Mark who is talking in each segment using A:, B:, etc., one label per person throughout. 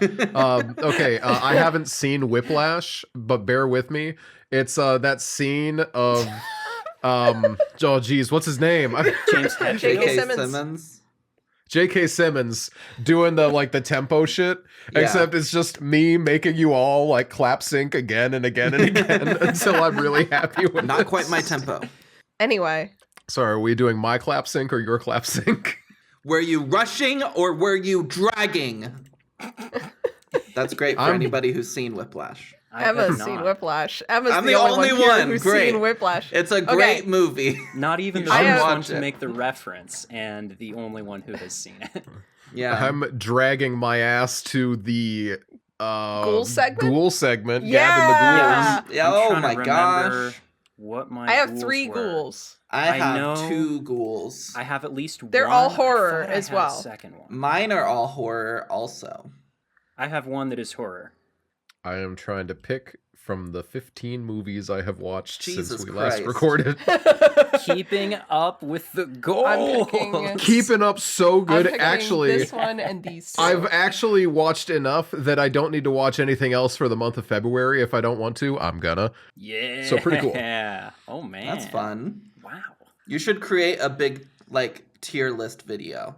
A: Okay, I haven't seen Whiplash, but bear with me. It's that scene of oh geez, what's his name?
B: James Hetfield.
C: J.K.
D: Simmons.
C: Simmons.
A: J.K. Simmons doing the tempo shit,
C: Yeah.
A: except it's just me making you all like clap sync again and again and again until I'm really happy with
C: Not
A: this.
C: quite my tempo.
D: Anyway,
A: So are we doing my clap sync or your clap sync?
C: Were you rushing or were you dragging? That's great for anybody who's seen Whiplash.
D: Emma's seen Whiplash. Emma's
C: I'm
D: the
C: the
D: only
C: only
D: one
C: one.
D: who's
C: Great.
D: seen Whiplash.
C: It's a great movie.
B: Not even
C: You
B: the
C: should
B: first one
C: watch
B: to
C: it.
B: make the reference, and the only one who has seen it.
C: Yeah.
A: I'm dragging my ass to the
D: Ghoul segment?
A: Ghoul segment.
D: Yeah.
A: Gavin the Ghouls.
C: Yeah,
B: I'm
C: oh
B: trying to
C: my
B: remember
C: gosh.
B: what my
D: I have
B: ghouls
D: 3
B: were.
D: ghouls.
C: I
B: I
C: have
B: know-
C: 2 ghouls.
B: I have at least
D: They're
B: one.
D: all
B: I
D: horror
B: thought I
D: as
B: had
D: well.
B: A second one.
C: Mine are all horror also.
B: I have one that is horror.
A: I am trying to pick from the 15 movies I have watched
C: Jesus
A: since we
C: Christ.
A: last recorded.
B: Keeping up with the goal.
D: I'm picking-
A: Keeping up so good.
D: I'm picking
A: Actually,
D: this one and these 2.
A: I've actually watched enough that I don't need to watch anything else for the month of February. If I don't want to, I'm gonna.
B: Yeah.
A: So pretty cool.
B: Yeah. Oh man.
C: That's fun.
B: Wow.
C: You should create a big tier list video.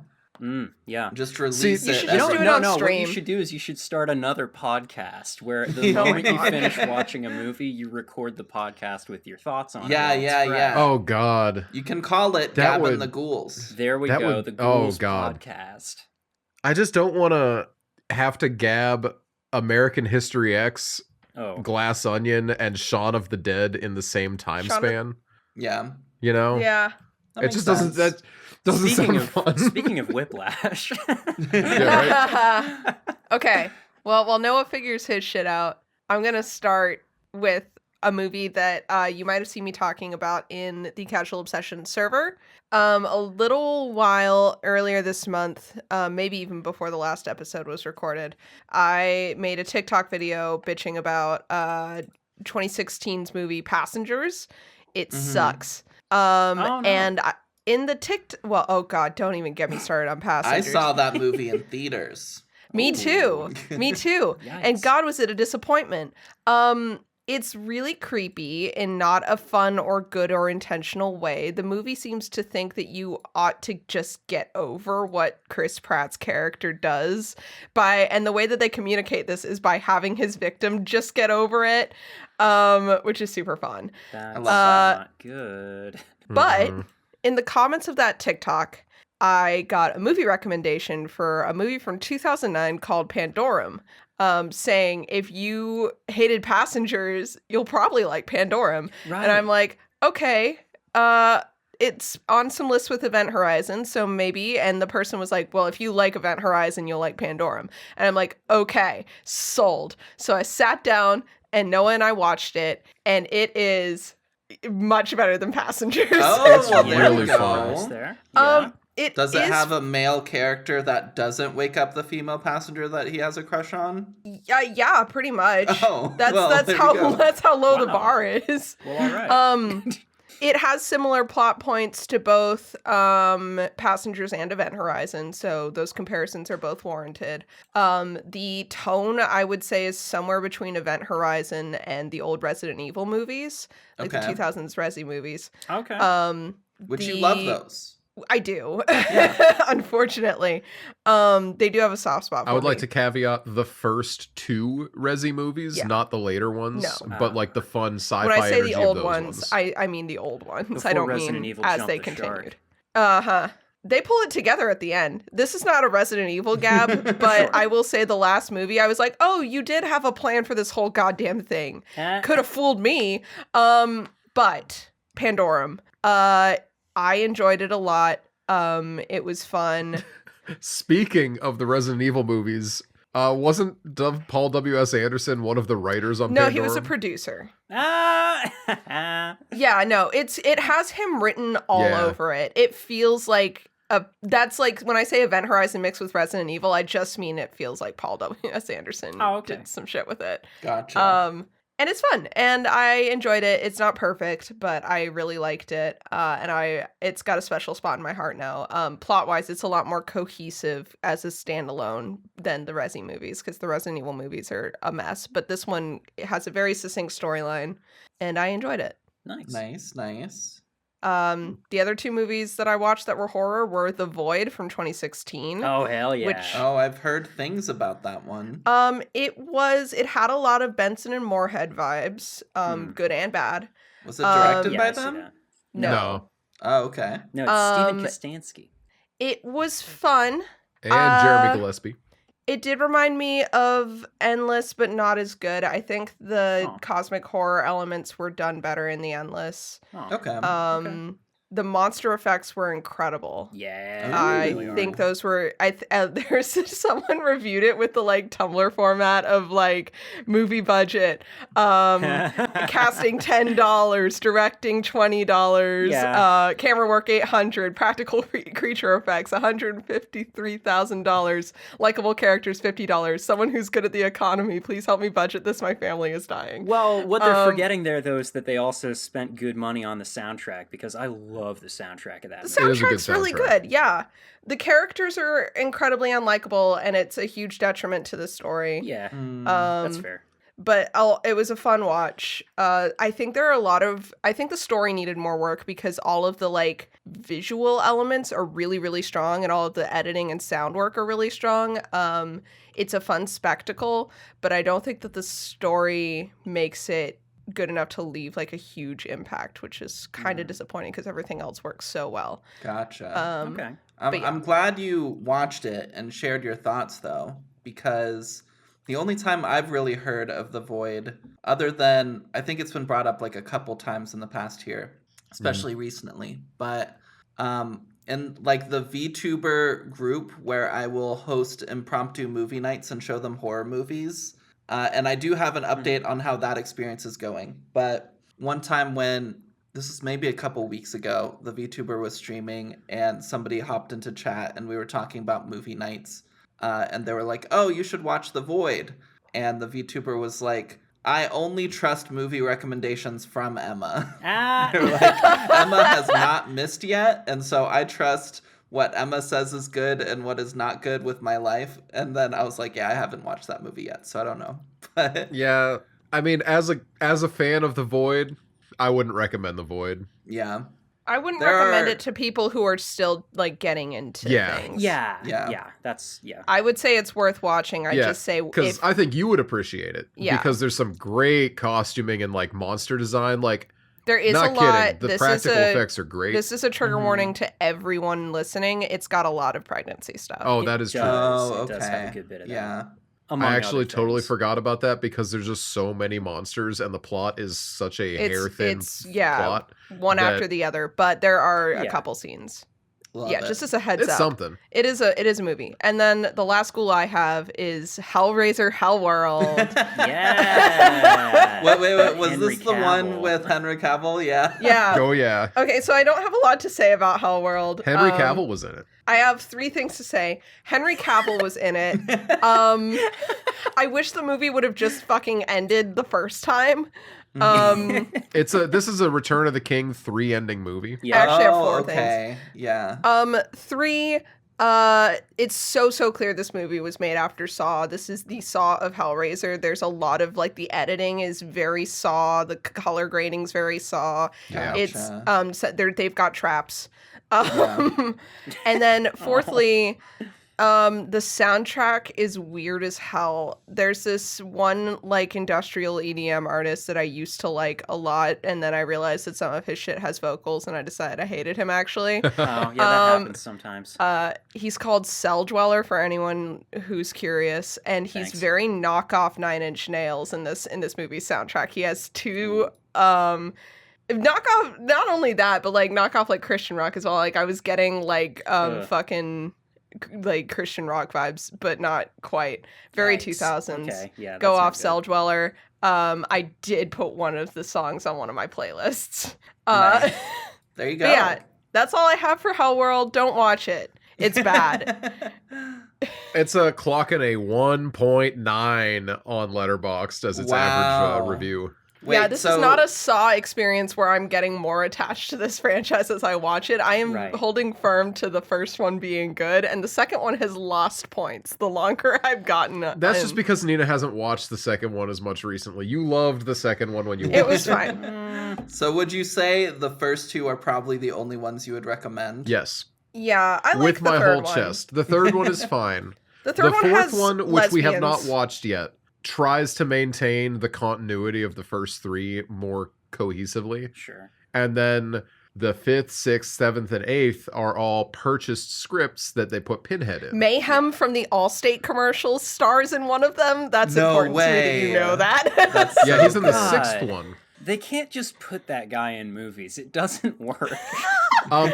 B: Yeah.
C: Just release
A: See,
C: it.
D: you should
C: as
D: just
C: a-
D: do it
B: no,
D: on
B: What
D: stream.
B: you should do is you should start another podcast where the moment you finish watching a movie, you record the podcast with your thoughts on
C: Yeah,
B: it.
C: yeah, yeah.
A: Oh God.
C: You can call it
A: That
C: Gavin
A: would-
C: the Ghouls.
B: There we
A: That
B: go.
A: would-
B: The
A: oh,
B: Ghouls
A: God.
B: podcast.
A: I just don't want to have to gab American History X,
B: Oh.
A: Glass Onion, and Shaun of the Dead in the same time
D: Shaun of-
A: span.
C: Yeah.
A: You know?
D: Yeah.
B: That
A: It
B: makes
A: just
B: sense.
A: doesn't sound fun.
B: Speaking of Whiplash.
A: Yeah, right?
D: Okay. Well, while Noah figures his shit out, I'm going to start with a movie that you might have seen me talking about in the Casual Obsession server. A little while earlier this month, maybe even before the last episode was recorded, I made a TikTok video bitching about 2016's movie Passengers. It sucks.
B: no.
D: And in the well, oh God, don't even get me started on
C: I
D: Passengers.
C: saw that movie in theaters.
D: Me too. Me too. And
B: Yikes.
D: God, was it a disappointment. It's really creepy in not a fun or good or intentional way. The movie seems to think that you ought to just get over what Chris Pratt's character does and the way that they communicate this is by having his victim just get over it, which is super fun.
B: That's
C: love
D: that.
B: not good.
D: But
A: Mhm.
D: in the comments of that TikTok, I got a movie recommendation for a movie from 2009 called Pandorum, saying if you hated Passengers, you'll probably like Pandorum.
B: Right.
D: And I'm like, okay, it's on some lists with Event Horizon, so maybe. And the person was like, well, if you like Event Horizon, you'll like Pandorum. And I'm like, okay, sold. So I sat down and Noah and I watched it, and it is much better than Passengers.
C: Oh,
A: It's
C: well, there
A: really
C: we go.
A: fun.
B: Nice there. Yeah.
C: Does it
D: is-
C: have a male character that doesn't wake up the female passenger that he has a crush on?
D: Yeah, pretty much.
C: Oh,
D: that's
C: well,
D: that's
C: there we
D: how
C: go.
D: that's how low the
B: Wow.
D: bar is.
B: Well, all right.
D: It has similar plot points to both Passengers and Event Horizon, so those comparisons are both warranted. The tone, I would say, is somewhere between Event Horizon and the old Resident Evil movies, like
C: Okay.
D: the 2000s Resi movies.
B: Okay.
C: Would you love those?
D: I do, unfortunately. They do have a soft spot for
A: I would like
D: me.
A: to caveat the first 2 Resi movies,
D: Yeah.
A: not the later ones,
D: No.
A: but like the fun sci-fi
D: When I say
A: energy
D: the old
A: of those
D: ones, I mean the old ones.
B: Before
D: I don't
B: Resident
D: mean
B: Evil
D: as
B: jumped
D: they
B: the
D: continued.
B: shark.
D: They pull it together at the end. This is not a Resident Evil gab, but I will say the last movie, I was like, oh, you did have a plan for this whole goddamn thing. Could have fooled me. But Pandorum, I enjoyed it a lot. It was fun.
A: Speaking of the Resident Evil movies, wasn't Paul W.S. Anderson one of the writers on
D: No,
A: Pandorum?
D: he was a producer.
B: Ah.
D: Yeah, no, it has him written all
A: Yeah.
D: over it. It feels like that's like when I say Event Horizon mixed with Resident Evil, I just mean it feels like Paul W.S. Anderson
B: Oh, okay.
D: did some shit with it.
C: Gotcha.
D: And it's fun, and I enjoyed it. It's not perfect, but I really liked it, and it's got a special spot in my heart now. Plot-wise, it's a lot more cohesive as a standalone than the Resi movies, because the Resident Evil movies are a mess, but this one has a very succinct storyline, and I enjoyed it.
C: Nice.
D: The other two movies that I watched that were horror were The Void from 2016.
B: Oh, hell yeah.
D: Which-
C: Oh, I've heard things about that one.
D: It had a lot of Benson and Moorhead vibes, good and bad.
C: Was it directed
B: Yeah,
C: by
B: I see
C: them?
B: that.
D: No.
C: Oh, okay.
B: No, it's Steven Kostansky.
D: It was fun.
A: And Jeremy Gillespie.
D: It did remind me of Endless, but not as good. I think the cosmic horror elements were done better in the Endless.
B: Oh.
C: Okay.
D: The monster effects were incredible.
B: Yeah.
D: I
B: they really
D: think
B: are.
D: those were. There's someone reviewed it with the like Tumblr format of like movie budget, casting $10, directing $20,
B: Yeah.
D: camera work $800, practical creature effects $153,000, likable characters $50. Someone who's good at the economy, please help me budget this. My family is dying.
B: Well, what they're forgetting there, though, is that they also spent good money on the soundtrack, because I love the soundtrack of that
D: The
B: movie.
A: is a good
D: soundtrack's really
A: soundtrack.
D: good, yeah. The characters are incredibly unlikable, and it's a huge detriment to the story.
B: Yeah,
C: Mm.
B: that's fair.
D: But it was a fun watch. I think I think the story needed more work because all of the like visual elements are really, really strong, and all of the editing and sound work are really strong. It's a fun spectacle, but I don't think that the story makes it good enough to leave like a huge impact, which is kind of disappointing because everything else works so well.
C: Gotcha.
B: Okay.
D: but yeah.
C: I'm glad you watched it and shared your thoughts, though, because the only time I've really heard of The Void, other than I think it's been brought up like a couple times in the past year, especially recently, but in like the VTuber group where I will host impromptu movie nights and show them horror movies. And I do have an update on how that experience is going. But one time when, this is maybe a couple weeks ago, the VTuber was streaming and somebody hopped into chat and we were talking about movie nights. And they were like, oh, you should watch The Void. And the VTuber was like, I only trust movie recommendations from Emma. They were like, Emma has not missed yet. And so I trust what Emma says is good and what is not good with my life. And then I was like, yeah, I haven't watched that movie yet, so I don't know. But
A: Yeah, I mean, as a fan of The Void, I wouldn't recommend The Void.
C: yeah.
D: I wouldn't
C: There
D: recommend
C: are-
D: it to people who are still like getting into
A: Yeah.
D: things.
C: Yeah.
B: That's yeah.
D: I would say it's worth watching. I just say
A: because
D: if
A: I think you would appreciate it.
D: Yeah.
A: Because there's some great costuming and like monster design. Like,
D: there is
A: not
D: a lot.
A: kidding, the
D: This
A: practical
D: is
A: effects are great.
D: This is a trigger warning to everyone listening. It's got a lot of pregnancy stuff.
A: Oh, that is true.
C: Oh,
B: It does have a
C: okay.
B: good bit of that.
C: Yeah.
B: Among
A: I actually
B: other
A: totally
B: things.
A: forgot about that because there's just so many monsters and the plot is such a hair thin plot.
D: One
A: that-
D: after the other, but there are a
B: Yeah.
D: couple scenes.
C: Love
D: yeah,
C: it.
D: just as a heads
A: It's
D: up.
A: something.
D: It is a movie. And then the last school I have is Hellraiser Hellworld.
B: Yeah.
C: Wait. Was
B: Henry
C: this the one
B: Cavill.
C: with Henry Cavill? Yeah.
D: Yeah.
A: Oh yeah,
D: Okay, so I don't have a lot to say about Hellworld.
A: Henry Cavill was in it.
D: I have 3 things to say. Henry Cavill was in it. I wish the movie would have just fucking ended the first time.
A: This is a Return of the King 3 ending movie.
B: Yeah.
D: Actually, I have
C: Oh,
D: 4
C: okay. Yeah.
D: 3, it's so clear this movie was made after Saw. This is the Saw of Hellraiser. There's a lot of like the editing is very Saw, the color grading's very Saw.
A: Yeah.
D: It's
C: Gotcha.
D: so they've got traps. And then fourthly, the soundtrack is weird as hell. There's this one like industrial EDM artist that I used to like a lot, and then I realized that some of his shit has vocals, and I decided I hated him actually.
B: Oh, yeah, that happens sometimes.
D: He's called Cell Dweller for anyone who's curious, and he's
B: Thanks.
D: very knockoff Nine Inch Nails in this movie soundtrack. He has 2 knockoff, not only that, but like knockoff like Christian rock as well. Like I was getting like fucking like Christian rock vibes, but not quite. Very
B: Yikes.
D: 2000s.
B: Okay, yeah.
D: Go
B: that's not
D: off
B: good.
D: Cell Dweller. I did put one of the songs on one of my playlists.
C: Nice. There you go.
D: But yeah, that's all I have for Hellworld. Don't watch it. It's bad.
A: It's a clocking a 1.9 on Letterboxd as its average
C: Wow.
A: review.
D: Yeah, this is not a Saw experience where I'm getting more attached to this franchise as I watch it. I am holding firm to the first one being good, and the second one has lost points the longer I've gotten.
A: That's just because Nina hasn't watched the second one as much recently. You loved the second one when you watched
D: it. Was fine.
C: So would you say the first two are probably the only ones you would recommend?
A: Yes.
D: Yeah, I like
A: with
D: the
A: my
D: third
A: whole
D: one.
A: chest. The third one is fine.
D: The third one has
A: fourth one, which we have not
D: lesbians.
A: watched yet, tries to maintain the continuity of the first three more cohesively.
B: Sure.
A: And then the fifth, sixth, seventh, and eighth are all purchased scripts that they put Pinhead in.
D: Mayhem from the Allstate commercials stars in one of them. That's
C: No
D: important to me that
C: way.
D: you know that.
A: Yeah, he's in the
B: God.
A: sixth one.
B: They can't just put that guy in movies. It doesn't work.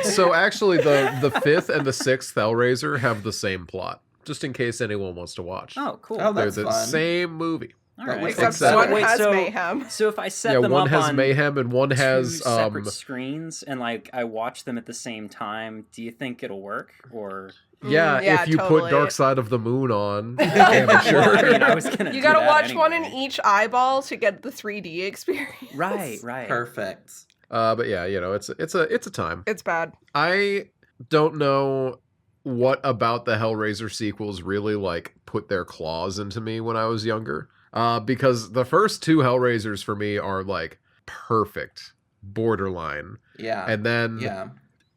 A: So actually, the fifth and the sixth Hellraiser have the same plot, just in case anyone wants to watch.
B: Oh, cool.
C: Oh,
A: They're
C: that's
A: the
C: fun.
A: same movie.
B: All right.
D: Except
A: Except-
D: one
B: Wait,
D: has
B: so-
D: Mayhem.
B: So if I set
A: Yeah,
B: them
A: one
B: up
A: has
B: on
A: Mayhem and one
B: two
A: has
B: separate screens, and like I watch them at the same time, do you think it'll work? Or
A: yeah,
D: yeah,
A: if you
D: totally.
A: put Dark Side of the Moon on.
B: Well, I mean, I was gonna.
D: You
B: do
D: gotta
B: that
D: watch one in
B: anyway.
D: each eyeball to get the 3D experience.
B: Right, right.
C: Perfect.
A: But yeah, you know, it's a time.
D: It's bad.
A: I don't know what about the Hellraiser sequels really like put their claws into me when I was younger. Because the first two Hellraisers for me are like perfect, borderline.
C: Yeah.
A: And then
C: yeah.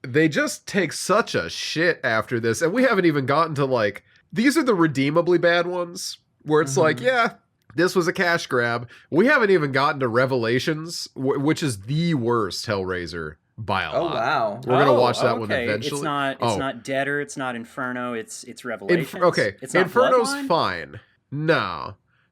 A: they just take such a shit after this. And we haven't even gotten to like, these are the redeemably bad ones where it's like, yeah, this was a cash grab. We haven't even gotten to Revelations, which is the worst Hellraiser by a
C: Oh
A: lot.
C: wow.
A: We're gonna watch that one
B: okay.
A: eventually.
B: It's not Deader. It's not Inferno. It's Revelations.
A: Okay,
B: It's not
A: Inferno's
B: Bloodline?
A: fine.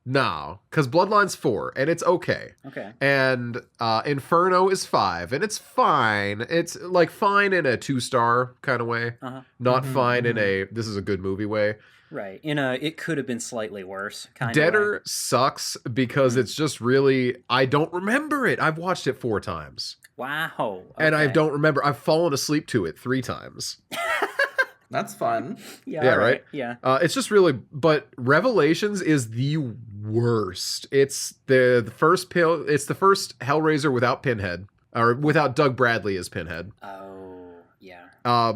A: No, because Bloodline's 4, and it's okay.
B: Okay.
A: And Inferno is 5, and it's fine. It's like fine in a 2-star kind of way, not fine in a this is a good movie way.
B: Right. It could have been slightly worse. Kind of.
A: Deader sucks because it's just really I don't remember it. I've watched it 4 times.
B: Wow.
A: And I
B: okay.
A: don't remember. I've fallen asleep to it 3 times.
C: That's fun.
B: Yeah.
A: Yeah,
B: all
A: right?
B: Yeah.
A: It's just really, but Revelations is the worst. It's the first pill. It's the first Hellraiser without Pinhead, or without Doug Bradley as Pinhead.
B: Oh, yeah.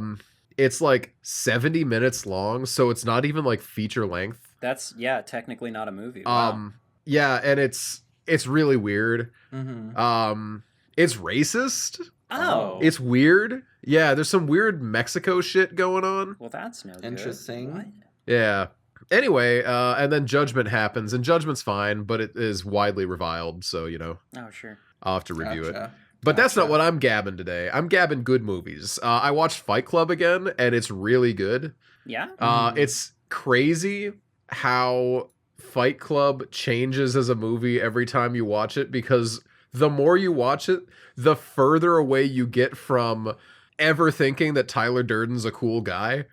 A: It's like 70 minutes long, so it's not even like feature length.
B: That's technically not a movie. Wow.
A: Yeah, and it's really weird. It's racist.
B: Oh.
A: It's weird. Yeah, there's some weird Mexico shit going on.
B: Well, that's no good.
C: Interesting.
B: What?
A: Yeah. Anyway, and then Judgment happens, and Judgment's fine, but it is widely reviled, so, you know,
B: Oh, sure.
A: I'll have to review it.
C: Gotcha.
A: But that's not what I'm gabbing today. I'm gabbing good movies. I watched Fight Club again, and it's really good.
B: Yeah.
A: It's crazy how Fight Club changes as a movie every time you watch it, because the more you watch it, the further away you get from ever thinking that Tyler Durden's a cool guy.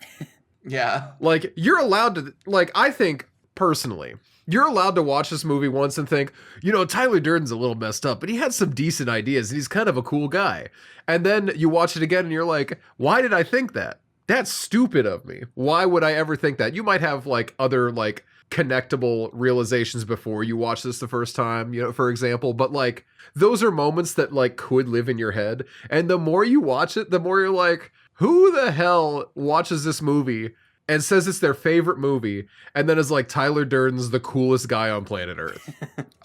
C: Yeah.
A: Like, you're allowed to, like, I think, personally, you're allowed to watch this movie once and think, you know, Tyler Durden's a little messed up, but he has some decent ideas, and he's kind of a cool guy. And then you watch it again, and you're like, why did I think that? That's stupid of me. Why would I ever think that? You might have, like, other, like, connectable realizations before you watch this the first time, you know, for example, but, like, those are moments that, like, could live in your head. And the more you watch it, the more you're like, who the hell watches this movie and says it's their favorite movie and then is like, Tyler Durden's the coolest guy on planet Earth?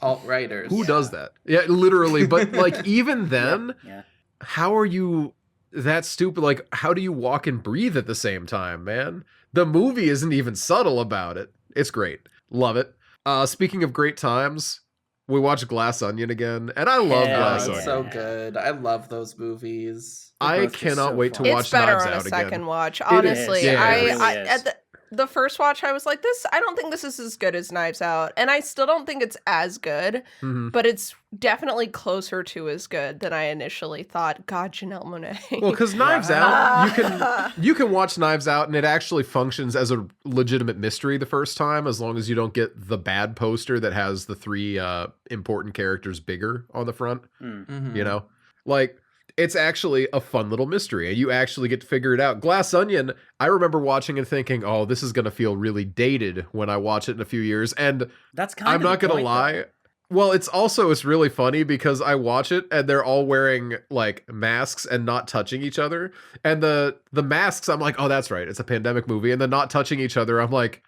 C: Alt-writers.
A: Who does that? Yeah, literally. But like, even then,
B: Yeah.
A: how are you that stupid? Like, how do you walk and breathe at the same time, man? The movie isn't even subtle about it. It's great. Love it. Speaking of great times, we watched Glass Onion again, and I love
B: Hell
A: Glass
C: It's
A: Onion.
C: so good. I love those movies.
A: I
B: both just
A: cannot
B: so
A: wait to
B: fun.
A: watch
D: It's better
A: Knives
D: on a
A: Out
D: second
A: again.
D: watch.
A: is.
D: Honestly,
A: Yeah, it
B: really is.
D: at the first watch, I was like, I don't think this is as good as Knives Out, and I still don't think it's as good,
A: Mhm.
D: but it's definitely closer to as good than I initially thought. God, Janelle Monáe.
A: Well, because Knives Out, you can watch Knives Out, and it actually functions as a legitimate mystery the first time, as long as you don't get the bad poster that has the 3 important characters bigger on the front.
C: Mhm.
A: You know, like it's actually a fun little mystery, and you actually get to figure it out. Glass Onion, I remember watching and thinking, oh, this is going to feel really dated when I watch it in a few years. And
B: That's kind
A: I'm
B: of
A: not
B: the
A: going to
B: point,
A: lie.
B: though.
A: Well, it's really funny because I watch it and they're all wearing like masks and not touching each other. And the masks, I'm like, oh, that's right. It's a pandemic movie. And the not touching each other, I'm like,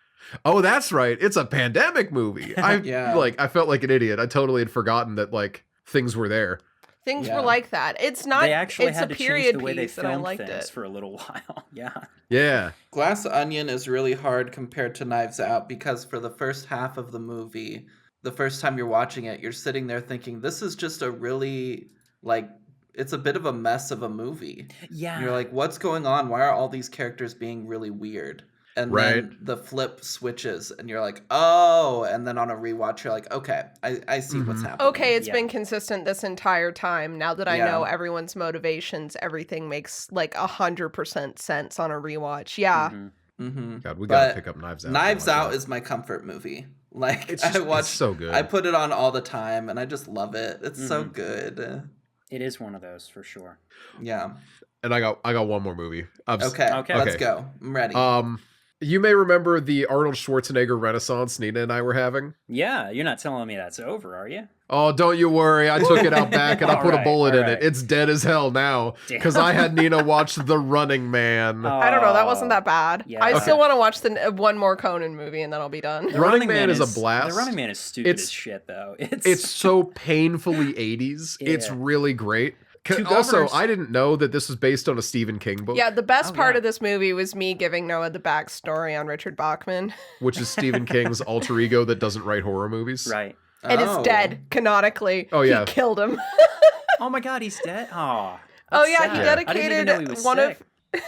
A: oh, that's right. It's a pandemic movie.
C: Yeah.
A: I felt like an idiot. I totally had forgotten that like things were there.
D: Things
C: Yeah.
D: were like that. It's not.
B: They actually
D: it's
B: had
D: a
B: to change
D: period
B: the way they
D: piece, and I
B: filmed
D: liked
B: things
D: it.
B: for a little while. Yeah.
A: Yeah.
C: Glass Onion is really hard compared to Knives Out because for the first half of the movie, the first time you're watching it, you're sitting there thinking, this is just a really, like, it's a bit of a mess of a movie.
B: Yeah.
C: And you're like, what's going on? Why are all these characters being really weird? And
A: Right.
C: then the flip switches, and you're like, oh. And then on a rewatch, you're like, okay, I see what's happening.
D: Okay, it's
B: Yeah.
D: been consistent this entire time. Now that I
C: Yeah.
D: know everyone's motivations, everything makes like 100% sense on a rewatch. Yeah.
B: Mhm.
C: Mm-hmm.
A: God, we got to
C: But
A: pick up Knives Out.
C: Knives
A: Oh my
C: Out
A: God.
C: is my comfort movie. Like,
A: It's
C: I
A: just-
C: watch,
A: it's so good.
C: I put it on all the time, and I just love it. It's so
B: Mhm.
C: good.
B: It is one of those for sure.
C: Yeah.
A: And I got one more movie.
C: Okay,
B: Okay.
C: let's
A: Okay.
C: go. I'm ready.
A: You may remember the Arnold Schwarzenegger renaissance Nina and I were having.
B: Yeah, you're not telling me that's over, are you?
A: Oh, don't you worry. I took it out back and I
B: All
A: put a
B: right,
A: bullet
B: all
A: in it.
B: right.
A: It's dead as hell now. because I had Nina watch The Running Man.
D: I don't know. That wasn't that bad.
B: Yeah.
D: I still
A: Okay.
D: want to watch the one more Conan movie, and then I'll be done.
B: The
A: Running Man is a blast.
B: The Running Man is stupid
A: It's-
B: as shit, though.
A: It's so painfully 80s. It's
B: Yeah.
A: really great.
B: Two
A: Also,
B: governors-
A: I didn't know that this was based on a Stephen King book,
D: Yeah, the best
B: Oh,
D: part
B: yeah.
D: of this movie was me giving Noah the backstory on Richard Bachman.
A: which is Stephen King's alter ego that doesn't write horror movies.
B: right.
D: And
C: Oh.
D: is dead, canonically.
A: Oh, yeah.
D: He killed him.
B: Oh my god, he's dead. Oh.
D: Oh, yeah, he
A: sad.
B: I didn't even know he
D: dedicated
B: was
D: one
B: sick.
D: of...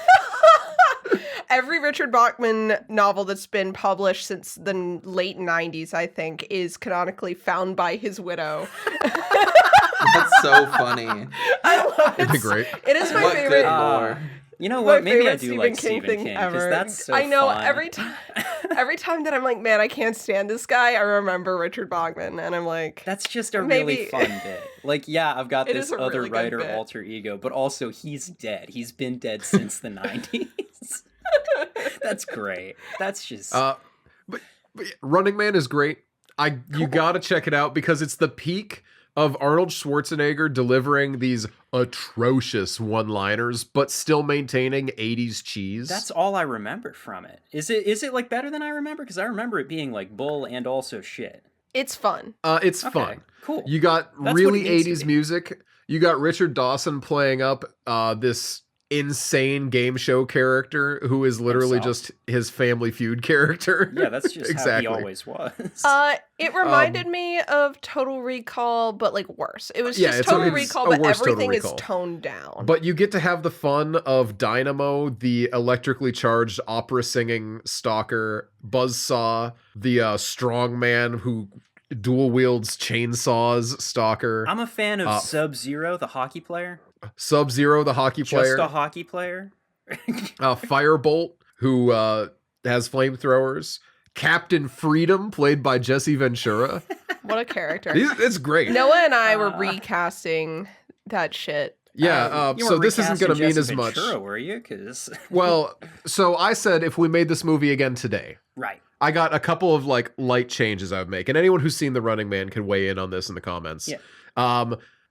D: Every Richard Bachman novel that's been published since the late 90s, I think, is canonically found by his widow.
C: That's so funny.
D: I love
A: It'd
D: it.
A: be great.
D: It is my
C: What
D: favorite.
C: good lore.
B: You know
D: My
B: what? Maybe I
D: favorite
B: do like Stephen King because
D: ever.
B: that's so
D: I know
B: fun.
D: every time that I'm like, man, I can't stand this guy. I remember Richard Bachman, and I'm like,
B: That's just a
D: Maybe-
B: really fun bit. Like, yeah, I've got
D: It
B: this
D: is a
B: other
D: really good
B: writer
D: bit.
B: alter ego, but also he's dead. He's been dead since the 90s. That's great. That's just
A: But Running Man is great. You gotta check it out because it's the peak of Arnold Schwarzenegger delivering these atrocious one-liners, but still maintaining 80s cheese.
B: that's all I remember from it. Is it like better than I remember? Because I remember it being like bull and also shit.
D: it's fun.
A: It's
B: Okay,
A: fun.
B: cool.
A: You got
B: That's what
A: really
B: it needs to
A: 80s
B: be.
A: music. You got Richard Dawson playing up this insane game show character who is literally
B: Himself.
A: just his Family Feud character.
B: Yeah, that's just
A: exactly.
B: how he always was.
D: It reminded me of Total Recall, but like worse. It was
A: Yeah,
D: just
A: it's
D: Total
A: a
D: Recall,
A: worse
D: but
A: Total
D: everything is
A: Recall.
D: toned down.
A: But you get to have the fun of Dynamo, the electrically charged opera singing stalker, Buzzsaw, the strong man who dual wields chainsaws stalker,
B: I'm a fan of Sub-Zero, the hockey player.
A: Sub-Zero, the hockey player,
B: Just a hockey player.
A: Firebolt, who has flamethrowers, Captain Freedom, played by Jesse Ventura.
D: What a character.
A: It's great.
D: Noah and I were recasting that shit.
A: Yeah,
B: You
A: so
B: weren't
A: this isn't going to
B: recasting
A: mean
B: Jesse
A: as much.
B: Ventura, were you? Because
A: Well, so I said if we made this movie again today,
B: right.
A: I got a couple of like light changes I would make, and anyone who's seen The Running Man can weigh in on this in the comments.
B: Yeah.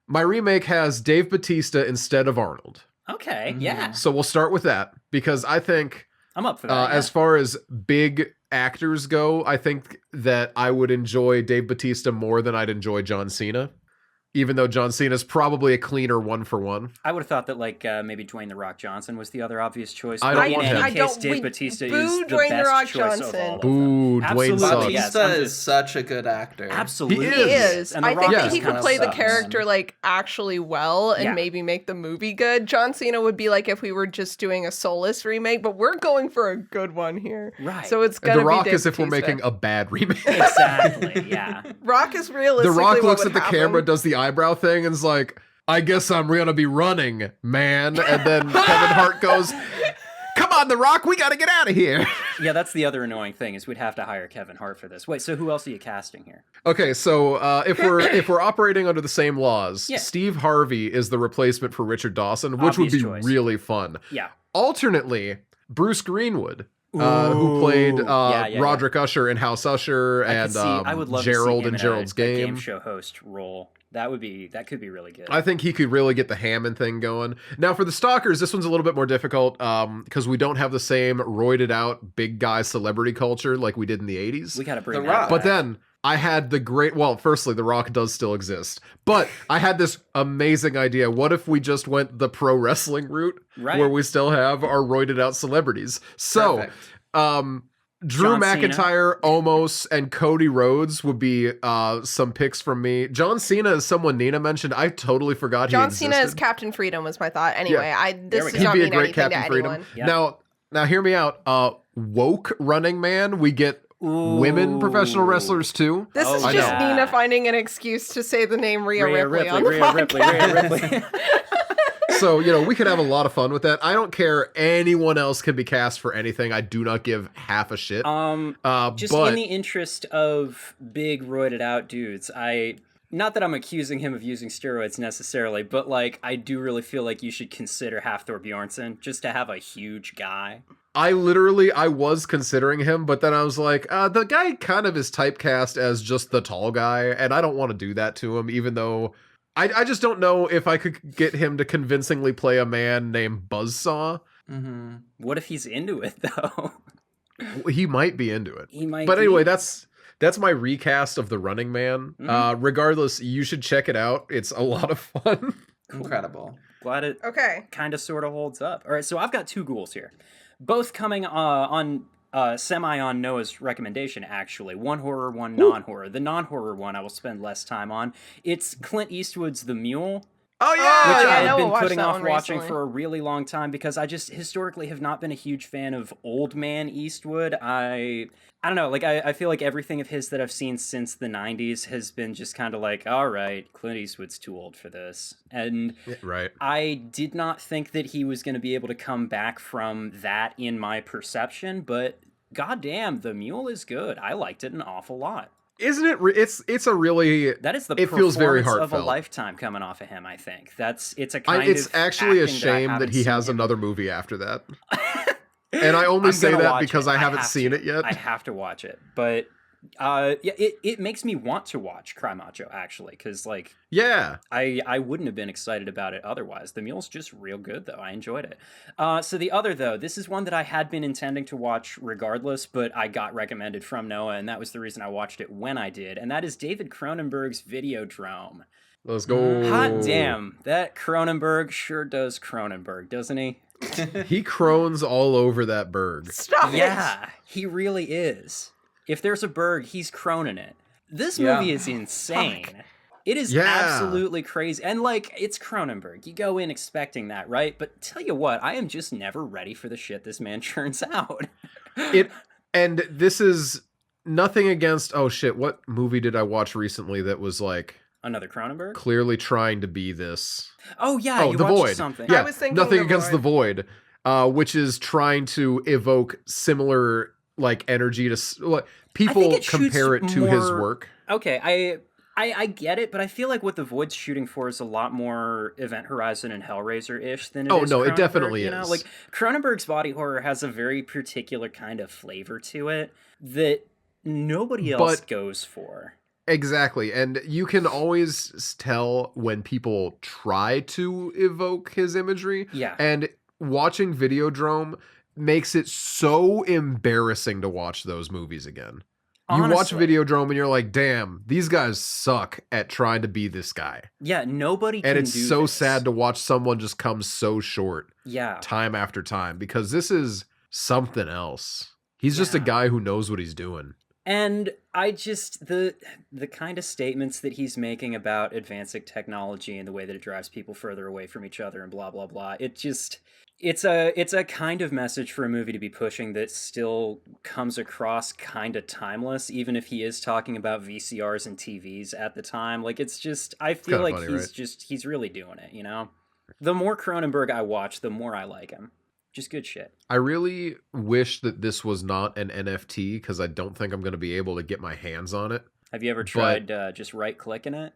A: My remake has Dave Bautista instead of Arnold,
B: Okay.
C: Mhm.
B: Yeah.
A: so we'll start with that because I think,
B: I'm up for that.
A: as far as big actors go, I think that I would enjoy Dave Bautista more than I'd enjoy John Cena, even though John Cena's probably a cleaner one for one.
B: I would have thought that like maybe Dwayne the Rock Johnson was the other obvious choice.
A: I
B: but
A: don't
B: in
A: want
B: any
A: him.
D: I
B: case,
D: don't-
B: Dave
D: we
B: Bautista
D: boo
B: is the
D: Dwayne the
B: best
D: Rock
B: choice of
D: Johnson.
B: all of
A: Boo,
B: them.
A: Dwayne
B: Absolutely,
A: sucks.
B: yes.
C: Bautista
B: I'm
C: is
B: just-
C: such a good actor.
B: Absolutely.
A: He
D: He is.
B: And The
D: I think
B: Rock
D: that
A: is
D: he
C: kinda
D: could play the
C: sucks.
D: character like actually well and
B: Yeah.
D: maybe make the movie good. John Cena would be like if we were just doing a soulless remake, but we're going for a good one here.
B: Right.
D: So it's
A: And
D: gonna
A: The Rock
D: be Dave
A: is if we're
D: Bautista.
A: making a bad remake.
B: Exactly. Yeah.
D: Rock is
A: The
D: realistically
A: Rock
D: what
A: looks
D: would
A: at the
D: happen.
A: camera, does the eyebrow thing, and is like, I guess I'm gonna be running, man. And then Kevin Hart goes, come on, The Rock, we gotta get out of here.
B: Yeah, that's the other annoying thing is we'd have to hire Kevin Hart for this. Wait, so who else are you casting here?
A: Okay, so if we're operating under the same laws,
B: Yeah.
A: Steve Harvey is the replacement for Richard Dawson, which would
B: Obvious
A: be
B: choice.
A: really fun.
B: Yeah.
A: Alternately, Bruce Greenwood, who played
B: Ooh. Yeah.
A: Roderick Usher in House Usher
B: I could
A: and
B: see. I would love
A: Gerald
B: to see him
A: in Gerald's
B: a
A: Game.
B: game show host role. That could be really good.
A: I think he could really get the Hammond thing going. Now, for the Stalkers, this one's a little bit more difficult because we don't have the same roided out big guy celebrity culture like we did in the 80s.
B: We got to bring
C: The
B: that
C: Rock.
B: back.
A: But then I had the great, well, firstly, The Rock does still exist, but I had this amazing idea. What if we just went the pro wrestling route
B: Right.
A: where we still have our roided out celebrities? So,
C: Perfect.
A: Drew
B: John Cena.
A: McIntyre, Omos, and Cody Rhodes would be some picks from me. John Cena is someone Nina mentioned. I totally forgot
D: John
A: he
D: Cena
A: existed.
D: as Captain Freedom was my thought. Anyway,
B: There we
D: this
B: go.
D: does
A: He'd
D: not
A: be a
D: mean
A: great
D: anything
A: Captain
D: to
A: Freedom.
D: anyone.
B: Yep.
A: Now hear me out. Woke Running Man. We get women professional wrestlers too.
D: This
B: Oh,
D: is
A: I
D: just
A: know.
D: Nina finding an excuse to say the name Rhea
B: Rhea
D: Ripley on the
B: Rhea
D: podcast.
B: Ripley.
A: So, we could have a lot of fun with that. I don't care. Anyone else can be cast for anything. I do not give half a shit.
B: Just
A: but
B: in the interest of big roided out dudes, not that I'm accusing him of using steroids necessarily, but like I do really feel like you should consider Hafthor Bjornsson just to have a huge guy.
A: I was considering him, but then I was like, the guy kind of is typecast as just the tall guy, and I don't want to do that to him, even though I just don't know if I could get him to convincingly play a man named Buzzsaw.
C: Mm-hmm.
B: What if he's into it though?
A: He might be into it.
B: He might.
A: But
B: be.
A: anyway, that's my recast of The Running Man.
B: Mhm.
A: Regardless, you should check it out. It's a lot of fun.
C: Incredible.
B: Glad it
D: Okay.
B: kind of sort of holds up. All right, so I've got two ghouls here, both coming on semi on Noah's recommendation. Actually, one horror, one non-horror. The non-horror one I will spend less time on. It's Clint Eastwood's The Mule.
A: Oh,
B: Which
D: yeah,
B: I have
D: Noah
B: been
D: watched
B: putting
D: that
B: off
D: one
B: watching
D: recently.
B: for a really long time because I just historically have not been a huge fan of old man Eastwood. I don't know, like I feel like everything of his that I've seen since the 90s has been just kind of like, all right, Clint Eastwood's too old for this. And
A: Right.
B: I did not think that he was going to be able to come back from that in my perception, but goddamn, The Mule is good. I liked it an awful lot.
A: Isn't it? It's a really.
B: That is the
A: It feels very
B: performance of a
A: heartfelt.
B: lifetime coming off of him, I think. It's a kind
A: It's
B: of
A: actually a
B: acting
A: shame that
B: haven't
A: he
B: seen
A: has
B: him-
A: another movie after that. And I only
B: I'm
A: say
B: gonna
A: that
B: watch
A: because
B: it.
A: I haven't
B: have
A: seen
B: to.
A: it yet.
B: I have to watch it, but yeah, it makes me want to watch Cry Macho actually, because like
A: Yeah.
B: I wouldn't have been excited about it otherwise. The Mule's just real good though. I enjoyed it. So the other though, this is one that I had been intending to watch regardless, but I got recommended from Noah, and that was the reason I watched it when I did, and that is David Cronenberg's Videodrome.
A: Let's go.
B: Hot damn, that Cronenberg sure does Cronenberg, doesn't he?
A: He crones all over that berg.
D: Stop it.
B: Yeah, he really is. If there's a Berg, he's croning it. This
C: Yeah.
B: movie is insane. It is
A: Yeah.
B: absolutely crazy. And like, it's Cronenberg. You go in expecting that, right? But tell you what, I am just never ready for the shit this man churns out.
A: And this is nothing against. Oh shit! What movie did I watch recently that was like
B: Another Cronenberg?
A: clearly trying to be this?
B: Oh yeah,
A: Oh,
B: you
A: The
B: watched
A: Void.
B: something.
A: Yeah,
D: I was thinking
A: nothing
D: The
A: against
D: Void.
A: The Void, which is trying to evoke similar like energy to people
B: it shoots
A: compare it to his
B: more-
A: work.
B: Okay, I get it, but I feel like what The Void's shooting for is a lot more Event Horizon and Hellraiser-ish than it
A: Oh,
B: is
A: no, it
B: Cronenberg,
A: definitely
B: you know?
A: is.
B: Like, Cronenberg's body horror has a very particular kind of flavor to it that nobody else
A: But-
B: goes for.
A: Exactly. And you can always tell when people try to evoke his imagery.
B: Yeah.
A: And watching Videodrome makes it so embarrassing to watch those movies again. You watch
B: Honestly.
A: Videodrome and you're like, damn, these guys suck at trying to be this guy.
B: Yeah, nobody can
A: And it's
B: do
A: so
B: this.
A: sad to watch someone just come so short
B: Yeah.
A: time after time because this is something else. He's just a
B: Yeah.
A: guy who knows what he's doing.
B: And I just the kind of statements that he's making about advancing technology and the way that it drives people further away from each other and blah blah blah. It's a kind of message for a movie to be pushing that still comes across kind of timeless, even if he is talking about VCRs and TVs at the time. Like it's just I feel
A: kinda
B: like
A: funny,
B: he's
A: right?
B: he's really doing it, you know? The more Cronenberg I watch, the more I like him. Just good shit.
A: I really wish that this was not an NFT because I don't think I'm going to be able to get my hands on it.
B: Have you ever
A: But
B: tried just right clicking it?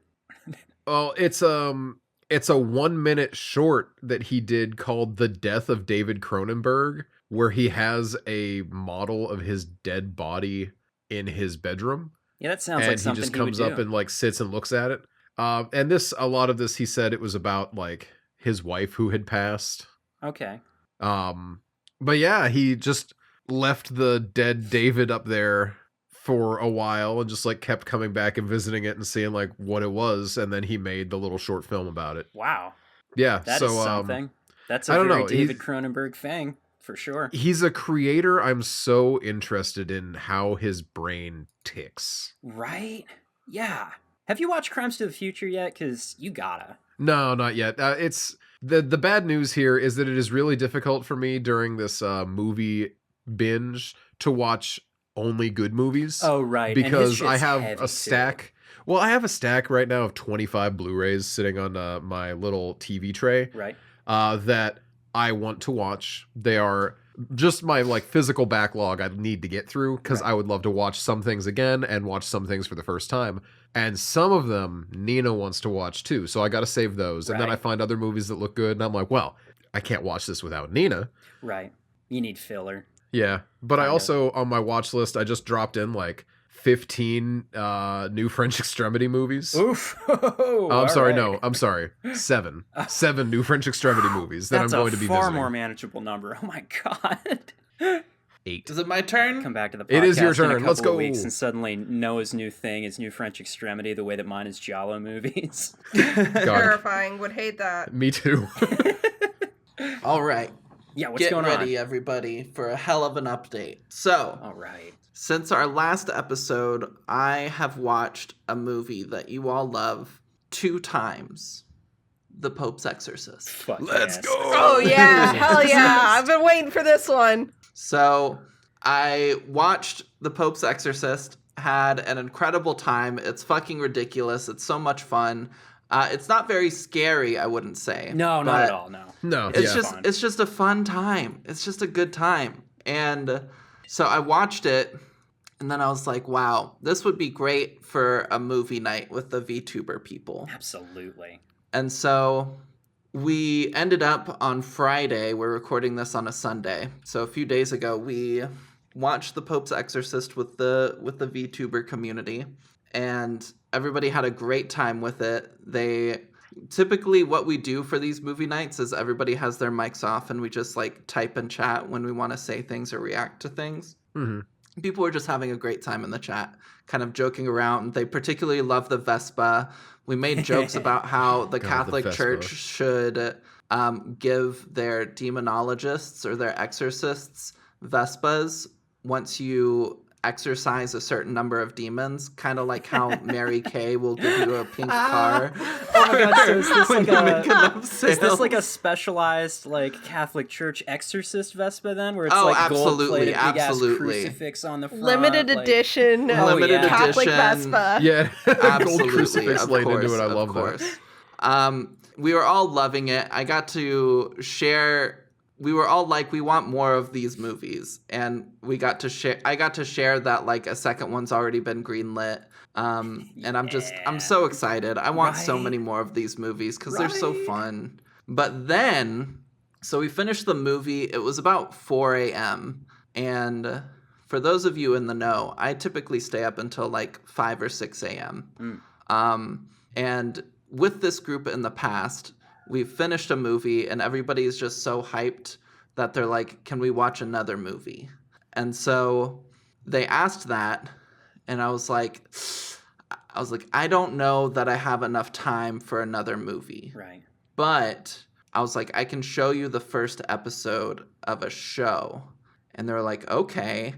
A: oh, it's a 1 minute short that he did called "The Death of David Cronenberg," where he has a model of his dead body in his bedroom,
B: Yeah, that sounds like
A: and he
B: something
A: just
B: he would
A: comes up
B: do.
A: and like sits and looks at it. And a lot of this, he said it was about like his wife who had passed.
B: Okay.
A: Um, but yeah, he just left the dead David up there for a while and just like kept coming back and visiting it and seeing like what it was, and then he made the little short film about it.
B: Wow.
A: Yeah,
B: That is
A: so
B: something. That's a
A: I don't
B: very
A: know.
B: David Cronenberg thing, for sure.
A: He's a creator. I'm so interested in how his brain ticks.
B: Right? Yeah. Have you watched Crimes to the Future yet? Because you gotta.
A: No, not yet. It's the bad news here is that it is really difficult for me during this movie binge to watch only good movies.
B: Oh, right. And his
A: Because I
B: shit's
A: have
B: heavy,
A: a stack. Well, I have a stack right now of 25 Blu-rays sitting on my little TV tray
B: too. Right.
A: that I want to watch. They are just my like physical backlog I need to get through because
B: Right.
A: I would love to watch some things again and watch some things for the first time. And some of them Nina wants to watch too, so I got to save those. And then I
B: Right.
A: find other movies that look good, and I'm like, well, I can't watch this without Nina.
B: Right. You need filler.
A: Yeah, but I
B: Kind of.
A: also on my watch list I just dropped in like 15 new French Extremity movies.
B: Oof.
A: I'm sorry, no, I'm sorry. 7 new French Extremity movies that
B: That's
A: I'm going to be
B: far
A: visiting.
B: more manageable number. Oh my god.
A: 8.
C: Is it my turn?
B: Come back to the podcast
A: It is your
B: in a
A: turn.
B: couple
A: Let's
B: of
A: go.
B: weeks and suddenly Noah's new thing is new French Extremity the way that mine is Giallo movies.
A: God,
D: Terrifying. Would hate that.
A: me too.
C: All right.
B: Yeah, what's
C: Get
B: going
C: ready,
B: on?
C: everybody, for a hell of an update. So,
B: All right.
C: since our last episode, I have watched a movie that you all love 2 times. The Pope's Exorcist.
B: Fuck
A: Let's
B: yes.
A: go.
D: Oh yeah, hell yeah! I've been waiting for this one.
C: So, I watched The Pope's Exorcist, had an incredible time. It's fucking ridiculous. It's so much fun. It's not very scary, I wouldn't say.
B: No, not
C: but
B: at all. No.
A: No,
C: It's
A: yeah.
B: fun.
C: it's just a fun time. It's just a good time. And so I watched it, and then I was like, wow, this would be great for a movie night with the VTuber people.
B: Absolutely.
C: And so we ended up on Friday. We're recording this on a Sunday. So a few days ago, we watched The Pope's Exorcist with the VTuber community, and everybody had a great time with it. They typically, what we do for these movie nights is everybody has their mics off and we just like type and chat when we want to say things or react to things.
A: Mhm.
C: People were just having a great time in the chat, kind of joking around. They particularly love the Vespa. We made jokes about how the
A: God, the
C: Catholic
A: Vespa.
C: Church should give their demonologists or their exorcists Vespas once you exorcise a certain number of demons, kind of like how Mary Kay will give you a pink car.
B: Oh my god, so is this
C: when
B: like
C: you
B: a
C: make enough
B: is this like a
C: sales.
B: specialized like Catholic Church exorcist Vespa then, where it's
C: Oh,
B: like
C: absolutely,
B: gold-plated big ass
C: absolutely.
B: crucifix on the front,
D: Limited
B: like-
D: edition.
B: Oh,
C: Limited
B: yeah.
D: Catholic
C: edition.
D: Vespa.
A: Yeah, gold
C: Absolutely,
A: crucifix
C: of
A: laid
C: course,
A: into it. I
C: of
A: love
C: course.
A: that.
C: We were all loving it. I got to share. We were all like, we want more of these movies, and we got to share. I got to share that like a second one's already been greenlit. And I'm so excited. I want so
B: Right.
C: many more of these movies because they're so
B: Right.
C: fun. But then, so we finished the movie. It was about 4 a.m. And for those of you in the know, I typically stay up until like 5 or 6 a.m. And with this group in the past, we've finished a movie and everybody's just so hyped that they're like, can we watch another movie? And so they asked that, and I was like, I don't know that I have enough time for another movie.
B: Right.
C: But I was like, I can show you the first episode of a show. And they're like, okay.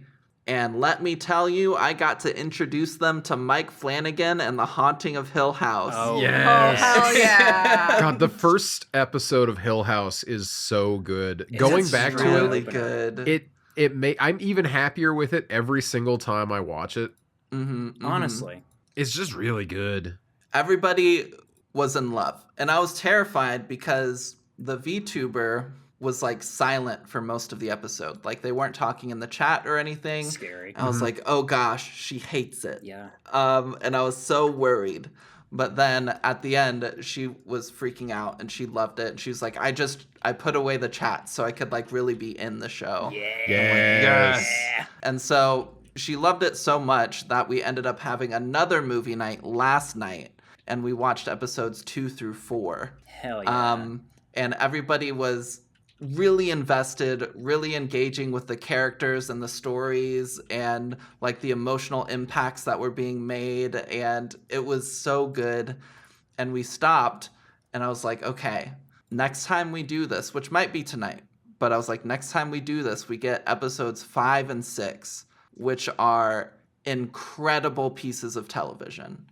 C: And let me tell you, I got to introduce them to Mike Flanagan and The Haunting of Hill House.
B: Oh,
A: Yes.
D: Oh hell yeah!
A: God, the first episode of Hill House is so good. Going
B: It's
A: back to
C: really
A: it,
C: good.
A: I'm even happier with it every single time I watch it.
B: Honestly.
A: It's just really good.
C: Everybody was in love. And I was terrified because the VTuber was like silent for most of the episode. Like they weren't talking in the chat or anything.
B: Scary.
C: I was like, oh gosh, she hates it.
B: Yeah.
C: And I was so worried. But then at the end, she was freaking out and she loved it. And she was like, I put away the chat so I could like really be in the show.
B: Yeah.
A: Yes.
C: And so she loved it so much that we ended up having another movie night last night. And we watched episodes 2 through 4.
B: Hell yeah.
C: And everybody was really invested, really engaging with the characters and the stories and like the emotional impacts that were being made. And it was so good. And we stopped and I was like, okay, next time we do this, which might be tonight, but I was like, next time we do this, we get episodes 5 and 6, which are incredible pieces of television.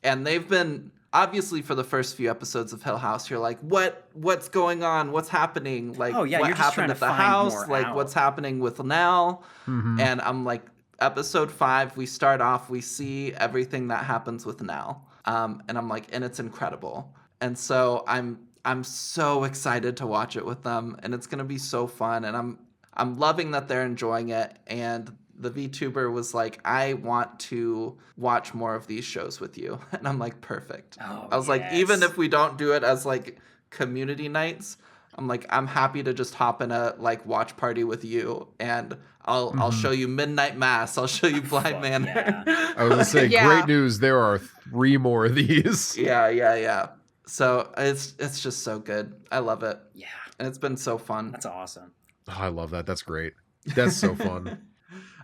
C: And they've been, obviously for the first few episodes of Hill House, you're like, what's going on? What's happening? Like,
B: Oh, yeah,
C: what
B: you're just trying
C: happened
B: to
C: at the
B: find
C: house?
B: more
C: Like,
B: out.
C: what's happening with Nell? And I'm like, episode 5, we start off, we see everything that happens with Nell. And I'm like, and it's incredible. And so I'm so excited to watch it with them, and it's gonna be so fun. And I'm loving that they're enjoying it. And the VTuber was like, I want to watch more of these shows with you. And I'm like, perfect.
B: Oh,
C: I was like,
B: yes.
C: even if we don't do it as like community nights, I'm like, I'm happy to just hop in a like watch party with you, and I'll show you Midnight Mass. I'll show you Blind
B: Fuck
C: Manor.
B: yeah.
A: I was gonna say,
D: Yeah.
A: great news. There are 3 more of these.
C: Yeah. So it's just so good. I love it.
B: Yeah.
C: And it's been so fun.
B: That's awesome.
A: Oh, I love that. That's great. That's so fun.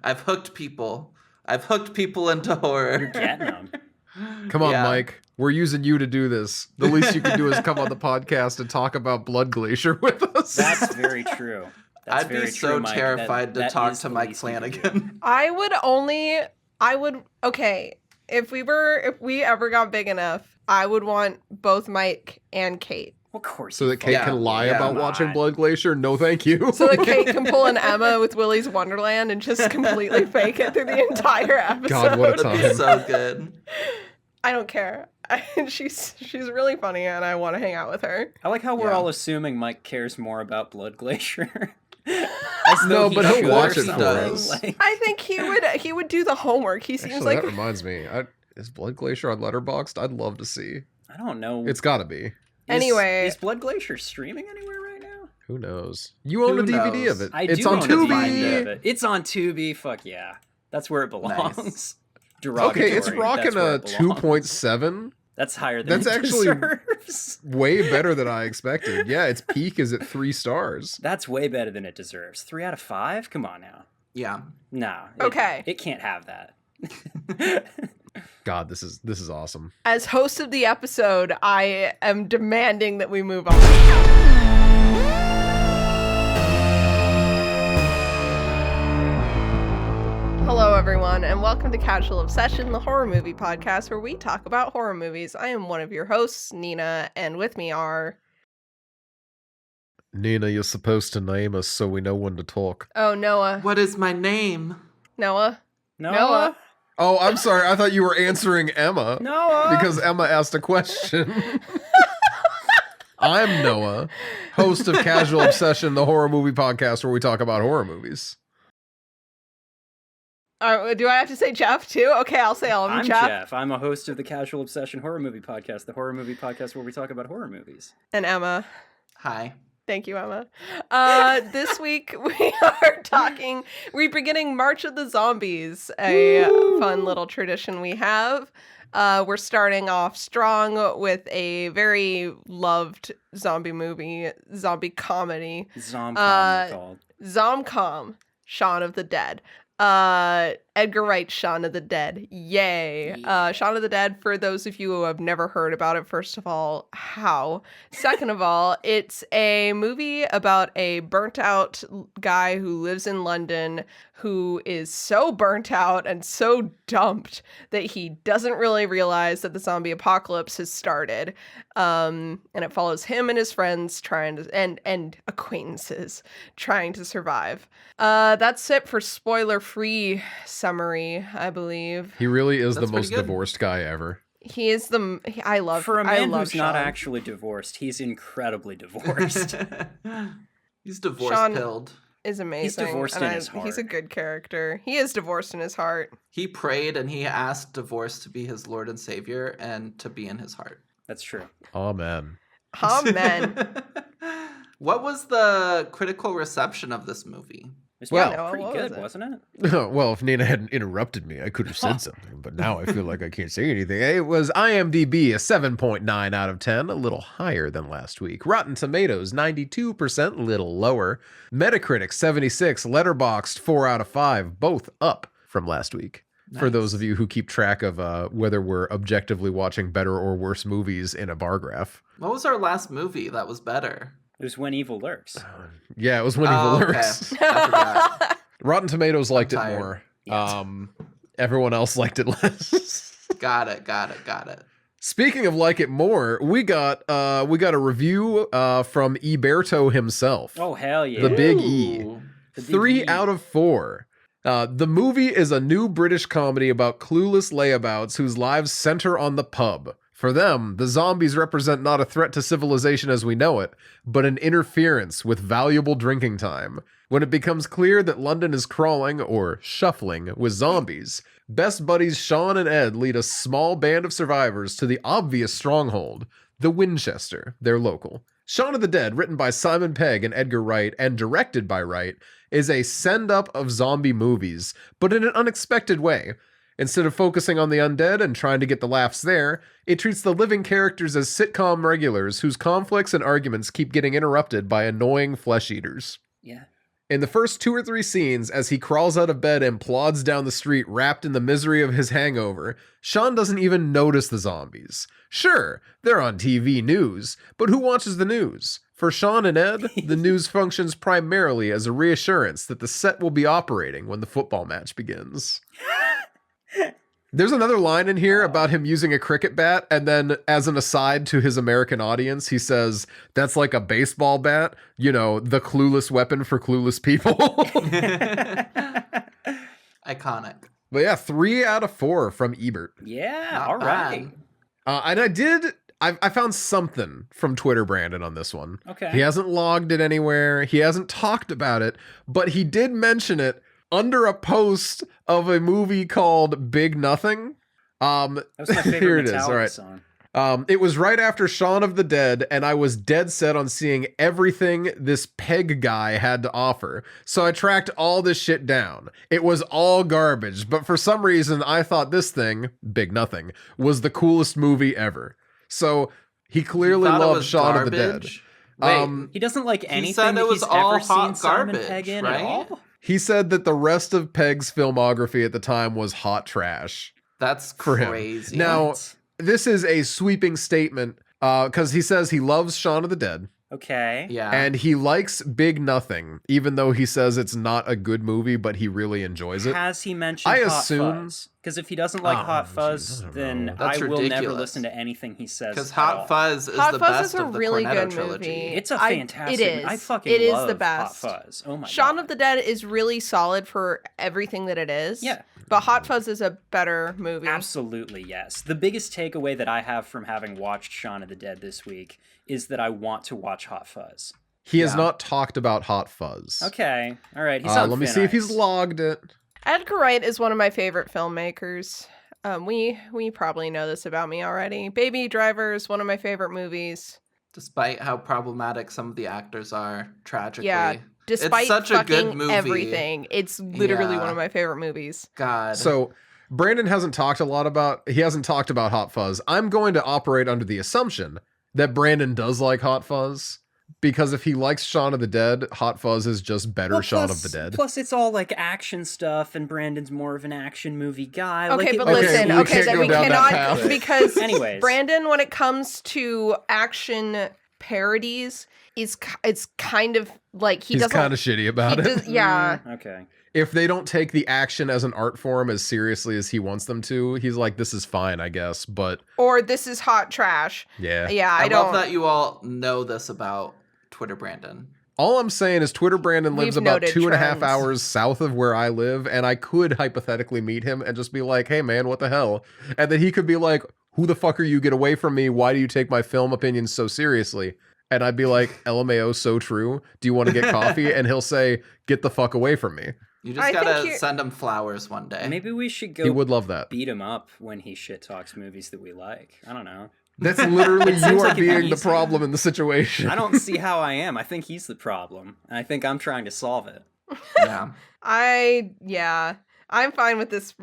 C: I've hooked people into horror.
B: Getting them.
A: Come on,
C: Yeah.
A: Mike. We're using you to do this. The least you can do is come on the podcast and talk about Blood Glacier with us.
B: That's very true. That's
C: I'd be
B: very
C: so
B: true, Mike.
C: terrified to
B: That
C: talk
B: is
C: to
B: the
C: Mike
B: least we can do.
C: Flanagan.
D: Okay, if we ever got big enough, I would want both Mike and Kate.
B: Of course.
A: So
B: you
A: that Kate
C: Yeah.
A: can lie
C: Yeah.
A: about
B: Come
A: watching
B: on.
A: Blood Glacier? No, thank you.
D: So that Kate can pull an Emma with Willy's Wonderland and just completely fake it through the entire episode.
A: God, what a time.
C: It's so good.
D: I don't care. She's really funny and I want to hang out with her.
B: I like how we're
C: Yeah.
B: all assuming Mike cares more about Blood Glacier. As
A: No,
B: though he
A: but he'll
B: should
A: watch
B: or
A: it for
B: something.
A: us.
B: Like,
D: I think he would do the homework. He seems
A: Actually,
D: like
A: that reminds me. Is Blood Glacier on Letterboxd? I'd love to see.
B: I don't know.
A: It's got to be.
D: Anyway.
B: Is Blood Glacier streaming anywhere right now?
A: Who knows? You own
C: Who
A: a DVD
C: knows?
A: of it.
B: I
A: It's
B: do
A: on
B: own a DVD
A: Tubi.
B: of it. It's on Tubi. Fuck yeah. That's where it belongs.
C: Nice.
A: Okay, it's
B: Derogatory,
A: rocking
B: that's where
A: a
B: it belongs.
A: 2.7.
B: That's higher than
A: That's
B: it
A: actually-
B: deserves.
A: Way better than I expected. Yeah, its peak is at 3 stars.
B: That's way better than it deserves. 3 out of 5? Come on now.
C: Yeah.
B: No.
D: Okay.
B: It can't have that.
A: God, this is awesome.
D: as host of the episode, I am demanding that we move on. Hello, everyone, and welcome to Casual Obsession, the horror movie podcast where we talk about horror movies. I am one of your hosts, Nina, and with me are.
A: Nina, you're supposed to name us so we know when to talk.
D: Oh, Noah.
C: What is my name?
D: Noah.
B: Noah?
A: Oh, I'm sorry. I thought you were answering Emma.
B: Noah?
A: Because Emma asked a question. I'm Noah, host of Casual Obsession, the horror movie podcast where we talk about horror movies.
D: Do I have to say Jeff too? Okay, I'll say all of them.
B: I'm
D: Jeff
B: Jeff. I'm a host of the Casual Obsession Horror Movie Podcast, the horror movie podcast where we talk about horror movies.
D: and Emma.
C: Hi.
D: Thank you, Emma. This week we're beginning March of the Zombies, a fun little tradition we have. We're starting off strong with a very loved zombie comedy,
B: Zomcom, they're called.
D: Zomcom, Shaun of the Dead. Edgar Wright's Shaun of the Dead. Yay.
B: Yeah.
D: Shaun of the Dead, for those of you who have never heard about it, first of all, how? Second of all, it's a movie about a burnt out guy who lives in London who is so burnt out and so dumped that he doesn't really realize that the zombie apocalypse has started. And it follows him and his friends trying to, and acquaintances trying to survive. That's it for spoiler-free summary, I believe.
A: He really is
C: That's
A: the
C: pretty
A: most
C: good.
A: divorced guy ever.
D: He is I love
B: For a
D: I
B: man
D: love
B: who's not
D: Shaun.
B: actually divorced, he's incredibly divorced.
C: He's divorce
D: Shaun-
C: pilled.
D: Is amazing.
B: divorced
D: and
B: in his
D: He's a
B: heart.
D: good character. He is divorced in his heart.
C: He prayed and he asked divorce to be his Lord and Savior and to be in his heart.
B: That's true.
A: Amen.
D: Amen.
C: What was the critical reception of this movie?
B: It was
A: Well-
B: pretty
D: What was
B: good,
D: it?
B: wasn't it?
A: Well, if Nina hadn't interrupted me, I could have said something, but now I feel like I can't say anything. It was IMDb, a 7.9 out of 10, a little higher than last week. Rotten Tomatoes, 92%, a little lower. Metacritic, 76, Letterboxd, 4 out of 5, both up from last week. For
C: Nice.
A: those of you who keep track of whether we're objectively watching better or worse movies in a bar graph.
C: What was our last movie that was better?
B: It was When Evil Lurks.
A: Yeah, it was When
C: Oh,
A: Evil
C: okay.
A: Lurks.
C: I forgot.
A: Rotten Tomatoes liked it
C: tired.
A: more.
B: Yes.
A: Everyone else liked it less.
C: Got it.
A: Speaking of like it more, we got a review from Iberto himself.
B: Oh, hell yeah.
A: The Big E.
C: Ooh.
B: The Big
A: 3
B: E.
A: out of 4. The movie is a new British comedy about clueless layabouts whose lives center on the pub. For them, the zombies represent not a threat to civilization as we know it, but an interference with valuable drinking time. When it becomes clear that London is crawling, or shuffling, with zombies, best buddies Shaun and Ed lead a small band of survivors to the obvious stronghold, the Winchester, their local. Shaun of the Dead, written by Simon Pegg and Edgar Wright, and directed by Wright, is a send-up of zombie movies, but in an unexpected way. Instead of focusing on the undead and trying to get the laughs there, it treats the living characters as sitcom regulars whose conflicts and arguments keep getting interrupted by annoying flesh eaters.
B: Yeah.
A: In the first 2 or 3 scenes, as he crawls out of bed and plods down the street wrapped in the misery of his hangover, Shaun doesn't even notice the zombies. Sure, they're on TV news, but who watches the news? For Shaun and Ed, the news functions primarily as a reassurance that the set will be operating when the football match begins. There's another line in here about him using a cricket bat, and then as an aside to his American audience, he says, that's like a baseball bat, you know, the clueless weapon for clueless people.
C: Iconic.
A: But yeah, 3 out of 4 from Ebert.
B: Yeah,
C: Not
B: all right.
C: bad.
A: And I found something from Twitter Brandon on this one.
B: Okay.
A: He hasn't logged it anywhere. He hasn't talked about it, but he did mention it under a post of a movie called Big Nothing.
B: That was my favorite
A: here it is.
B: Metallica
A: All right.
B: song.
A: It was right after Shaun of the Dead, and I was dead set on seeing everything this Peg guy had to offer. So I tracked all this shit down. It was all garbage, but for some reason I thought this thing, Big Nothing, was the coolest movie ever. So he clearly
C: Thought it
A: loved
C: was
A: Shaun of the Dead.
C: garbage? Wait,
B: He doesn't like
C: He
B: anything
C: said
B: that
C: it was
B: he's
C: all
B: ever seen
C: hot
B: Simon
C: garbage,
B: Pegg in
C: right?
B: at all.
A: He said that the rest of Peg's filmography at the time was hot trash.
C: that's
A: for him.
C: crazy.
A: Now-
B: What?
A: This is a sweeping statement because he says he loves Shaun of the Dead.
B: Okay.
C: yeah.
A: And he likes Big Nothing, even though he says it's not a good movie, but he really enjoys it.
B: Has he mentioned
A: I
B: Hot
A: assume-
B: Fuzz? Because if he doesn't like
A: Oh,
B: Hot
A: geez,
B: Fuzz,
A: I don't
B: then
A: know.
C: That's
B: I will never
C: ridiculous.
B: listen to anything he says.
C: Because
B: at all.
C: Hot Fuzz is
D: Hot
C: the
D: Fuzz
C: best
D: is a
C: of the
D: really
C: Cornetto
D: good
C: trilogy.
D: movie.
B: It's a fantastic.
D: It is.
B: I fucking
D: It is
B: love
D: the best.
B: Hot Fuzz. Oh my
D: Shaun
B: god.
D: of the Dead is really solid for everything that it is.
B: Yeah.
D: But Hot Fuzz is a better movie.
B: Absolutely, yes. The biggest takeaway that I have from having watched Shaun of the Dead this week is that I want to watch Hot Fuzz.
A: He has
C: Yeah.
A: not talked about Hot Fuzz.
B: Okay. All right. He's on
A: Let me
B: thin
A: see if
B: ice.
A: he's logged it.
D: Edgar Wright is one of my favorite filmmakers. We probably know this about me already. Baby Driver is one of my favorite movies.
C: Despite how problematic some of the actors are, tragically.
D: Yeah, despite
C: such a good
D: fucking
C: movie.
D: everything, it's literally
C: Yeah.
D: one of my favorite movies.
C: God.
A: So Brandon hasn't talked about Hot Fuzz. I'm going to operate under the assumption that Brandon does like Hot Fuzz. Because if he likes Shaun of the Dead, Hot Fuzz is just better
B: Well,
A: Shaun
B: plus-
A: of the Dead.
B: Plus, it's all like action stuff, and Brandon's more of an action movie guy.
D: Okay,
B: like,
D: but
A: Okay,
D: listen,
A: we
D: okay,
A: can't
D: then
A: go
D: we
A: down that
D: cannot
A: path.
D: because
B: Anyways.
D: Brandon, when it comes to action parodies, it's kind of like he
A: He's
D: doesn't.
A: kind of shitty about it.
D: Yeah,
B: Okay.
A: If they don't take the action as an art form as seriously as he wants them to, he's like, this is fine, I guess. But
D: or this is hot trash.
A: yeah.
D: Yeah, I
C: love
D: don't.
C: that you all know this about Twitter Brandon.
A: All I'm saying is Twitter Brandon lives
D: We've
A: about
D: noted
A: 2.5
D: trends.
A: hours south of where I live, and I could hypothetically meet him and just be like, hey man, what the hell? And then he could be like, who the fuck are you? Get away from me. Why do you take my film opinions so seriously? And I'd be like, LMAO, so true. Do you want to get coffee? And he'll say, get the fuck away from me.
C: You just
D: I think
C: gotta
D: you-
C: send him flowers one day.
B: Maybe we should go
A: He would love that.
B: beat him up when he shit talks movies that we like. I don't know.
A: That's literally
B: It
A: you
B: seems
A: are
B: like it'd be
A: being the
B: easier.
A: problem in the situation.
B: I don't see how I am. I think he's the problem. And I think I'm trying to solve it.
C: Yeah.
D: I'm fine with this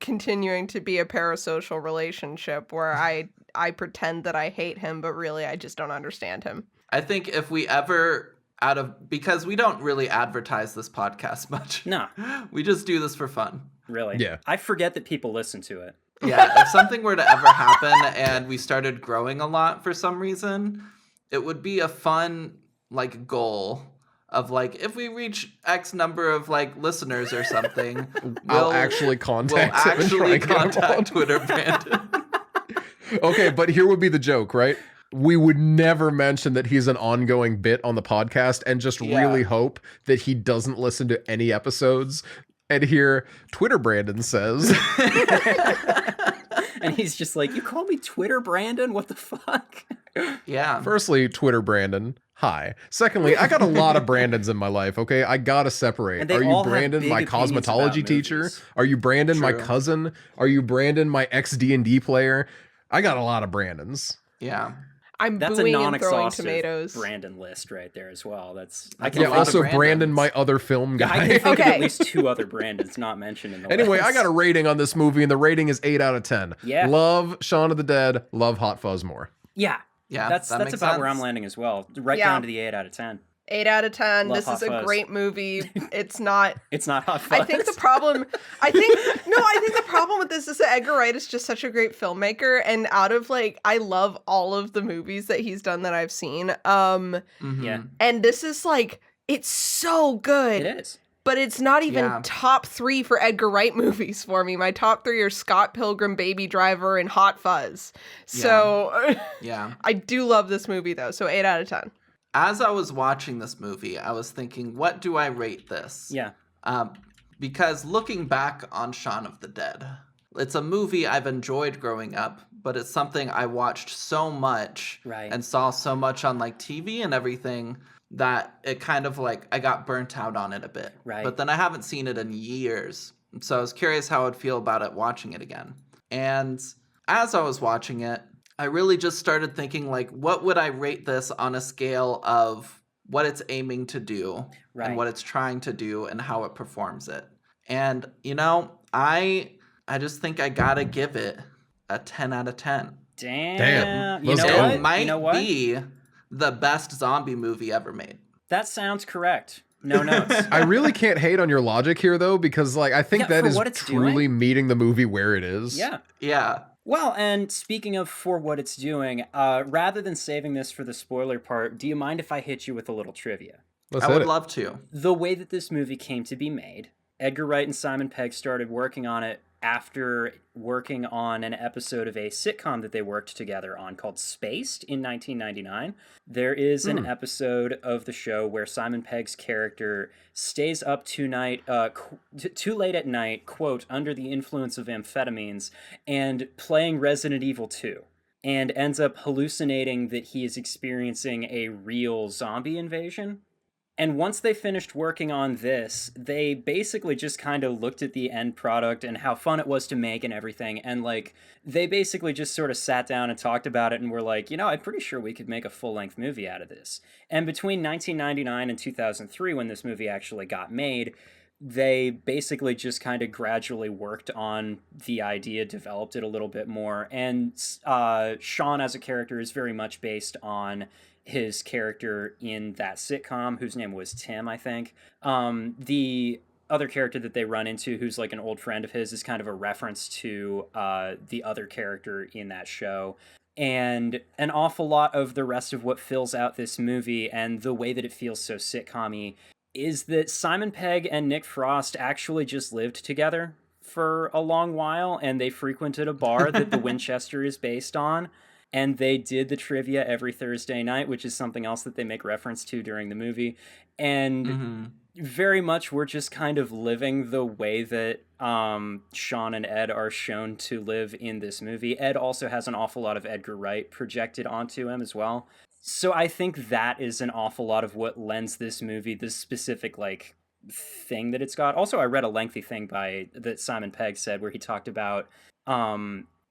D: continuing to be a parasocial relationship where I pretend that I hate him, but really I just don't understand him.
C: I think if we ever because we don't really advertise this podcast much.
B: No,
C: We just do this for fun.
B: really.
A: Yeah.
B: I forget that people listen to it.
C: Yeah, if something were to ever happen and we started growing a lot for some reason, it would be a fun like goal of like if we reach X number of like listeners or something,
A: I'll actually contact him and try and get him on.
C: contact Twitter Brandon.
A: Okay, but here would be the joke, right? We would never mention that he's an ongoing bit on the podcast and just
C: Yeah.
A: really hope that he doesn't listen to any episodes. And here, Twitter Brandon says,
B: And he's just like, you call me Twitter Brandon? What the fuck?
C: Yeah.
A: firstly, Twitter Brandon, hi. Secondly, I got a lot of Brandons in my life, okay? I gotta separate.
B: And they
A: Are you
B: all have
A: Brandon,
B: big
A: my
B: opinions about
A: cosmetology teacher?
B: movies.
A: Are you Brandon, my
C: True.
A: cousin? Are you Brandon, my ex-D&D player? I got a lot of Brandons.
C: Yeah.
D: I'm
B: That's a
D: booing and throwing
B: non-exhaustive
D: tomatoes.
B: Brandon list right there as well. That's
C: That's
B: can
C: a
A: Yeah,
C: lot
A: also
C: of
A: Brandon,
C: Brandons.
A: my other film
B: Yeah, I
A: guy.
B: can think of
D: Okay.
B: at least 2 other Brandons not mentioned in the
A: Anyway,
B: list.
A: I got a rating on this movie, and the rating is 8 out of 10.
B: Yeah.
A: Love Shaun of the Dead. Love Hot Fuzz more.
B: Yeah,
C: Yeah.
B: that's
C: that makes
B: about where I'm
C: sense.
B: landing as well. Right
D: Yeah.
B: down to the 8 out of 10.
D: 8 out of 10.
B: Love
D: This
B: Hot
D: is a
B: Fuzz.
D: great movie. It's not.
B: It's not Hot Fuzz.
D: I think the problem. I think the problem with this is that Edgar Wright is just such a great filmmaker, and out of like, I love all of the movies that he's done that I've seen.
C: Mhm.
B: Yeah.
D: And this is like, it's so good.
B: It is.
D: But it's not even
C: Yeah.
D: top 3 for Edgar Wright movies for me. My top 3 are Scott Pilgrim, Baby Driver, and Hot Fuzz. So
C: Yeah.
D: I do love this movie though. So 8 out of 10.
C: As I was watching this movie, I was thinking, what do I rate this?
B: Yeah.
C: Because looking back on Shaun of the Dead, it's a movie I've enjoyed growing up, but it's something I watched so much
B: Right.
C: and saw so much on like TV and everything that it kind of like I got burnt out on it a bit.
B: Right.
C: But then I haven't seen it in years. So I was curious how I'd feel about it watching it again. And as I was watching it, I really just started thinking like, what would I rate this on a scale of what it's aiming to do
B: Right.
C: and what it's trying to do and how it performs it. And, you know, I just think I gotta give it a 10 out of 10.
B: Damn. You
A: Let's
B: know
A: go.
B: what?
C: It might
B: you know what?
C: be the best zombie movie ever made.
B: That sounds correct. No notes.
A: I really can't hate on your logic here, though, because like I think
B: Yeah,
A: that
B: for
A: is
B: what it's
A: truly
B: doing.
A: meeting the movie where it is.
B: Yeah.
C: Yeah.
B: Well, and speaking of for what it's doing, rather than saving this for the spoiler part, do you mind if I hit you with a little trivia?
A: Let's
C: I
A: hit
C: would
A: it.
C: love to.
B: The way that this movie came to be made, Edgar Wright and Simon Pegg started working on it after working on an episode of a sitcom that they worked together on called Spaced in 1999. There is an episode of the show where Simon Pegg's character stays up too late at night, quote, under the influence of amphetamines, and playing Resident Evil 2, and ends up hallucinating that he is experiencing a real zombie invasion. And once they finished working on this, they basically just kind of looked at the end product and how fun it was to make and everything. And like, they basically just sort of sat down and talked about it and were like, you know, I'm pretty sure we could make a full-length movie out of this. And between 1999 and 2003, when this movie actually got made, they basically just kind of gradually worked on the idea, developed it a little bit more. And Shaun as a character is very much based on his character in that sitcom, whose name was Tim, I think. The other character that they run into, who's like an old friend of his, is kind of a reference to the other character in that show. And an awful lot of the rest of what fills out this movie and the way that it feels so sitcom-y is that Simon Pegg and Nick Frost actually just lived together for a long while, and they frequented a bar that the Winchester is based on. and they did the trivia every Thursday night, which is something else that they make reference to during the movie. And
C: Mm-hmm.
B: very much we're just kind of living the way that Shaun and Ed are shown to live in this movie. Ed also has an awful lot of Edgar Wright projected onto him as well. So I think that is an awful lot of what lends this movie this specific like thing that it's got. Also, I read a lengthy thing that Simon Pegg said where he talked about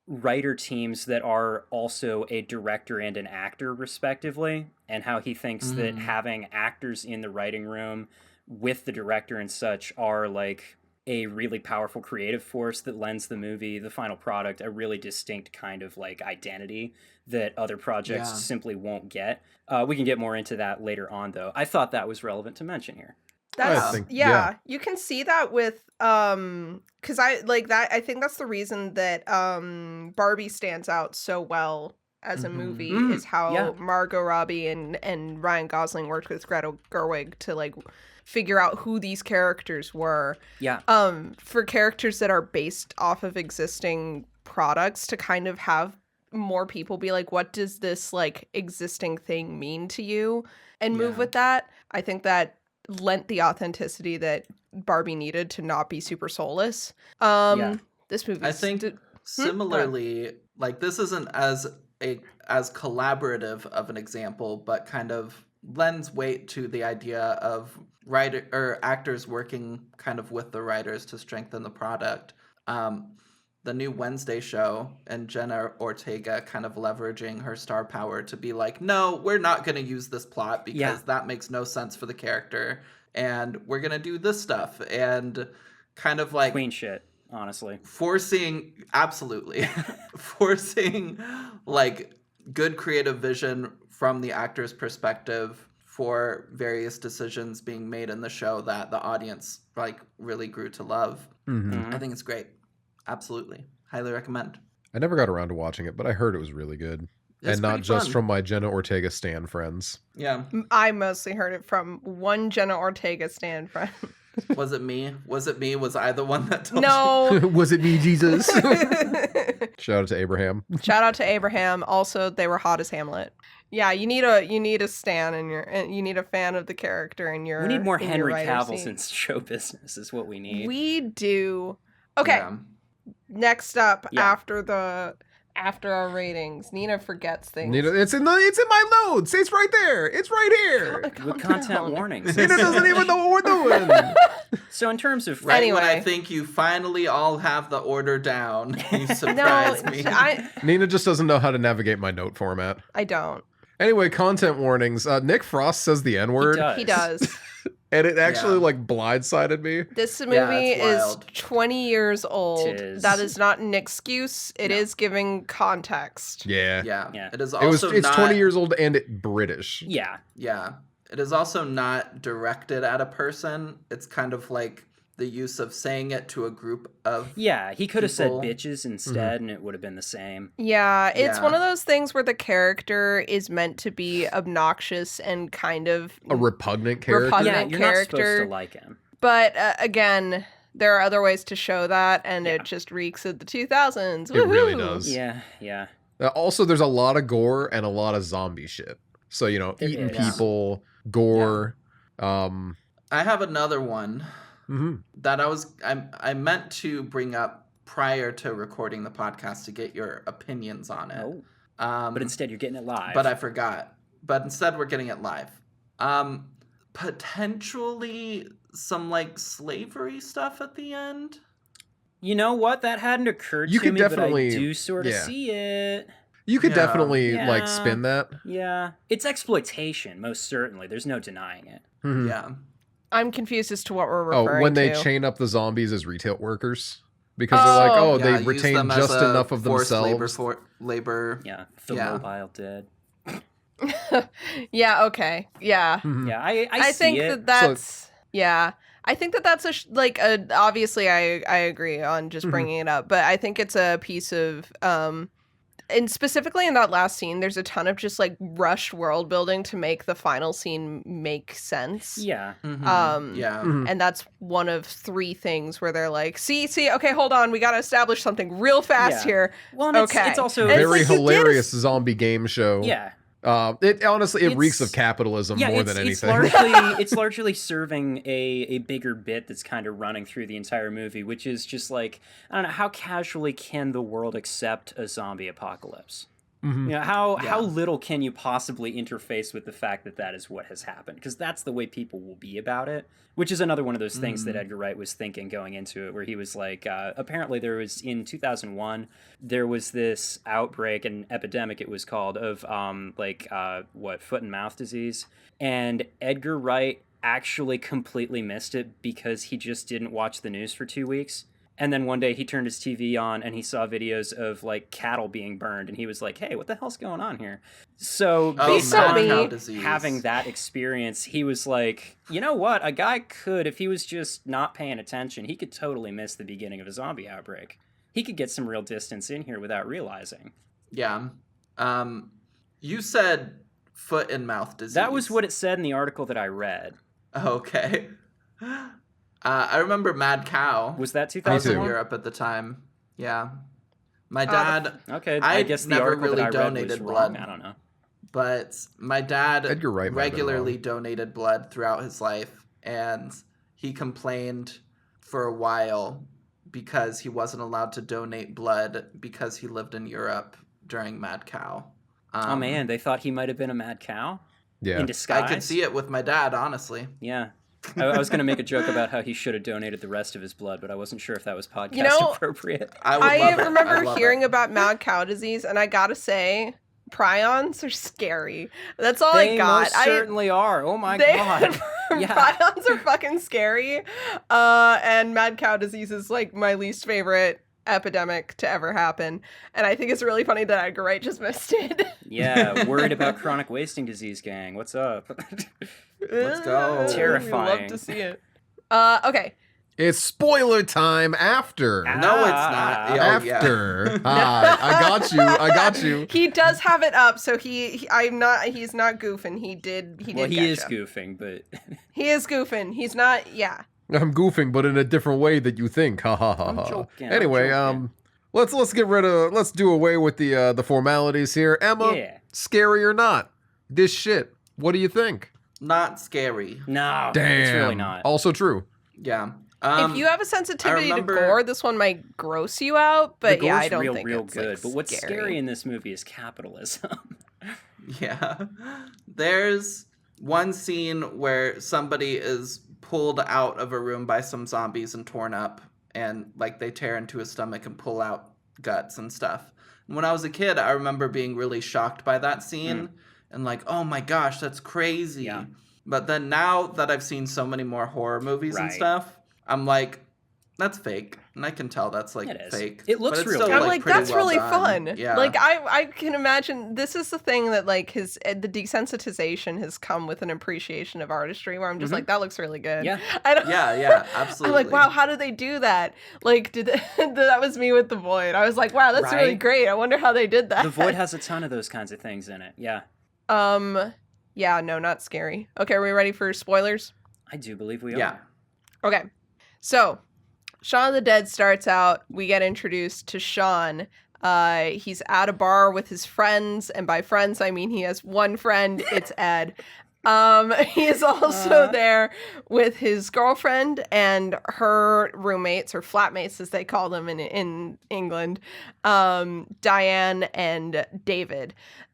B: writer teams that are also a director and an actor respectively, and how he thinks that having actors in the writing room with the director and such are like a really powerful creative force that lends the movie, the final product, a really distinct kind of like identity that other projects simply won't get. We can get more into that later on, though. I thought that was relevant to mention here.
D: That's
A: yeah.
D: you can see that with because I like that. I think that's the reason that Barbie stands out so well as a movie is how Margot Robbie and Ryan Gosling worked with Greta Gerwig to like figure out who these characters were.
B: Yeah.
D: For characters that are based off of existing products to kind of have more people be like, what does this like existing thing mean to you, and move with that. I think that lent the authenticity that Barbie needed to not be super soulless. This movie,
C: I think similarly, like this isn't as collaborative of an example, but kind of lends weight to the idea of writer or actors working kind of with the writers to strengthen the product. The new Wednesday show and Jenna Ortega kind of leveraging her star power to be like, no, we're not going to use this plot because that makes no sense for the character, and we're going to do this stuff, and kind of like
B: queen shit, honestly.
C: Forcing like good creative vision from the actor's perspective for various decisions being made in the show that the audience like really grew to love. I think it's great. Absolutely. Highly recommend.
A: I never got around to watching it, but I heard it was really good.
C: It's
A: and not
C: pretty
A: just
C: fun.
A: from my Jenna Ortega stan friends.
C: Yeah.
D: I mostly heard it from one Jenna Ortega stan friend.
C: Was it me? Was I the one that told
D: No.
A: Was it me, Jesus? Shout out to Abraham.
D: Shout out to Abraham. Also, they were hot as Hamlet. Yeah, you need a stan and you need a fan of the character in your.
B: We need more
D: in
B: Henry
D: your writer
B: Cavill
D: scene.
B: in show business is what we need.
D: We do. Okay.
C: Yeah.
D: Next up, after our ratings, Nina forgets things.
A: Nina, it's in my notes. It's right there. It's right here.
B: With content warnings.
A: Nina doesn't even know what we're doing.
B: So in terms of
C: Right
D: Anyway.
C: when I think you finally all have the order down, you surprise me.
A: Nina just doesn't know how to navigate my note format.
D: I don't.
A: Anyway, content warnings. Nick Frost says the N-word.
D: He does.
A: And it actually like blindsided me.
D: This movie
C: it's
D: is
C: wild.
D: 20 years old.
B: Tis.
D: That is not an excuse. It is giving context.
A: Yeah.
C: Yeah. It is
A: It's
C: also not
A: 20 years old and British.
B: Yeah.
C: Yeah. It is also not directed at a person. It's kind of like the use of saying it to a group of
B: Yeah, he could have said
C: people.
B: bitches instead and it would have been the same.
D: Yeah, it's
C: Yeah.
D: one of those things where the character is meant to be obnoxious and kind of
A: A repugnant character.
D: Repugnant.
B: Yeah, you're not supposed
D: character.
B: to like him.
D: But again, there are other ways to show that, and
B: Yeah.
D: it just reeks of the 2000s.
A: It really
D: Woohoo!
A: does.
B: Yeah.
A: Also, there's a lot of gore and a lot of zombie shit. So,
B: There
A: eating
B: is.
A: people, gore.
C: I have another one
A: Mhm.
C: that I meant to bring up prior to recording the podcast to get your opinions on it.
B: Oh,
C: But
B: but instead you're getting it live.
C: But I forgot. But instead we're getting it live. Potentially some like slavery stuff at the end.
B: You know what? That hadn't occurred
A: You
B: to
A: could
B: me,
A: definitely-
B: but I do sort of
A: yeah.
B: see it.
A: You could
C: Yeah.
A: definitely
B: Yeah.
A: spin that.
B: Yeah. It's exploitation, most certainly. There's no denying it.
A: Mhm.
C: Yeah.
D: I'm confused as to what we're
A: Oh,
D: referring
A: when they
D: to.
A: chain up the zombies as retail workers. Because they're like,
D: Oh.
A: oh,
C: Yeah,
A: they
C: use
A: retain
C: them as
A: just
C: a
A: enough of
C: forced
A: themselves.
C: labor.
B: Yeah. The
C: Yeah.
B: mobile dead.
D: Yeah, okay. Yeah.
A: Mhm.
B: Yeah, I
D: I
B: see
D: think
B: it.
D: that's yeah. I think that's obviously I agree on just
A: Mhm.
D: bringing it up, but I think it's a piece of and specifically in that last scene, there's a ton of just like rushed world building to make the final scene make sense.
B: Yeah.
C: Yeah.
D: And that's one of 3 things where they're like, see, okay, hold on, we got to establish something real fast
B: Yeah.
D: here.
B: Well, and
D: Okay.
B: it's also
D: And it's
A: Very
D: like, you did
A: hilarious zombie game show.
B: yeah.
A: It honestly it reeks
B: It's-
A: of capitalism
B: Yeah,
A: more
B: it's,
A: than
B: it's
A: anything.
B: largely serving a bigger bit that's kind of running through the entire movie, which is just like, I don't know, how casually can the world accept a zombie apocalypse?
A: Mhm.
B: You know, how
C: Yeah.
B: little can you possibly interface with the fact that that is what has happened? Because that's the way people will be about it, which is another one of those things that Edgar Wright was thinking going into it, where he was like, apparently there was, in 2001, there was this outbreak, an epidemic it was called, of foot and mouth disease. And Edgar Wright actually completely missed it because he just didn't watch the news for 2 weeks. And then one day he turned his TV on and he saw videos of like cattle being burned, and he was like, "Hey, what the hell's going on here?" So
C: Oh,
B: based
D: mad
B: on
C: cow disease.
B: having that experience, he was like, "You know what? A guy could, if he was just not paying attention, he could totally miss the beginning of a zombie outbreak. He could get some real distance in here without realizing."
C: Yeah. You said foot and mouth disease.
B: That was what it said in the article that I read.
C: Okay. I remember Mad Cow.
B: Was that
C: I was in
B: 2001?
C: Europe at the time. Yeah. My dad,
B: Okay,
C: I
B: I guess the
C: never
B: article
C: really
B: that I read was
C: donated
B: wrong.
C: blood.
B: I don't know.
C: but my dad
A: Edgar Wright might have been
C: regularly
A: wrong.
C: donated blood throughout his life, and he complained for a while because he wasn't allowed to donate blood because he lived in Europe during Mad Cow.
B: Oh man, they thought he might have been a mad cow
A: Yeah.
B: in disguise.
C: I could see it with my dad, honestly.
B: Yeah. I was going to make a joke about how he should have donated the rest of his blood, but I wasn't sure if that was podcast
D: You know,
B: appropriate.
C: I would love it. I'd
D: remember
C: love
D: hearing
C: it.
D: about mad cow disease, and I gotta say, prions are scary. That's all
B: They
D: I got.
B: most certainly are. Oh my
D: They-
B: god. Yeah.
D: Prions are fucking scary. And mad cow disease is like my least favorite epidemic to ever happen. And I think it's really funny that Edgar Wright just missed it.
B: Yeah, worried about chronic wasting disease, gang. What's up?
C: Let's go.
B: Terrifying.
D: Love to see it. Okay.
A: It's spoiler time after.
C: No, it's not. Oh, yeah.
A: After. I got you.
D: He does have it up, so he's not goofing. He did
B: Well, he is
D: getcha.
B: goofing, but
D: He is goofing. He's not, yeah.
A: I'm goofing, but in a different way that you think. Ha ha ha
B: I'm
A: ha.
B: joking, I'm
A: Anyway,
B: joking.
A: let's do away with the formalities here. Emma,
B: Yeah.
A: scary or not? This shit. What do you think?
C: Not scary.
B: no,
A: Damn.
B: it's really not.
A: Also true.
C: Yeah.
D: If you have a sensitivity
C: remember-
D: to gore, this one might gross you out, but
B: The
D: yeah, I
B: gore's
D: don't
B: real,
D: think
B: real
D: it's
B: good.
D: like,
B: But what's scary in this movie is capitalism.
C: Yeah. There's one scene where somebody is pulled out of a room by some zombies and torn up, and like they tear into his stomach and pull out guts and stuff. And when I was a kid, I remember being really shocked by that scene and like, oh my gosh, that's crazy.
B: Yeah.
C: But then now that I've seen so many more horror movies and
B: Right.
C: stuff, I'm like, that's fake. And I can tell that's like
B: It is.
C: fake.
B: It looks
C: but it's
B: real
C: still,
B: good.
D: I'm like,
C: pretty
D: that's
C: well
D: really
C: done.
D: fun.
C: Yeah.
D: Like, I can imagine this is the thing that like the desensitization has come with an appreciation of artistry, where I'm just
B: Mhm.
D: like, that looks really good.
B: Yeah.
D: I don't.
C: Yeah,
D: I'm
C: absolutely.
D: like, wow, how did they do that? Like, that was me with The Void. I was like, wow, that's really
B: Right.
D: great. I wonder how they did that.
B: The Void has a ton of those kinds of things in it. Yeah.
D: Yeah, no, not scary. Okay, are we ready for spoilers?
B: I do believe we
C: Yeah.
B: are.
D: Okay, so Shaun of the Dead starts out. We get introduced to Shaun. He's at a bar with his friends, and by friends I mean he has one friend. It's Ed. He is also there with his girlfriend and her roommates, or flatmates as they call them in England, Diane and David.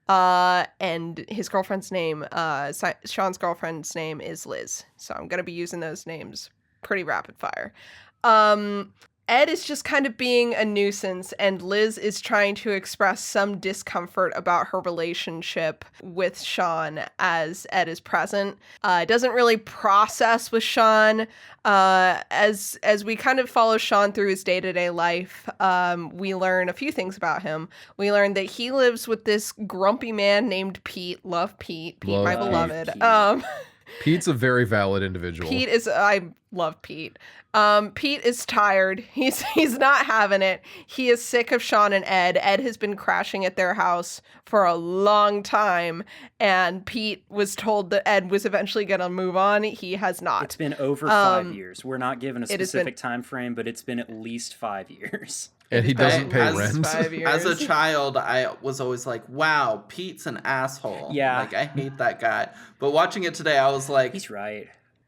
D: And his girlfriend's name, Sean's girlfriend's name is Liz. So I'm going to be using those names pretty rapid fire. Ed is just kind of being a nuisance, and Liz is trying to express some discomfort about her relationship with Shaun as Ed is present. Doesn't really process with Shaun. As we kind of follow Shaun through his day-to-day life, we learn a few things about him. We learn that he lives with this grumpy man named Pete. Love Pete. Pete, my
A: Love
D: beloved.
B: Pete.
A: Pete's a very valid individual.
D: I love Pete. Pete is tired. He's not having it. He is sick of Shaun and Ed. Ed has been crashing at their house for a long time, and Pete was told that Ed was eventually going to move on. He has not.
B: It's been over 5 years. We're not given a specific time frame, but it's been at least 5 years.
A: And he doesn't pay rent.
C: As a child, I was always like, wow, Pete's an asshole.
B: Yeah.
C: Like, I hate that guy. But watching it today, I was like...
B: He's right.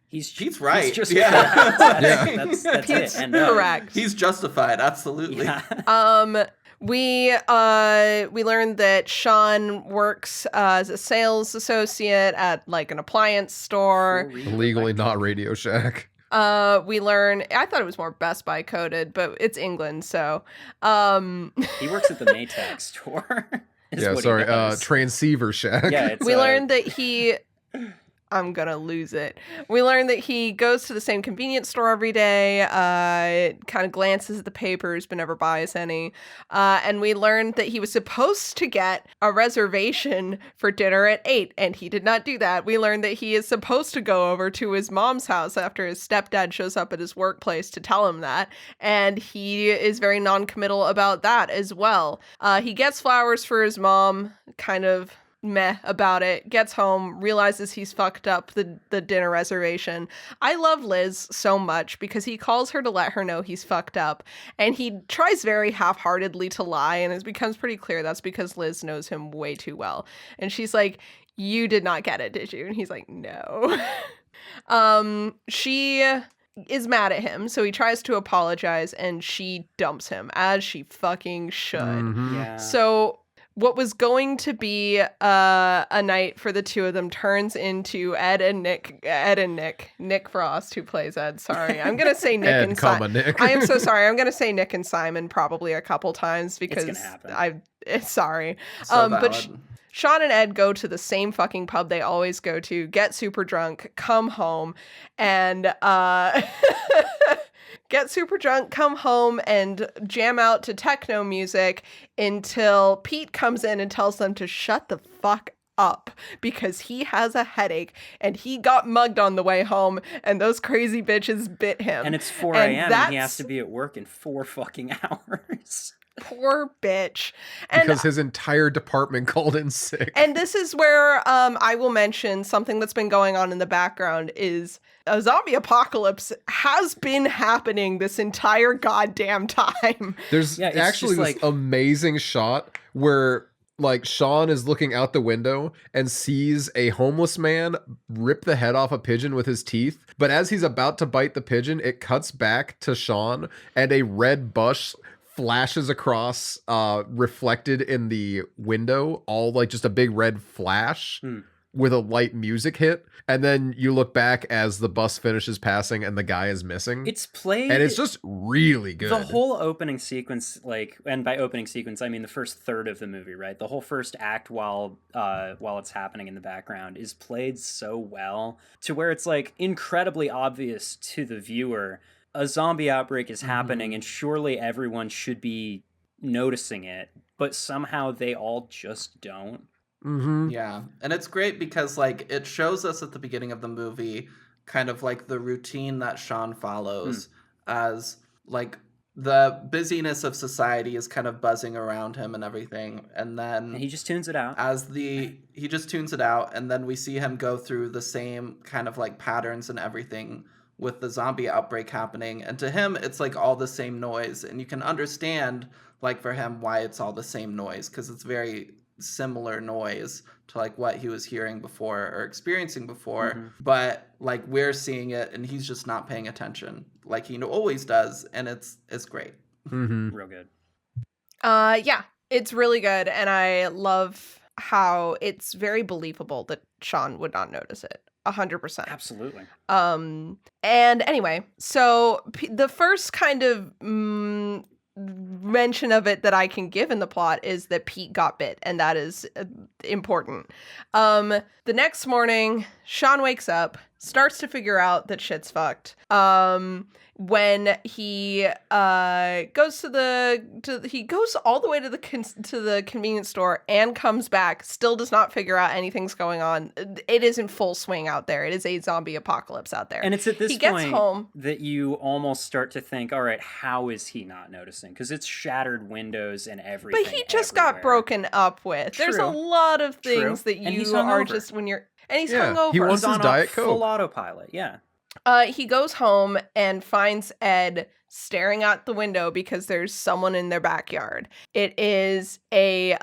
C: Pete's right.
B: He's just
C: yeah.
B: That's
D: Pete's
B: it. And,
D: correct.
C: He's justified, absolutely.
B: Yeah.
D: We learned that Shaun works as a sales associate at like an appliance store.
A: Legally not Radio Shack.
D: We learn, I thought it was more Best Buy coded, but it's England, so
B: he works at the Maytag store.
A: Transceiver Shack.
B: Yeah,
D: we learned that he I'm gonna lose it. We learned that he goes to the same convenience store every day, kind of glances at the papers but never buys any. And we learned that he was supposed to get a reservation for dinner at 8, and he did not do that. We learned that he is supposed to go over to his mom's house after his stepdad shows up at his workplace to tell him that, and he is very non-committal about that as well. He gets flowers for his mom, kind of meh about it, gets home, realizes he's fucked up the dinner reservation. I love Liz so much because he calls her to let her know he's fucked up, and he tries very half-heartedly to lie, and it becomes pretty clear that's because Liz knows him way too well. And she's like, you did not get it, did you? And he's like, no. She is mad at him, so he tries to apologize, and she dumps him, as she fucking should.
A: Mm-hmm.
B: Yeah.
D: So what was going to be a night for the two of them turns into Ed and Nick Frost, who plays Ed. Sorry, I'm gonna say Nick
A: Ed,
D: and Simon.
A: Nick.
D: I am so sorry. I'm gonna say Nick and Simon probably a couple times because
B: It's gonna happen.
D: Sorry.
C: So
D: But
C: valid.
D: Shaun and Ed go to the same fucking pub they always go to, get super drunk, come home, and get super drunk, come home, and jam out to techno music until Pete comes in and tells them to shut the fuck up because he has a headache and he got mugged on the way home and those crazy bitches bit him.
B: And it's 4 a.m. and he has to be at work in 4 fucking hours.
D: Poor bitch. And
A: Because his entire department called in sick.
D: And this is where I will mention something that's been going on in the background is a zombie apocalypse has been happening this entire goddamn time.
A: There's
B: Yeah, it's
A: actually
B: just
A: this
B: like-
A: amazing shot where like Shaun is looking out the window and sees a homeless man rip the head off a pigeon with his teeth. But as he's about to bite the pigeon, it cuts back to Shaun and a red bush flashes across, reflected in the window, all like just a big red flash with a light music hit. And then you look back as the bus finishes passing and the guy is missing.
B: It's played,
A: and it's just really good.
B: The whole opening sequence, like, and by opening sequence, I mean the first third of the movie, right? The whole first act while it's happening in the background is played so well to where it's like incredibly obvious to the viewer a zombie outbreak is happening and surely everyone should be noticing it, but somehow they all just don't.
A: Mm-hmm.
C: Yeah, and it's great because like it shows us at the beginning of the movie kind of like the routine that Shaun follows as like the busyness of society is kind of buzzing around him and everything, and then
B: And he just tunes it out.
C: he just tunes it out, and then we see him go through the same kind of like patterns and everything with the zombie outbreak happening, and to him it's like all the same noise, and you can understand like for him why it's all the same noise because it's very similar noise to like what he was hearing before or experiencing before, but like we're seeing it and he's just not paying attention like he always does, and it's great.
A: Mm-hmm.
B: Real good.
D: Yeah, it's really good, and I love how it's very believable that Shaun would not notice it. 100%.
B: Absolutely.
D: And anyway, so the first kind of mention of it that I can give in the plot is that Pete got bit, and that is important. The next morning, Shaun wakes up, starts to figure out that shit's fucked. when he goes he goes all the way to the convenience store and comes back, still does not figure out anything's going on. It is in full swing out there. It is a zombie apocalypse out there.
B: And it's at this
D: he gets
B: point
D: home
B: that you almost start to think, all right, how is he not noticing? Because it's shattered windows and everything.
D: But he just
B: everywhere.
D: got broken up with. There's a
B: True.
D: lot of things
B: True.
D: that
B: And he's
D: you are
B: hungover.
D: just when you're and he's
A: Yeah,
D: hungover.
A: he wants
B: He's
A: his
B: on
A: Diet
B: a full
A: Coke.
B: autopilot. Yeah.
D: He goes home and finds Ed staring out the window because there's someone in their backyard. It is a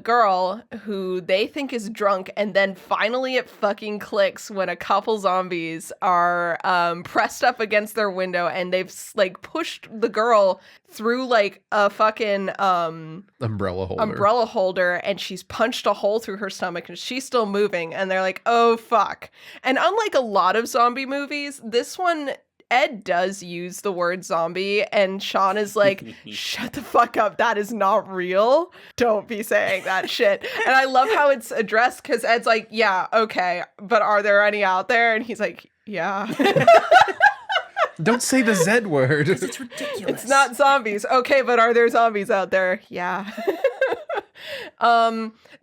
D: girl who they think is drunk, and then finally it fucking clicks when a couple zombies are pressed up against their window, and they've like pushed the girl through like a fucking umbrella holder, and she's punched a hole through her stomach, and she's still moving, and they're like, oh fuck. And unlike a lot of zombie movies, this one, Ed does use the word zombie, and Shaun is like, shut the fuck up, that is not real. Don't be saying that shit. And I love how it's addressed, because Ed's like, yeah, okay, but are there any out there? And he's like, yeah.
A: Don't say the Z word.
B: It's ridiculous.
D: It's not zombies. Okay, but are there zombies out there? Yeah.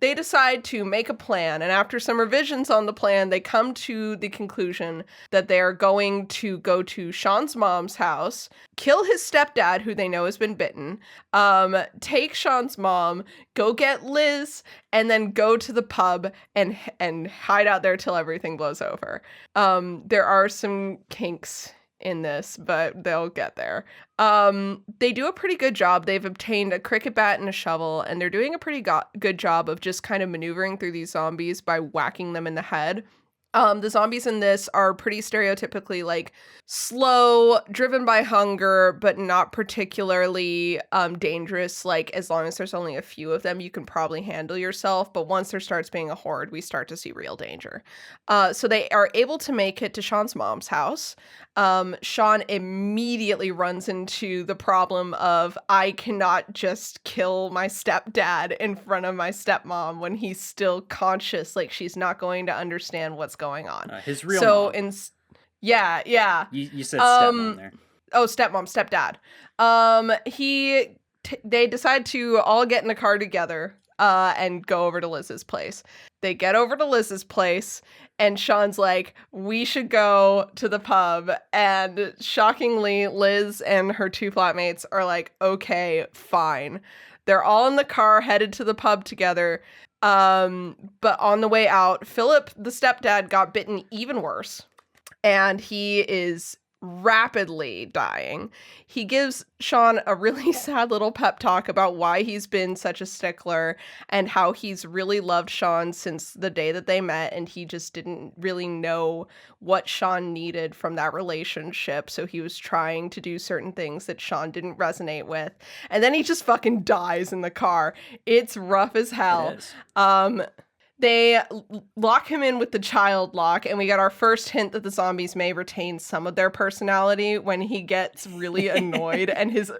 D: They decide to make a plan, and after some revisions on the plan, they come to the conclusion that they are going to go to Shaun's mom's house, kill his stepdad, who they know has been bitten, take Shaun's mom, go get Liz, and then go to the pub and hide out there till everything blows over. There are some kinks in this, but they'll get there. They do a pretty good job. They've obtained a cricket bat and a shovel, and they're doing a pretty good job of just kind of maneuvering through these zombies by whacking them in the head. The zombies in this are pretty stereotypically like slow, driven by hunger, but not particularly dangerous. Like, as long as there's only a few of them, you can probably handle yourself. But once there starts being a horde, we start to see real danger. So they are able to make it to Shaun's mom's house. Shaun immediately runs into the problem of, I cannot just kill my stepdad in front of my stepmom when he's still conscious. Like, she's not going to understand what's going on.
B: His real mom.
D: Yeah.
B: You said stepmom there.
D: Oh, stepdad. They decide to all get in a car together and go over to Liz's place. They get over to Liz's place, and Shaun's like, we should go to the pub. And shockingly, Liz and her two flatmates are like, okay, fine. They're all in the car headed to the pub together. But on the way out, Philip, the stepdad, got bitten even worse. And he is rapidly dying. He gives Shaun a really sad little pep talk about why he's been such a stickler and how he's really loved Shaun since the day that they met, and he just didn't really know what Shaun needed from that relationship, so he was trying to do certain things that Shaun didn't resonate with. And then he just fucking dies in the car. It's rough as hell.
B: It is.
D: They lock him in with the child lock, and we got our first hint that the zombies may retain some of their personality when he gets really annoyed, and his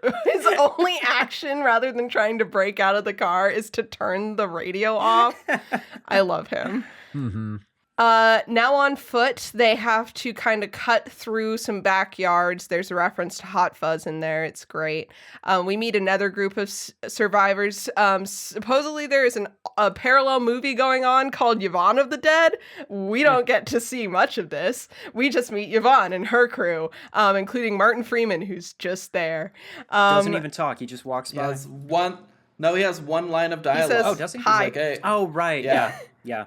D: only action, rather than trying to break out of the car, is to turn the radio off. I love him.
A: Mm-hmm.
D: Now on foot, they have to kind of cut through some backyards. There's a reference to Hot Fuzz in there. It's great. We meet another group of survivors. Supposedly there is a parallel movie going on called Shaun of the Dead. We don't get to see much of this. We just meet Yvonne and her crew, including Martin Freeman, who's just there.
B: Doesn't even talk. He just walks
C: He
B: by.
C: has one line of dialogue.
D: says,
B: Oh, does he?
D: "Hi."
C: He's like, hey.
B: Oh, right.
C: Yeah.
B: Yeah.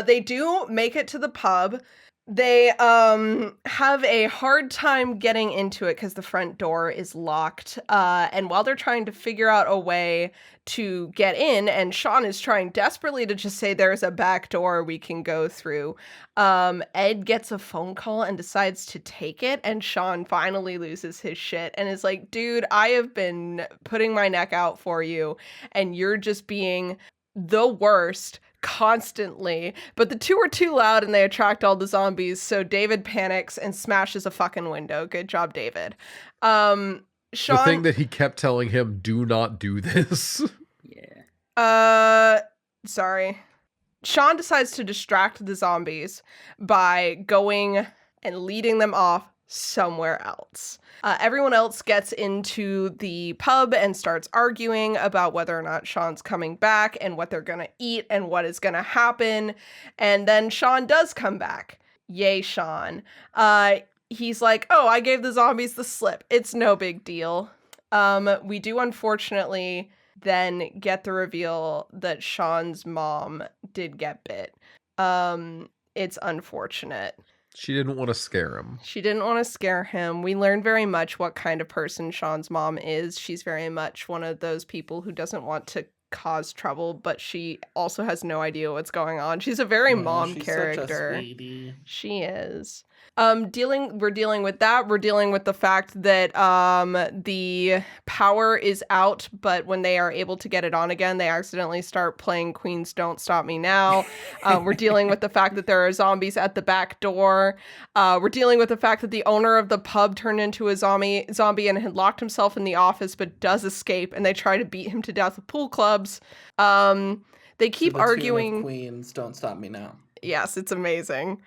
D: They do make it to the pub. They have a hard time getting into it because the front door is locked. And while they're trying to figure out a way to get in, and Shaun is trying desperately to just say there's a back door we can go through, Ed gets a phone call and decides to take it, and Shaun finally loses his shit and is like, dude, I have been putting my neck out for you, and you're just being the worst constantly. But the two are too loud and they attract all the zombies, so David panics and smashes a fucking window. Good job, David. Shaun,
A: The thing that he kept telling him, do not do this.
B: Yeah.
D: Sorry. Shaun decides to distract the zombies by going and leading them off somewhere else. Everyone else gets into the pub and starts arguing about whether or not Shaun's coming back and what they're gonna eat and what is gonna happen. And then Shaun does come back. Yay, Shaun. He's like, oh, I gave the zombies the slip. It's no big deal. We do unfortunately then get the reveal that Shaun's mom did get bit. It's unfortunate.
A: She didn't want to scare him.
D: She didn't want to scare him. We learn very much what kind of person Shaun's mom is. She's very much one of those people who doesn't want to cause trouble, but she also has no idea what's going on. She's a very mom
C: she's
D: character.
C: Such a sweetie.
D: She is. We're dealing with that. We're dealing with the fact that the power is out, but when they are able to get it on again, they accidentally start playing Queen's Don't Stop Me Now. We're dealing with the fact that there are zombies at the back door. We're dealing with the fact that the owner of the pub turned into a zombie and had locked himself in the office, but does escape, and they try to beat him to death with pool clubs. They keep
C: To the tune of
D: arguing.
C: Queens, Don't Stop Me Now.
D: Yes, it's amazing.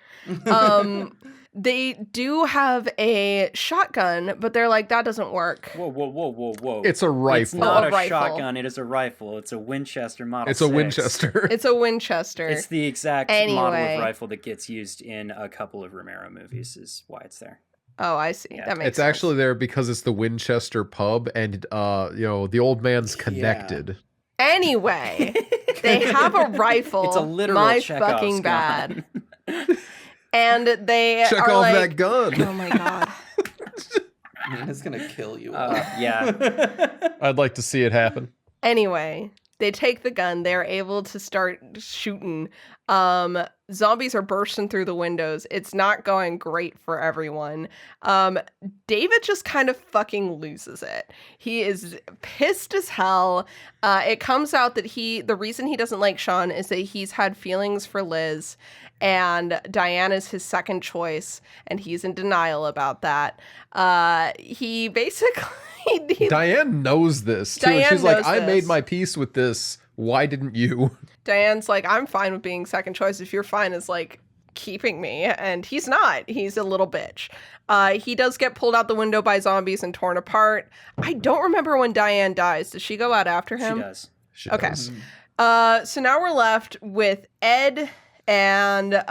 D: They do have a shotgun, but they're like, that doesn't work.
B: Whoa.
A: It's a rifle.
B: It's not
D: a
B: a
D: rifle.
B: shotgun, it is a rifle. It's a Winchester Model
A: It's a
B: 6.
A: Winchester.
D: It's a Winchester.
B: It's the exact model
D: Anyway.
B: of rifle that gets used in a couple of Romero movies, is why it's there.
D: Oh, I see.
B: Yeah.
D: That makes
A: It's
D: sense.
A: actually there because it's the Winchester pub, and the old man's connected.
D: Anyway, they have a rifle.
B: It's a literal
D: My
B: Chekhov's
D: fucking
B: gun.
D: bad. And they
A: Check
D: are
A: off
D: like,
A: that gun.
D: oh my god.
C: Nina's gonna kill you.
B: Yeah.
A: I'd like to see it happen.
D: Anyway, they take the gun. They're able to start shooting. Zombies are bursting through the windows. It's not going great for everyone. David just kind of fucking loses it. He is pissed as hell. It comes out that the reason he doesn't like Shaun is that he's had feelings for Liz, and Diane is his second choice, and he's in denial about that. He basically...
A: Diane knows this too.
D: Diane
A: She's like,
D: knows
A: I
D: this.
A: made my peace with this. Why didn't you?
D: Diane's like, I'm fine with being second choice if you're fine as like keeping me, and he's not. He's a little bitch. He does get pulled out the window by zombies and torn apart. I don't remember when Diane dies. Does she go out after him?
B: She does.
A: She
D: Okay.
A: does.
D: So now we're left with Ed and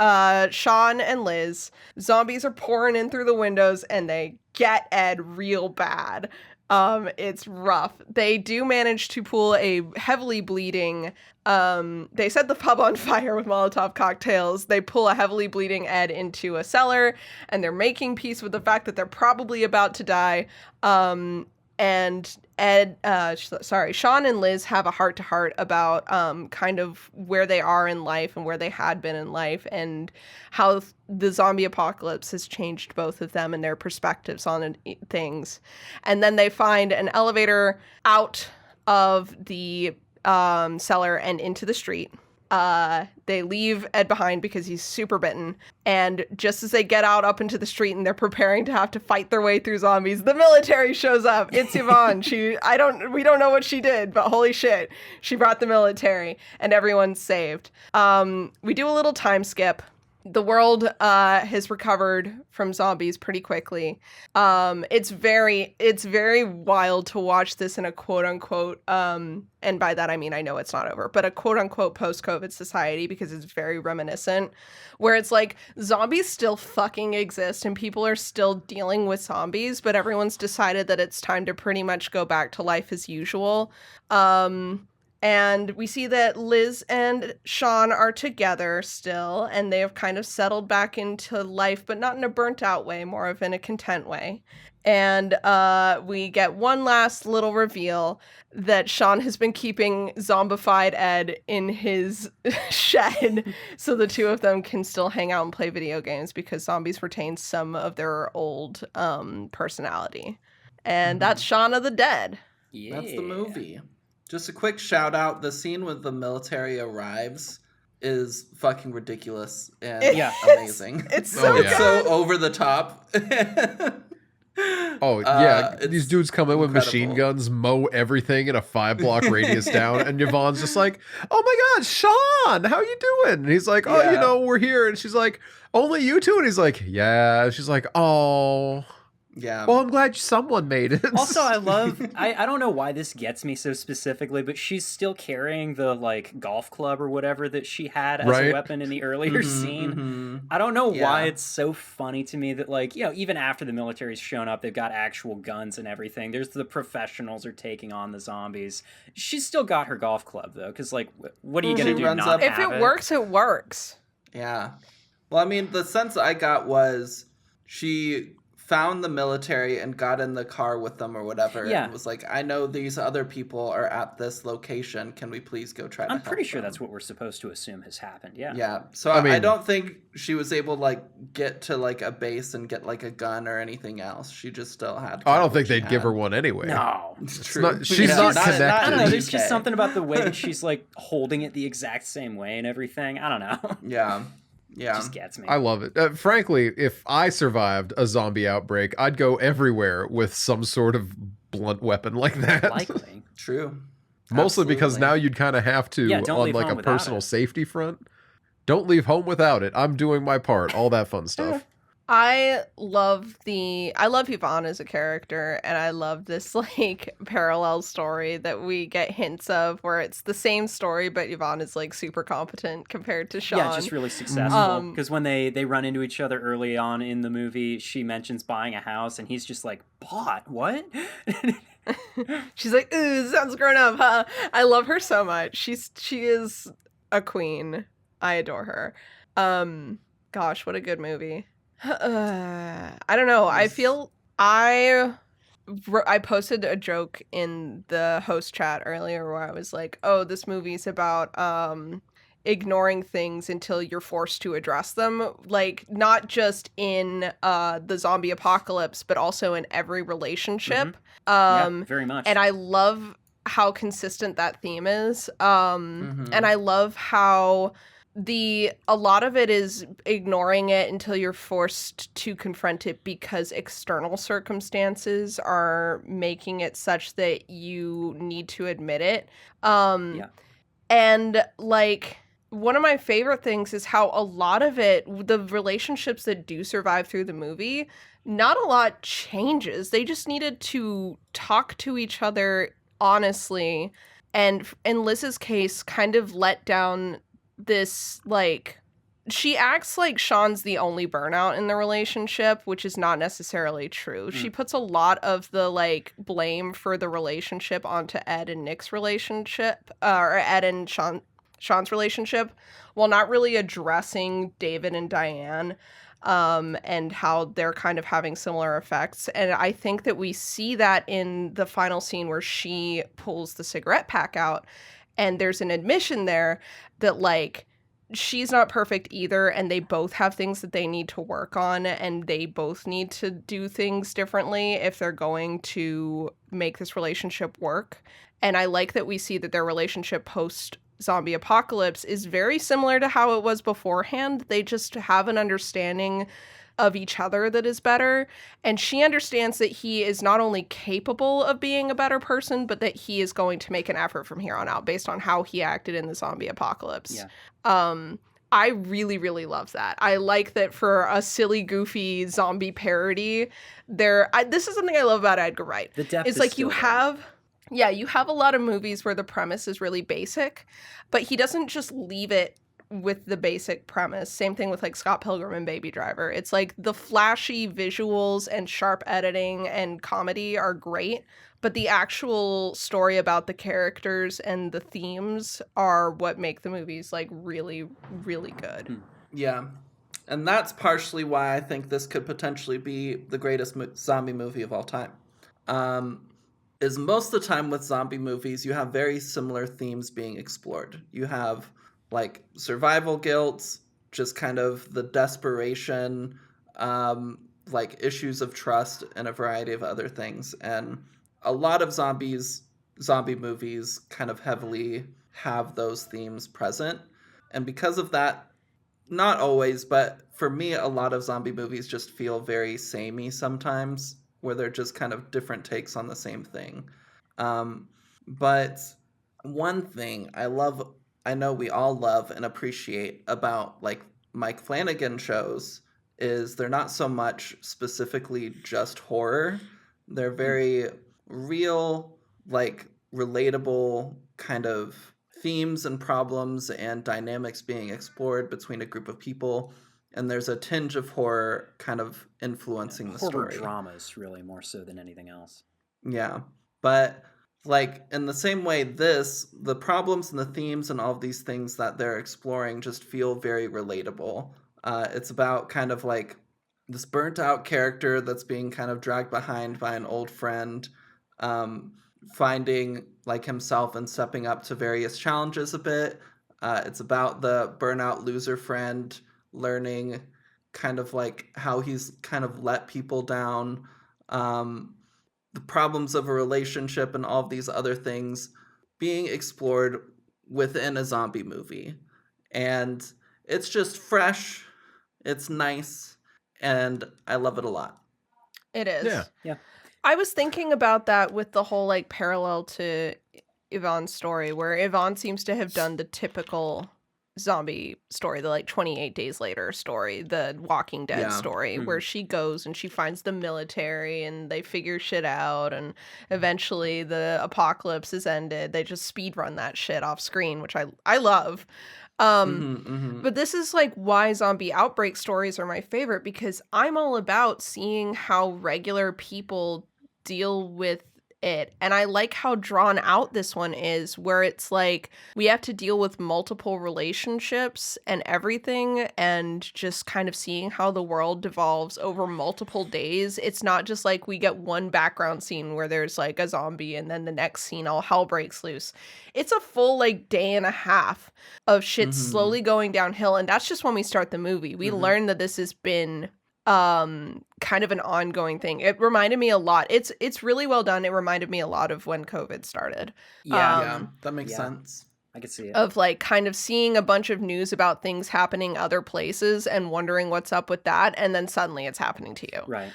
D: Shaun and Liz. Zombies are pouring in through the windows, and they get Ed real bad. It's rough. They do manage to pull a heavily bleeding, they set the pub on fire with Molotov cocktails. They pull a heavily bleeding Ed into a cellar, and they're making peace with the fact that they're probably about to die. And Shaun and Liz have a heart-to-heart about kind of where they are in life and where they had been in life, and how the zombie apocalypse has changed both of them and their perspectives on things. And then they find an elevator out of the cellar and into the street. They leave Ed behind because he's super bitten. And just as they get out up into the street and they're preparing to have to fight their way through zombies, the military shows up. It's Yvonne. We don't know what she did, but holy shit, she brought the military and everyone's saved. We do a little time skip. The world has recovered from zombies pretty quickly. It's very wild to watch this in a quote unquote, and by that I mean I know it's not over, but a quote unquote post-COVID society, because it's very reminiscent, where it's like zombies still fucking exist and people are still dealing with zombies, but everyone's decided that it's time to pretty much go back to life as usual. And we see that Liz and Shaun are together still, and they have kind of settled back into life, but not in a burnt out way, more of in a content way. And we get one last little reveal that Shaun has been keeping zombified Ed in his shed so the two of them can still hang out and play video games, because zombies retain some of their old personality. And that's Shaun of the Dead.
B: Yeah.
C: That's the movie. Just a quick shout out. The scene with the military arrives is fucking ridiculous and
B: Yeah.
C: amazing.
D: It's so
A: Oh, yeah.
C: So over the top.
A: Oh yeah, these
C: It's
A: dudes come in with machine
C: incredible.
A: guns, mow everything in a 5-block radius down, and Yvonne's just like, "Oh my God, Shaun, how you doing?" And he's like, "Oh,
C: Yeah.
A: we're here." And she's like, "Only you two?" And he's like, "Yeah." And she's like, "Oh,
C: Yeah.
A: well, I'm glad someone made it."
B: Also, I love, I don't know why this gets me so specifically, but she's still carrying the, like, golf club or whatever that she had as a
A: Right.
B: weapon in the earlier scene.
C: Mhm.
B: I don't know why
C: Yeah.
B: it's so funny to me that, like, even after the military's shown up, they've got actual guns and everything. There's the professionals are taking on the zombies. She's still got her golf club, though, because, like, what are you
C: She
B: going to do,
C: runs
B: not
C: up-
D: If
B: have
D: it works, it works.
C: Yeah. Well, I mean, the sense I got was she found the military and got in the car with them or whatever,
B: Yeah.
C: and was like, I know these other people are at this location. Can we please go try to
B: I'm
C: help
B: pretty sure
C: them?
B: that's what we're supposed to assume has happened, yeah.
C: Yeah. So
A: I
C: I
A: mean-
C: don't think she was able to, like, get to, like, a base and get, like, a gun or anything else. She just still had
A: I don't
C: what
A: think
C: she
A: they'd give her
C: had.
A: one anyway.
B: No.
C: It's
A: not- she's not connected.
B: I don't know,
C: in
B: there's
C: the
B: just
C: UK.
B: something about the way that she's, like, holding it the exact same way and everything. I don't know.
C: Yeah. Yeah.
B: Just gets me.
A: I love it. Frankly, if I survived a zombie outbreak, I'd go everywhere with some sort of blunt weapon like that.
B: Likely.
C: True.
A: Mostly because
C: Absolutely.
A: now you'd kind of have to,
B: Yeah, don't
A: on
B: leave
A: like
B: home
A: a
B: without
A: personal
B: it.
A: safety front. Don't leave home without it. I'm doing my part. All that fun stuff.
D: I love Yvonne as a character, and I love this like parallel story that we get hints of where it's the same story, but Yvonne is like super competent compared to Shaun.
B: Yeah, just really successful.
D: Um,
B: Because when they run into each other early on in the movie, she mentions buying a house, and he's just like, "Bought? What?"
D: She's like, ooh, sounds grown up, huh? I love her so much. She is a queen. I adore her. Gosh, what a good movie. I don't know. I feel I posted a joke in the host chat earlier where I was like, "Oh, this movie's about ignoring things until you're forced to address them, like not just in the zombie apocalypse, but also in every relationship."
B: Yeah, very much.
D: And I love how consistent that theme is. And I love how a lot of it is ignoring it until you're forced to confront it because external circumstances are making it such that you need to admit it.
B: Yeah.
D: And like one of my favorite things is how a lot of it, the relationships that do survive through the movie, not a lot changes. They just needed to talk to each other honestly, and in Liz's case, kind of let down this, like, she acts like Shaun's the only burnout in the relationship, which is not necessarily true. She puts a lot of the, like, blame for the relationship onto Ed and Nick's relationship, or Ed and Shaun's relationship, while not really addressing David and Diane, and how they're kind of having similar effects. And I think that we see that in the final scene where she pulls the cigarette pack out, and there's an admission there that, like, she's not perfect either, and they both have things that they need to work on, and they both need to do things differently if they're going to make this relationship work. And I like that we see that their relationship post zombie apocalypse is very similar to how it was beforehand. They just have an understanding of each other that is better, and she understands that he is not only capable of being a better person, but that he is going to make an effort from here on out based on how he acted in the zombie apocalypse.
B: Yeah.
D: I really, really love that. I like that for a silly, goofy zombie parody. This is something I love about Edgar Wright.
B: The depth
D: It's
B: is
D: like
B: still
D: you have a lot of movies where the premise is really basic, but he doesn't just leave it with the basic premise. Same thing with like Scott Pilgrim and Baby Driver. It's like the flashy visuals and sharp editing and comedy are great, but the actual story about the characters and the themes are what make the movies like really, really good.
C: Yeah. And that's partially why I think this could potentially be the greatest zombie movie of all time. Is most of the time with zombie movies, you have very similar themes being explored. You have like survival guilt, just kind of the desperation, like issues of trust, and a variety of other things. And a lot of zombie movies kind of heavily have those themes present. And because of that, not always, but for me, a lot of zombie movies just feel very samey sometimes. where they're just kind of different takes on the same thing. But one thing I know we all love and appreciate about like Mike Flanagan shows is they're not so much specifically just horror. They're very real, like relatable kind of themes and problems and dynamics being explored between a group of people. And there's a tinge of horror kind of influencing the
B: Horror
C: story.
B: dramas, really, more so than anything else.
C: Yeah. But like in the same way, the problems and the themes and all of these things that they're exploring just feel very relatable. It's about kind of like this burnt out character that's being kind of dragged behind by an old friend, finding like himself and stepping up to various challenges a bit. It's about the burnout loser friend learning kind of like how he's kind of let people down. The problems of a relationship and all of these other things being explored within a zombie movie. And it's just fresh, it's nice, and I love it a lot.
D: It is.
A: Yeah.
B: Yeah.
D: I was thinking about that with the whole like parallel to Yvonne's story, where Yvonne seems to have done the typical zombie story, the like 28 Days Later story, the Walking Dead
C: Yeah.
D: story, where she goes and she finds the military and they figure shit out, and eventually the apocalypse is ended. They just speed run that shit off screen, which I love. But this is like why zombie outbreak stories are my favorite, because I'm all about seeing how regular people deal with it. And I like how drawn out this one is, where it's like we have to deal with multiple relationships and everything, and just kind of seeing how the world devolves over multiple days. It's not just like we get one background scene where there's like a zombie and then the next scene all hell breaks loose. It's a full like day and a half of shit slowly going downhill, and that's just when we start the movie. We learn that this has been kind of an ongoing thing. It reminded me a lot. It's really well done. It reminded me a lot of when COVID started.
B: Yeah.
C: Yeah, that makes sense.
B: I could see it.
D: Of like kind of seeing a bunch of news about things happening other places and wondering what's up with that, and then suddenly it's happening to you.
B: Right.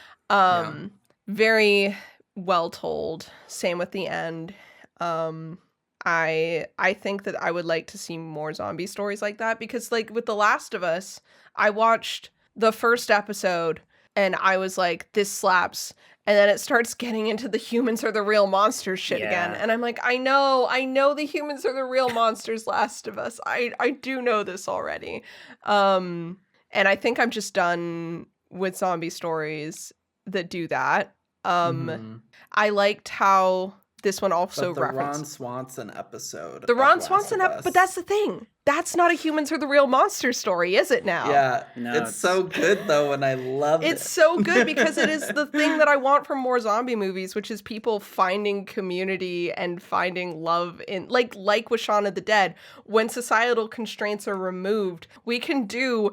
D: Very well told. Same with the end. I think that I would like to see more zombie stories like that, because like with The Last of Us, I watched the first episode and I was like, this slaps. And then it starts getting into the humans are the real monsters shit again.
B: Yeah.
D: And I'm like, I know the humans are the real monsters, Last of Us. I do know this already. And I think I'm just done with zombie stories that do that. I liked how this one also
C: But the
D: referenced
C: Ron Swanson episode.
D: the
C: of
D: Ron
C: Last
D: Swanson
C: of
D: episode,
C: Us.
D: but that's the thing. That's not a humans are the real monsters story, is it now?
C: Yeah,
B: No,
C: it's so good though, and I love it.
D: It's so good because it is the thing that I want from more zombie movies, which is people finding community and finding love in like with Shaun of the Dead. When societal constraints are removed, we can do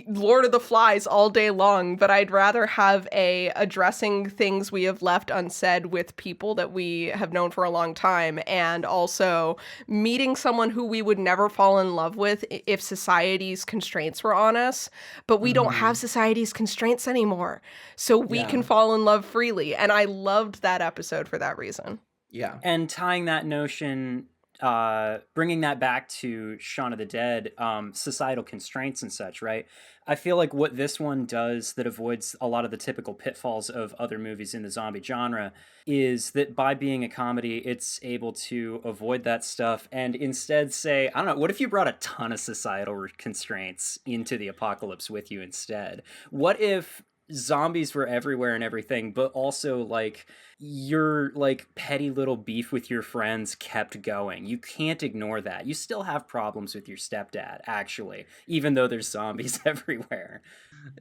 D: Lord of the Flies all day long, but I'd rather have addressing things we have left unsaid with people that we have known for a long time, and also meeting someone who we would never fall in love with if society's constraints were on us, but we don't have society's constraints anymore, so we can fall in love freely. And I loved that episode for that reason.
C: Yeah.
B: And tying that notion, bringing that back to Shaun of the Dead, societal constraints and such, right? I feel like what this one does that avoids a lot of the typical pitfalls of other movies in the zombie genre is that by being a comedy, it's able to avoid that stuff and instead say, I don't know, what if you brought a ton of societal constraints into the apocalypse with you instead? What if zombies were everywhere and everything, but also like your like petty little beef with your friends kept going? You can't ignore that. You still have problems with your stepdad, actually, even though there's zombies everywhere.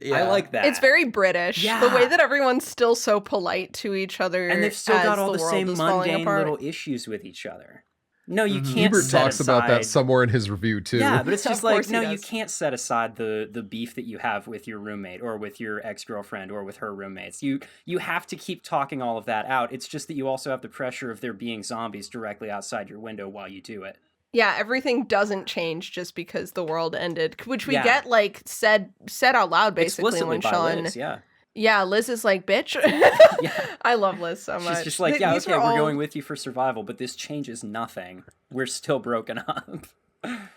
B: I like that.
D: It's very British.
B: Yeah.
D: The way that everyone's still so polite to each other,
B: and they've still got
D: as
B: all the
D: world
B: same
D: is falling
B: mundane
D: apart.
B: little issues with each other. No, you can't
A: Ebert
B: set
A: talks
B: aside...
A: about that somewhere in his review too.
B: Yeah, but it's
D: Of
B: just like,
D: course he
B: no, you
D: does.
B: can't set aside the beef that you have with your roommate or with your ex-girlfriend or with her roommates. You have to keep talking all of that out. It's just that you also have the pressure of there being zombies directly outside your window while you do it.
D: Yeah, everything doesn't change just because the world ended, which we
B: Yeah.
D: get like said out loud
B: Explicitly
D: basically when
B: by
D: Shaun
B: Liz, yeah.
D: Yeah, Liz is like, bitch.
B: Yeah.
D: I love Liz so much.
B: She's just like, yeah,
D: These
B: okay,
D: are
B: we're
D: all,
B: going with you for survival, but this changes nothing. We're still broken up.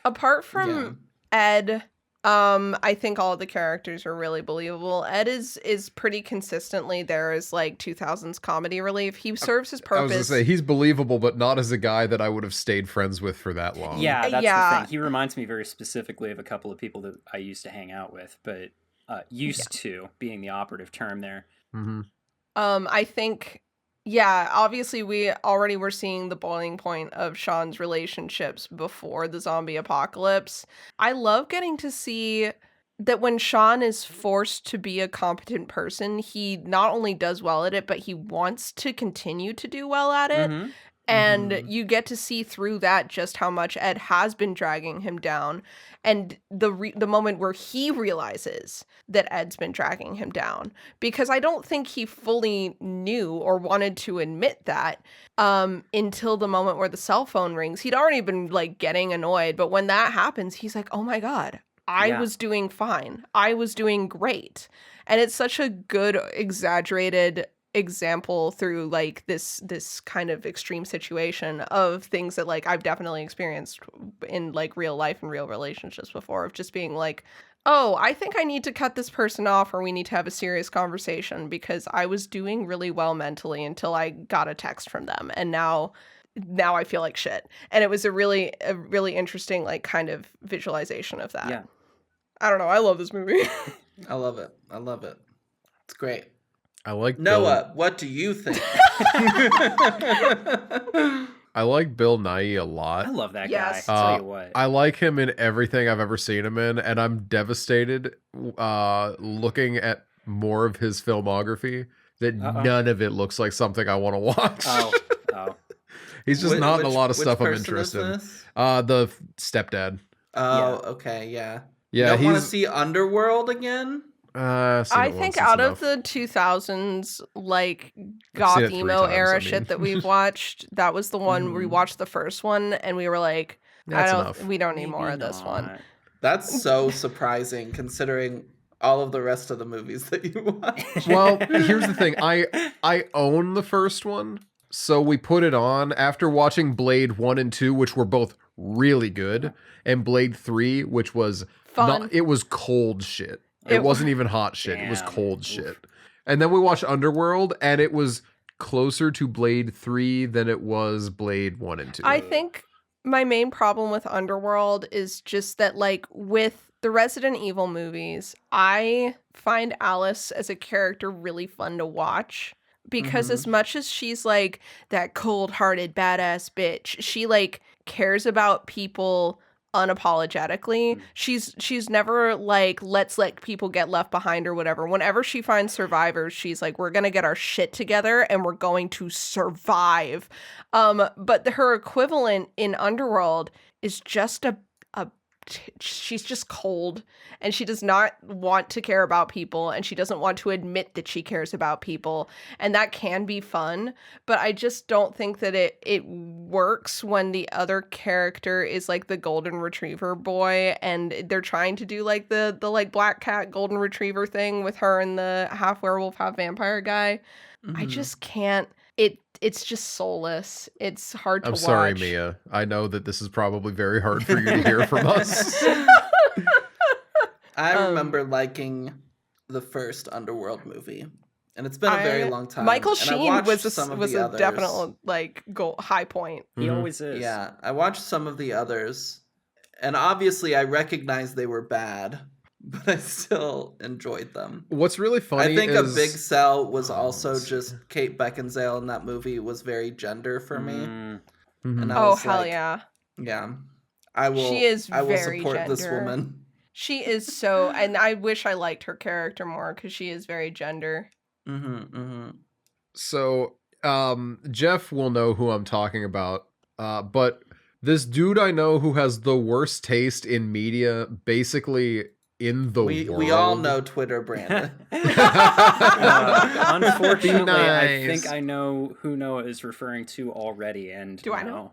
D: apart
C: Yeah.
D: from Ed, I think all of the characters are really believable. Ed is pretty consistently there as like 2000s comedy relief. He serves his
A: I was gonna
D: purpose.
A: say he's believable, but not as a guy that I would have stayed friends with for that long.
B: Yeah, that's the
D: Yeah.
B: thing. He reminds me very specifically of a couple of people that I used to hang out with, but used to being the operative term there.
A: Mm-hmm.
D: I think, yeah, obviously we already were seeing the boiling point of Sean's relationships before the zombie apocalypse. I love getting to see that when Sean is forced to be a competent person, he not only does well at it, but he wants to continue to do well at it.
B: Mhm.
D: And
C: Mhm.
D: you get to see through that just how much Ed has been dragging him down, and the moment where he realizes that Ed's been dragging him down, because I don't think he fully knew or wanted to admit that until the moment where the cell phone rings. He'd already been like getting annoyed, but when that happens, he's like, "Oh my god, I
B: Yeah.
D: was doing fine. I was doing great." And it's such a good exaggerated example through like this kind of extreme situation of things that like I've definitely experienced in like real life and real relationships before, of just being like, oh, I think I need to cut this person off, or we need to have a serious conversation because I was doing really well mentally until I got a text from them, and now I feel like shit. And it was a really interesting like kind of visualization of that.
B: Yeah.
D: I don't know, I love this movie.
C: I love it. I love it. It's great.
A: I like
C: Noah, what do you think?
A: I like Bill Nighy a lot.
B: I love that
D: Yes.
B: guy. Tell you what.
A: I like him in everything I've ever seen him in, and I'm devastated looking at more of his filmography that none of it looks like something I want to watch.
B: Oh.
A: He's just not in a lot of
C: which
A: stuff I'm
C: person is
A: interested in.
C: this?
A: The stepdad.
C: Oh, okay, yeah.
A: Yeah,
C: you don't want to
A: he's.
C: see Underworld again?
A: I
D: think out of the 2000s like
A: I've seen
D: goth
A: it 3
D: emo
A: times,
D: era
A: I mean.
D: shit that we've watched, that was the one we
C: Mhm.
D: watched the first one and we were like,
A: That's enough.
D: we don't need
B: Maybe
D: more of this one.
B: not.
C: That's so surprising considering all of the rest of the movies that you watch.
A: Well, here's the thing. I own the first one, so we put it on after watching Blade 1 and 2, which were both really good, and Blade 3, which was
D: Fun.
A: it was cold shit. It
D: It
A: wasn't even hot shit. It was
B: Damn.
A: cold
B: Oof.
A: shit. And then we watched Underworld, and it was closer to Blade 3 than it was Blade 1 and 2.
D: I think my main problem with Underworld is just that, like, with the Resident Evil movies, I find Alice as a character really fun to watch because
C: Mhm.
D: as much as she's like that cold-hearted badass bitch, she like cares about people unapologetically. She's never like, let's let people get left behind or whatever. Whenever she finds survivors, she's like, we're gonna get our shit together and we're going to survive. But her equivalent in Underworld is just she's just cold, and she does not want to care about people, and she doesn't want to admit that she cares about people, and that can be fun, but I just don't think that it works when the other character is like the golden retriever boy, and they're trying to do like the like black cat golden retriever thing with her and the half werewolf half vampire guy. I
C: Mhm.
D: just can't. It's just soulless. It's hard to
A: I'm
D: watch.
A: sorry, Mia. I know that this is probably very hard for you to hear from us.
C: I remember liking the first Underworld movie, and it's been a very long time.
D: Michael
C: and I
D: Sheen
C: watched
D: was
C: some of
D: a
C: the others.
D: definite like high point.
B: He
A: Mhm.
B: always is.
C: Yeah, I watched some of the others, and obviously I recognized they were bad, but I still enjoyed them.
A: What's really funny
C: I think
A: is
C: a big sell was
A: Oh,
C: also
A: let's see.
C: just Kate Beckinsale in that movie was very gender for me,
B: Mm.
A: Mhm.
C: and I
D: Oh
C: was
D: hell
C: like,
D: yeah.
C: yeah, I will.
D: She is
C: I will
D: very
C: support this
D: gender.
C: woman.
D: She is so, and I wish I liked her character more because she is very gender.
C: Mm-hmm, mm-hmm.
A: So, Jeff will know who I'm talking about. But this dude I know who has the worst taste in media, basically in the world.
C: We all know Twitter Brandon.
B: Unfortunately,
A: Be
B: I
A: nice.
B: think I know who Noah is referring to already. And
D: Do I know?
B: no.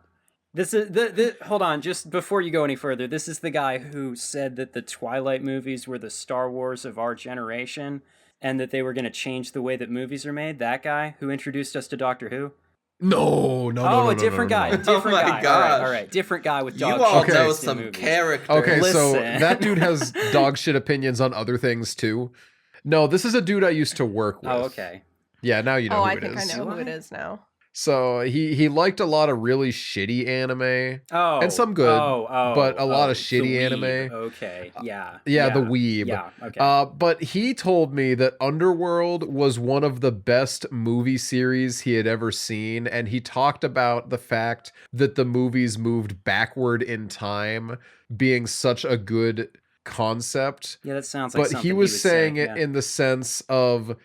B: This is the hold on, just before you go any further. This is the guy who said that the Twilight movies were the Star Wars of our generation. and that they were going to change the way that movies are made. That guy who introduced us to Doctor Who.
A: No,
B: A different guy. Different
C: Oh my
B: guy.
C: gosh.
B: All right. Different guy with
C: You
B: dog
C: all
B: shit
C: know
B: taste in
C: some
B: movies.
C: characters.
A: Okay, so
B: Listen.
A: that dude has dog shit opinions on other things too. No, this is a dude I used to work with.
B: Oh, okay.
A: Yeah, now you know
D: Oh,
A: who
D: I
A: it
D: think I
A: is.
D: know
B: Do
D: who it
B: I?
D: is now.
A: So he liked a lot of really shitty anime.
B: Oh,
A: And some good, but a lot of
B: the
A: shitty
B: weeb.
A: anime.
B: Okay, yeah,
A: Yeah, the weeb.
B: Yeah, okay.
A: But he told me that Underworld was one of the best movie series he had ever seen, and he talked about the fact that the movies moved backward in time being such a good concept.
B: Yeah, that sounds like
A: But
B: something
A: he was
B: would
A: saying
B: say,
A: it in the sense of,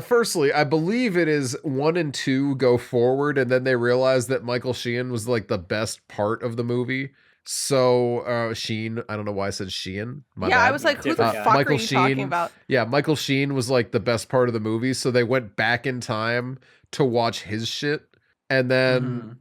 A: firstly, I believe it is 1 and 2 go forward, and then they realize that Michael Sheen was like the best part of the movie. So Sheen, I don't know why I said Sheen. My
D: Yeah, I
A: bad.
D: was like, who the
B: Different
D: fuck
B: guy.
A: Michael
D: are you talking
A: Sheen.
D: about?
A: Yeah, Michael Sheen was like the best part of the movie, so they went back in time to watch his shit. And then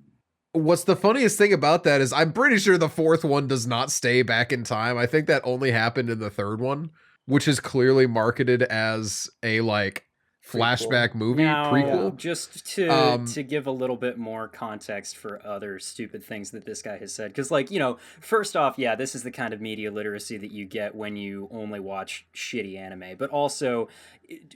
A: what's the funniest thing about that is I'm pretty sure the fourth one does not stay back in time. I think that only happened in the third one, which is clearly marketed as a like flashback movie
B: Now,
A: prequel.
B: just to give a little bit more context for other stupid things that this guy has said, because like, you know, first off, yeah, this is the kind of media literacy that you get when you only watch shitty anime, but also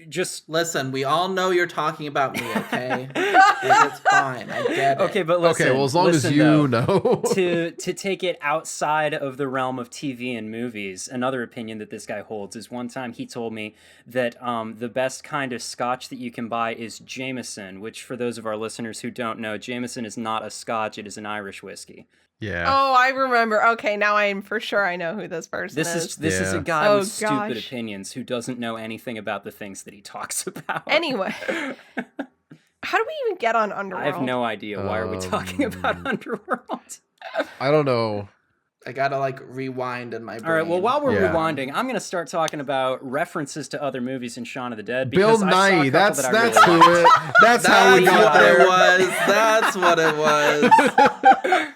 B: just
C: Listen, we all know you're talking about me, okay? It's fine. I get it.
B: okay, but listen,
A: Okay, well, as long as
B: listen,
A: you
B: though,
A: know.
B: to take it outside of the realm of TV and movies, another opinion that this guy holds is one time he told me that the best kind of scotch that you can buy is Jameson, which for those of our listeners who don't know, Jameson is not a scotch, it is an Irish whiskey.
A: Yeah.
D: Oh, I remember. Okay, now I'm for sure I know who this person
B: This
D: is.
B: is a
A: Yeah.
B: guy
D: Oh,
B: with stupid
D: gosh.
B: opinions who doesn't know anything about the things that he talks about.
D: Anyway, how do we even get on Underworld?
B: I have no idea. Why are we talking about Underworld?
A: I don't know.
C: I gotta like rewind in my brain.
B: All right, well, while we're
A: Yeah.
B: rewinding, I'm going to start talking about references to other movies in Shaun of the Dead.
A: Bill
B: Because I saw a
A: Nye,
B: couple
A: that's
B: that I really
A: who
B: liked.
A: it. That's how we
C: That's
A: got
C: what
A: there.
C: it was. That's what it was.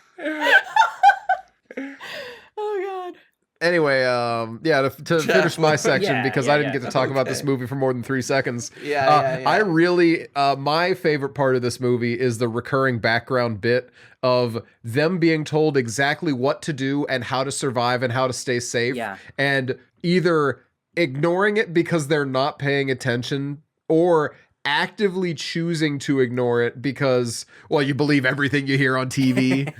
D: Oh, God.
A: Anyway, yeah, to finish my section,
B: Yeah,
A: because
B: yeah,
A: I didn't
B: yeah.
A: get to talk about this
C: Okay.
A: movie for more than 3 seconds.
C: Yeah.
A: I really, my favorite part of this movie is the recurring background bit of them being told exactly what to do and how to survive and how to stay safe.
B: Yeah.
A: And either ignoring it because they're not paying attention or actively choosing to ignore it because, well, you believe everything you hear on TV.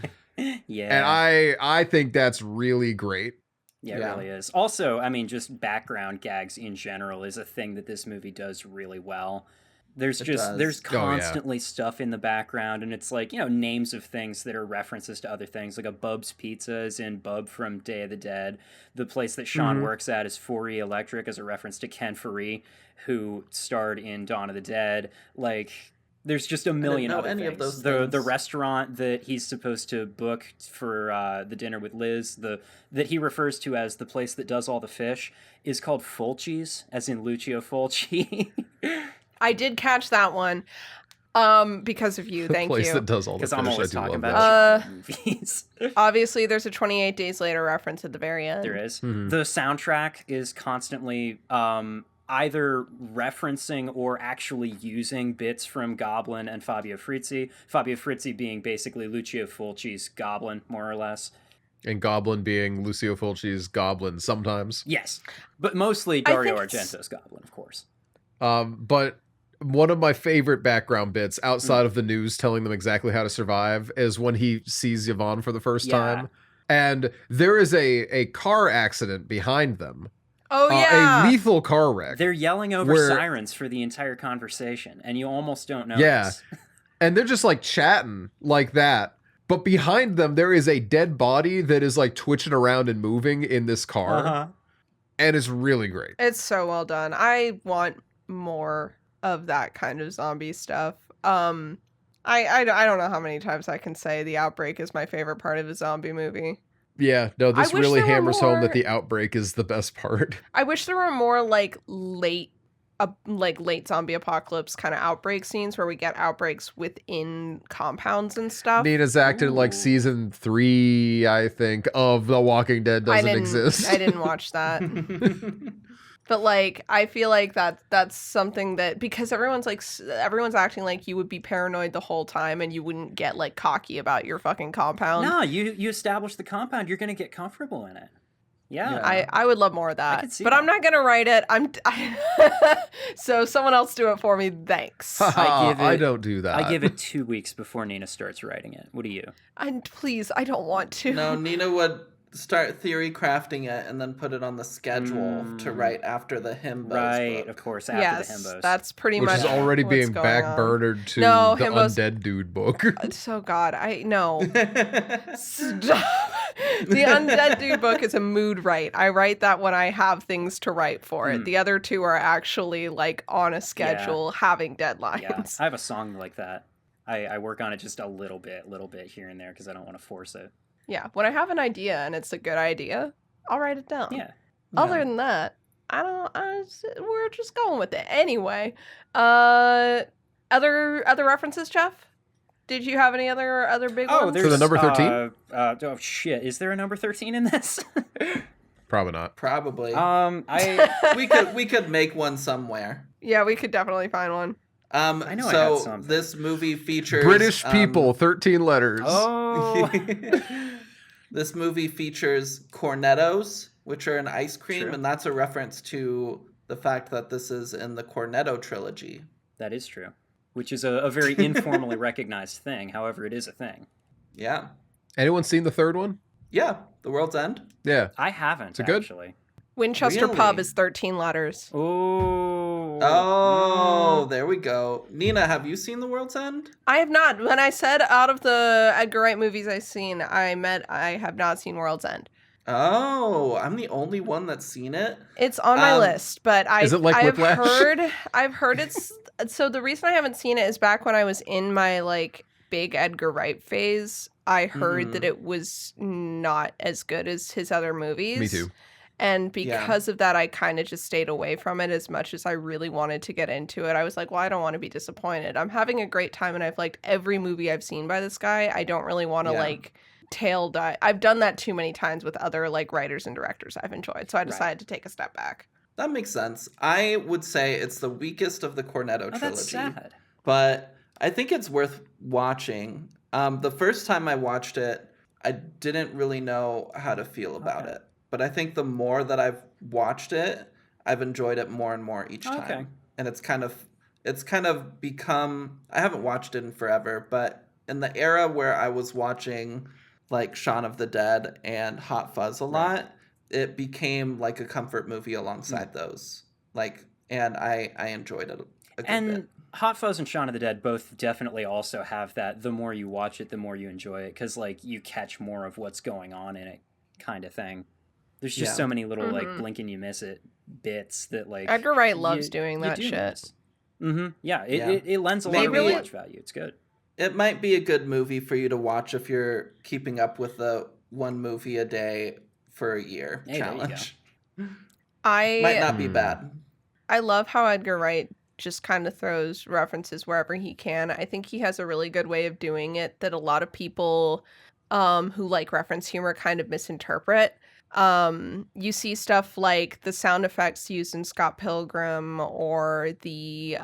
B: Yeah.
A: And I think that's really great.
B: Yeah, it
C: Yeah.
B: really is. Also, I mean, just background gags in general is a thing that this movie does really well. There's
C: It
B: just
C: does.
B: there's
A: Oh, yeah.
B: constantly stuff in the background, and it's like, you know, names of things that are references to other things. Like a Bub's Pizza is in Bub from Day of the Dead. The place that Sean
A: Mhm.
B: works at is 4E Electric, as a reference to Ken Faree, who starred in Dawn of the Dead. Like, there's just a million
C: know
B: other
C: any
B: things.
C: of those
B: The
C: things.
B: restaurant that he's supposed to book for the dinner with Liz, that he refers to as the place that does all the fish, is called Fulci's, as in Lucio Fulci.
D: I did catch that one because of you.
A: The
D: Thank
A: place
D: you.
A: that does all the
B: Because
A: fish.
B: I'm
A: I
B: always
A: do
B: talking
A: love
B: about
A: that.
B: Sean movies.
D: Obviously, there's a 28 Days Later reference at the very end.
B: There is.
A: Mhm.
B: The soundtrack is constantly either referencing or actually using bits from Goblin and Fabio Frizzi. Fabio Frizzi being basically Lucio Fulci's Goblin, more or less.
A: And Goblin being Lucio Fulci's Goblin sometimes.
B: Yes, but mostly
D: I
B: Dario
D: think it's-
B: Argento's Goblin, of course.
A: But one of my favorite background bits outside of the news telling them exactly how to survive is when he sees Yvonne for the first
B: Yeah.
A: time. And there is a car accident behind them.
D: Oh, yeah.
A: A lethal car wreck.
B: They're yelling over
A: Where-
B: sirens for the entire conversation, and you almost don't notice.
A: Yeah. And they're just like chatting like that. But behind them, there is a dead body that is like twitching around and moving in this car.
B: Uh-huh.
A: And it's really great.
D: It's so well done. I want more of that kind of zombie stuff. I don't know how many times I can say The Outbreak is my favorite part of a zombie movie.
A: Yeah, no, this
D: I wish
A: really
D: there were
A: hammers home that
D: more-
A: the outbreak is the best part.
D: I wish there were more like late zombie apocalypse kind of outbreak scenes where we get outbreaks within compounds and stuff.
A: Nina's acted like
B: Ooh.
A: season 3, I think, of The Walking Dead doesn't exist.
D: I didn't watch that. But like, I feel like that's something that, because everyone's like, everyone's acting like you would be paranoid the whole time and you wouldn't get like cocky about your fucking compound.
B: No, you establish the compound, you're gonna get comfortable in it. Yeah.
C: Yeah.
D: I would love more of that.
B: could see
D: but
B: that.
D: I'm not gonna write it. So someone else do it for me. Thanks.
A: I don't do that.
B: I give it 2 weeks before Nina starts writing it. What do you?
D: And please, I don't want to.
C: No, Nina would start theory crafting it and then put it on the schedule to write after the Himbos
B: Right,
C: book.
B: of course, after
D: Yes,
B: the Himbos.
D: that's pretty
A: Which
D: much
A: is already
D: what's
A: being
D: going on.
A: backburnered to
D: No,
A: the
D: Himbos-
A: Undead Dude book.
D: So God, I no. Stop. The Undead Dude book is a mood write. I write that when I have things to write for it. The other two are actually like on a schedule, having deadlines.
B: Yeah, I have a song like that. I work on it just a little bit here and there because I don't want to force it.
D: Yeah, when I have an idea and it's a good idea, I'll write it down.
B: Yeah.
D: Other than that, we're just going with it. Anyway, other references, Jeff? Did you have any other big ones?
B: there's
A: For the number 13?
B: Oh shit, is there a number 13 in this?
A: Probably not.
C: Probably.
B: I
C: we could make one somewhere.
D: Yeah, we could definitely find one.
B: I know I had
C: So
B: something.
C: this movie features
A: British people, 13 letters.
B: Oh.
C: This movie features cornettos, which are an ice cream,
B: True.
C: and that's a reference to the fact that this is in the Cornetto trilogy.
B: That is true. Which is a very informally recognized thing. However, it is a thing.
C: Yeah.
A: Anyone seen the third one?
C: Yeah, The World's End.
A: Yeah.
B: I haven't,
A: it good?
B: actually.
D: Winchester
C: Really?
D: Pub is 13 letters.
C: Oh, there we go. Nina, have you seen The World's End?
D: I have not. When I said out of the Edgar Wright movies I've seen, I have not seen World's End.
C: Oh, I'm the only one that's seen it.
D: It's on my list, but
A: Is it like
D: I've
A: Whiplash?
D: heard it's so the reason I haven't seen it is back when I was in my like big Edgar Wright phase, I heard that it was not as good as his other movies.
A: Me too.
D: And because of that, I kind of just stayed away from it as much as I really wanted to get into it. I was like, well, I don't want to be disappointed. I'm having a great time and I've liked every movie I've seen by this guy. I don't really want to like tail dive. I've done that too many times with other like writers and directors I've enjoyed. So I decided to take a step back.
C: That makes sense. I would say it's the weakest of the Cornetto trilogy.
B: That's sad.
C: But I think it's worth watching. The first time I watched it, I didn't really know how to feel about it. But I think the more that I've watched it, I've enjoyed it more and more each time.
B: Okay.
C: And it's kind of become, I haven't watched it in forever, but in the era where I was watching like Shaun of the Dead and Hot Fuzz a lot, it became like a comfort movie alongside those. Like, and I enjoyed it a good bit.
B: Hot Fuzz and Shaun of the Dead both definitely also have that the more you watch it, the more you enjoy it, because like you catch more of what's going on in it kind of thing. There's just so many little like blink and you miss it bits that like
D: Edgar Wright loves doing that shit.
B: Yeah, it lends a lot of rewatch value. It's good.
C: It might be a good movie for you to watch if you're keeping up with the one movie a day for a year challenge. Might not be bad.
D: I love how Edgar Wright just kind of throws references wherever he can. I think he has a really good way of doing it that a lot of people who like reference humor kind of misinterpret. You see stuff like the sound effects used in Scott Pilgrim or the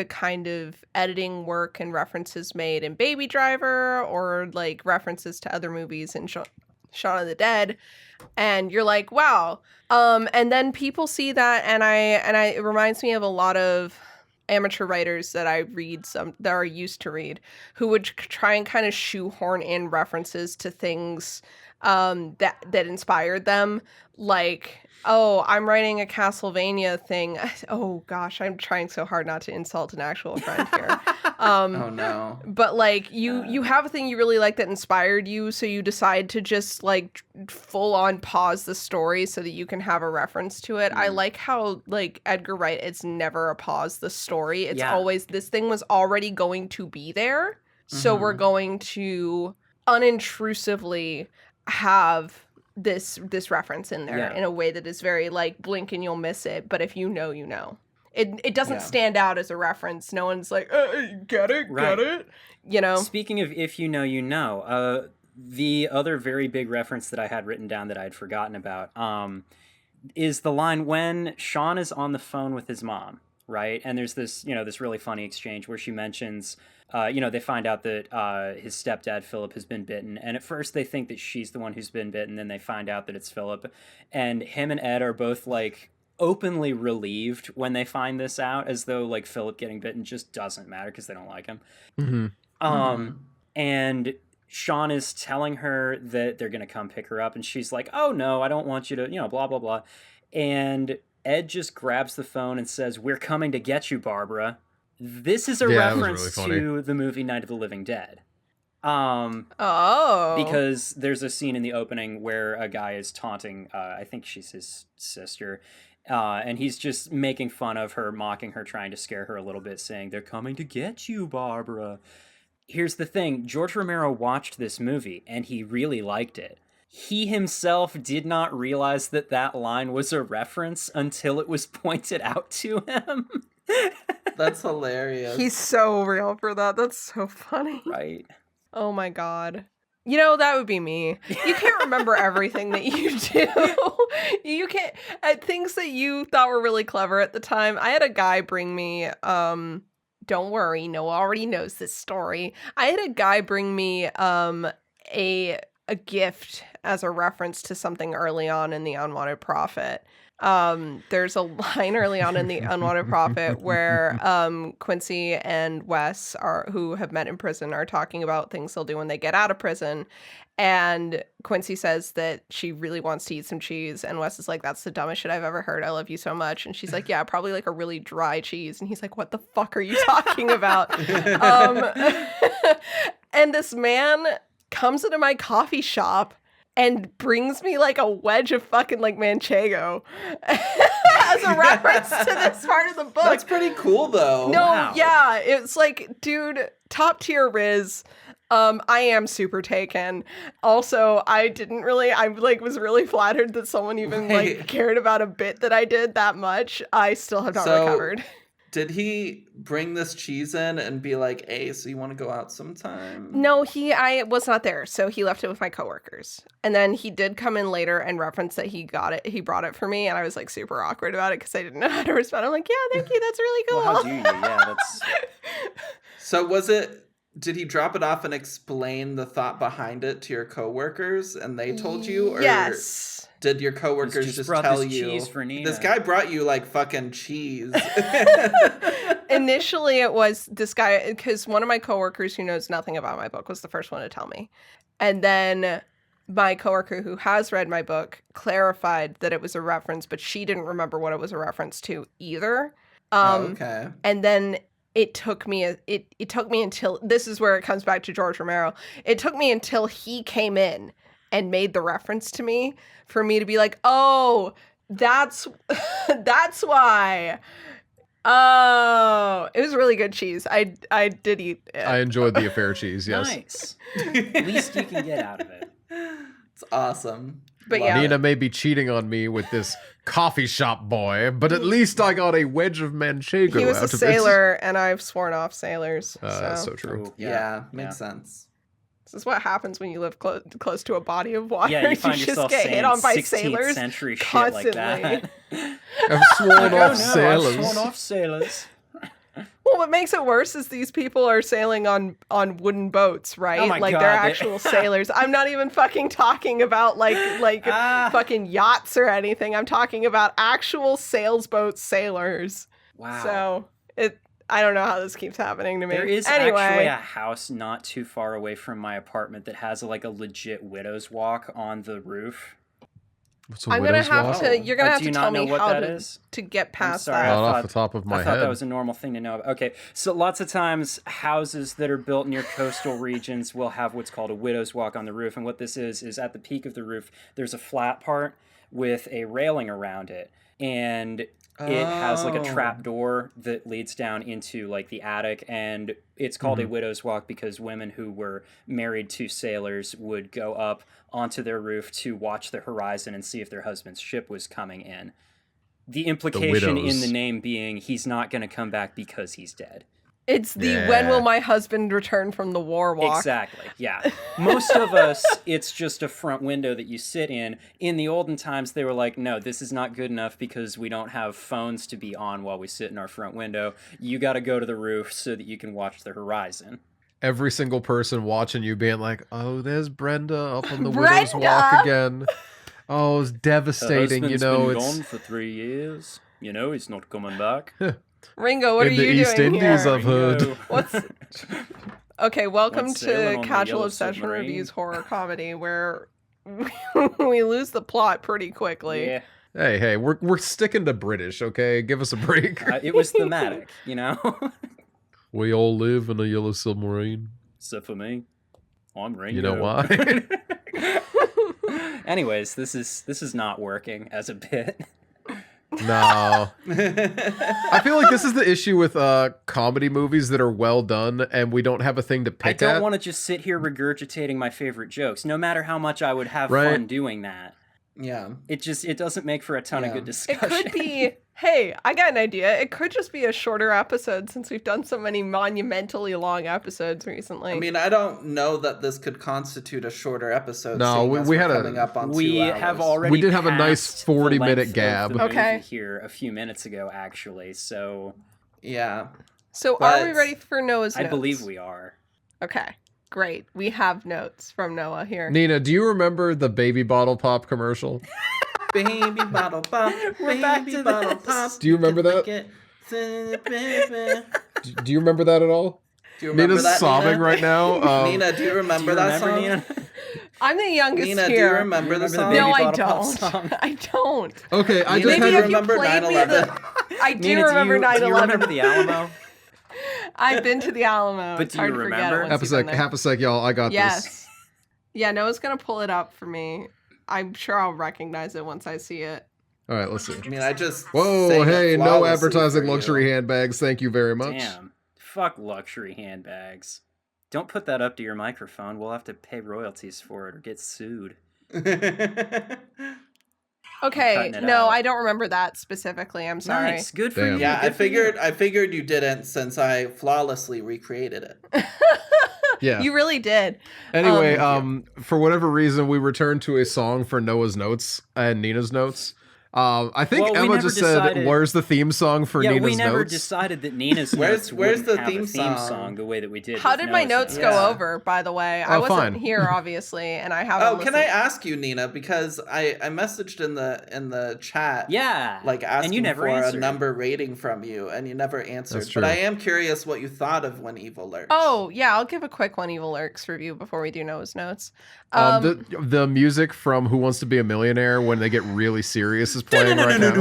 D: kind of editing work and references made in Baby Driver or like references to other movies in Shaun of the Dead. And you're like, wow. And then people see that and it reminds me of a lot of amateur writers that I read that are used to read who would try and kind of shoehorn in references to things that inspired them, like, oh, I'm writing a Castlevania thing. Oh gosh, I'm trying so hard not to insult an actual friend here.
C: Oh no.
D: But like you have a thing you really like that inspired you, so you decide to just like full on pause the story so that you can have a reference to it. I like how like Edgar Wright, it's never a pause the story. It's always this thing was already going to be there, so we're going to unintrusively have this reference in there in a way that is very like blink and you'll miss it, but if you know, you know. It doesn't stand out as a reference. No one's like, get it, you know.
B: Speaking of if you know, you know, the other very big reference that I had written down that I'd forgotten about, is the line when Shaun is on the phone with his mom, right? And there's this, this really funny exchange where she mentions, they find out that his stepdad, Philip, has been bitten. And at first they think that she's the one who's been bitten. Then they find out that it's Philip. And him and Ed are both like openly relieved when they find this out, as though like Philip getting bitten just doesn't matter because they don't like him. And Shaun is telling her that they're going to come pick her up. And she's like, oh, no, I don't want you to, blah, blah, blah. And Ed just grabs the phone and says, we're coming to get you, Barbara. This is a reference to the movie Night of the Living Dead. Because there's a scene in the opening where a guy is taunting, I think she's his sister, and he's just making fun of her, mocking her, trying to scare her a little bit, saying, they're coming to get you, Barbara. Here's the thing. George Romero watched this movie, and he really liked it. He himself did not realize that that line was a reference until it was pointed out to him.
C: That's hilarious.
D: He's so real for that. That's so funny.
B: Right.
D: Oh my god. That would be me. You can't remember everything that you do. You can't. Things that you thought were really clever at the time. I had a guy bring me, don't worry, Noah already knows this story. I had a guy bring me a gift as a reference to something early on in The Unwanted Prophet. There's a line early on in The Unwanted Prophet where Quincy and Wes, who have met in prison, are talking about things they'll do when they get out of prison. And Quincy says that she really wants to eat some cheese. And Wes is like, that's the dumbest shit I've ever heard. I love you so much. And she's like, yeah, probably like a really dry cheese. And he's like, what the fuck are you talking about? And this man comes into my coffee shop and brings me like a wedge of fucking like manchego as a reference to this part of the book.
C: That's pretty cool though.
D: No,
B: wow.
D: Yeah, it's like, dude, top tier Riz. I am super taken. Also, I was really flattered that someone even like cared about a bit that I did that much. I still have not recovered.
C: Did he bring this cheese in and be like, hey, so you want to go out sometime?
D: No, I was not there, so he left it with my coworkers. And then he did come in later and reference that he brought it for me, and I was like super awkward about it because I didn't know how to respond. I'm like, yeah, thank you, that's really cool.
B: Well, how do you? Yeah, that's...
C: So did he drop it off and explain the thought behind it to your coworkers and they told you? Or
D: yes.
C: Did your coworkers just tell you,
B: cheese for Nina.
C: This guy brought you like fucking cheese?
D: Initially, it was this guy, because one of my coworkers who knows nothing about my book was the first one to tell me. And then my coworker who has read my book clarified that it was a reference, but she didn't remember what it was a reference to either.
C: Okay.
D: And then it took me until, this is where it comes back to George Romero. It took me until he came in and made the reference to me for me to be like, oh, that's why. Oh, it was really good cheese. I did eat it.
A: I enjoyed the affair cheese, yes.
B: Nice. At least you can get out of it.
C: It's awesome.
D: But yeah.
A: Nina may be cheating on me with this coffee shop boy, but at least I got a wedge of manchego
D: He was
A: out
D: a
A: of
D: sailor, and I've sworn off sailors.
A: That's so true.
B: Ooh,
C: Yeah, makes sense.
D: This is what happens when you live close to a body of water.
B: Yeah, you find
D: just
B: yourself
D: get
B: saying
D: hit on by
B: 16th
D: sailors
B: century
D: constantly.
B: shit like that.
A: I've sworn off sailors.
B: I've sworn off sailors.
D: Well, what makes it worse is these people are sailing on wooden boats, right?
B: Oh my
D: like
B: God,
D: they're actual sailors. I'm not even fucking talking about like fucking yachts or anything. I'm talking about actual sailboat sailors.
B: Wow.
D: So I don't know how this keeps happening to me.
B: There is
D: anyway.
B: actually a house not too far away from my apartment that has like a legit widow's walk on the roof.
A: What's a
D: I'm gonna
A: widow's
D: have
A: walk?
D: to. You're gonna have
B: Do
D: to
B: you
D: tell
B: not
D: me
B: know what
D: how
B: that
D: to
B: is?
D: to get past
B: sorry,
D: that.
A: Not
B: I
A: off the top of my
B: I thought
A: head.
B: that was a normal thing to know. Okay, so lots of times houses that are built near coastal regions will have what's called a widow's walk on the roof, and what this is at the peak of the roof, there's a flat part with a railing around it, and it has like a trap door that leads down into like the attic, and it's called a widow's walk because women who were married to sailors would go up onto their roof to watch the horizon and see if their husband's ship was coming in. The implication in
A: widows.
B: the name being he's not going to come back because he's dead.
D: It's the
A: Yeah.
D: when will my husband return from the war walk.
B: Exactly. Yeah. Most of us, it's just a front window that you sit in. In the olden times, they were like, no, this is not good enough because we don't have phones to be on while we sit in our front window. You got to go to the roof so that you can watch the horizon.
A: Every single person watching you being like, oh, there's Brenda up on the widow's walk
D: Brenda!
A: again. Oh, it's
B: Her
A: devastating.
B: husband's
A: You know,
B: been
A: it's
B: gone for 3 years. You know, he's not coming back.
D: Ringo, what
A: in
D: are
A: the
D: you
A: East
D: doing
A: Indies,
D: here?
A: I've heard.
B: Ringo.
D: What's okay? Welcome
B: What's sailing
D: to
B: on the
D: Casual
B: Yellow
D: Obsession
B: Submarine?
D: Reviews horror comedy, where we lose the plot pretty quickly.
B: Yeah.
A: Hey, we're sticking to British, okay? Give us a break.
B: It was thematic, you know?
A: We all live in a yellow submarine.
B: Except for me. I'm Ringo.
A: You know why?
B: Anyways, this is not working as a bit.
A: No. I feel like this is the issue with comedy movies that are well done and we don't have a thing to pick
B: I don't
A: at.
B: want to just sit here regurgitating my favorite jokes, no matter how much I would have
A: Right.
B: fun doing that.
C: Yeah.
B: It doesn't make for a ton of good
D: It
B: discussion.
D: could be, hey, I got an idea. It could just be a shorter episode since we've done so many monumentally long episodes recently.
C: I mean, I don't know that this could constitute a shorter episode.
A: No,
C: seeing
A: we-
C: as
A: we
C: we're
A: had a-
C: coming up on
B: We
C: 2 hours.
B: have already
A: We did have a nice
B: passed the
A: 40-minute
B: length of
A: gab.
B: the movie
D: Okay.
B: here a few minutes ago, actually, so
C: Yeah.
D: so
C: but-
D: are we ready for Noah's
B: I
D: notes?
B: believe we are.
D: Okay, great. We have notes from Noah here.
A: Nina, do you remember the baby bottle pop commercial?
C: Baby bottle pop.
B: We're back
C: baby
B: to
C: bottle
B: this.
C: pop.
A: Do you remember that? Do you remember that at all?
C: Do you remember
A: Nina's
C: that,
A: sobbing
C: Nina?
A: right now.
C: Nina, do you remember
B: Do you
C: that song?
B: Nina?
D: I'm the youngest
C: Nina, do you
D: here.
C: remember the
B: Remember the
C: song?
B: baby
D: No, I
B: bottle pop
D: don't.
B: song?
D: I don't.
A: Okay, I
C: Nina,
A: just
C: do
D: Maybe
C: you
A: had
D: if you
C: remember
D: played me
C: 9/11?
D: I do
B: Nina,
D: remember 9/11.
B: Do you remember the Alamo?
D: I've been to the Alamo.
B: But
D: It's
B: do
D: hard
B: you
D: to forget
B: remember?
D: it once
A: half a
D: you've been
A: sec,
D: there.
A: half a sec, y'all. I got this.
D: Yes. Yeah, Noah's gonna pull it up for me. I'm sure I'll recognize it once I see it.
A: All right, let's see.
C: I mean, I just.
A: Whoa,
C: sang it
A: hey, no
C: flawlessly
A: advertising
C: for you.
A: luxury handbags. Thank you very much.
B: Damn. Fuck luxury handbags. Don't put that up to your microphone. We'll have to pay royalties for it or get sued.
D: Okay,
B: cutting it
D: no,
B: out.
D: I don't remember that specifically. I'm sorry.
B: Nice. Good for
A: Damn.
B: you.
C: Yeah,
B: Good for you.
C: I figured you didn't since I flawlessly recreated it.
A: Yeah.
D: You really did.
A: Anyway,
C: Thank
A: for whatever reason, we returned to a song for Noah's notes and Nina's notes. I think
B: Well, we
A: Emma
B: never
A: just said,
B: decided-
A: "Where's the theme song for
B: Yeah,
A: Nina's
B: we never
A: notes?"
B: decided that Nina's
C: Where's-
B: notes
C: where's
B: wouldn't
C: the
B: have
C: theme
B: a theme
C: song?
B: song the way that we did.
D: How
B: with
D: did my
B: Noah's
D: notes go
C: Yeah.
D: over, by the way? I
A: Oh,
D: wasn't
A: fine.
D: here, obviously, and I haven't
C: Oh, can I
D: listened.
C: ask you, Nina? Because I messaged in the chat.
B: Yeah.
C: Like asking
B: and you never
C: for
B: answered.
C: a number rating from you, and you never answered.
A: That's
C: But
A: true.
C: I am curious what you thought of When Evil Lurks.
D: Oh, yeah, I'll give a quick One Evil Lurks review before we do Noah's notes.
A: The music from Who Wants to Be a Millionaire when they get really serious is playing right now.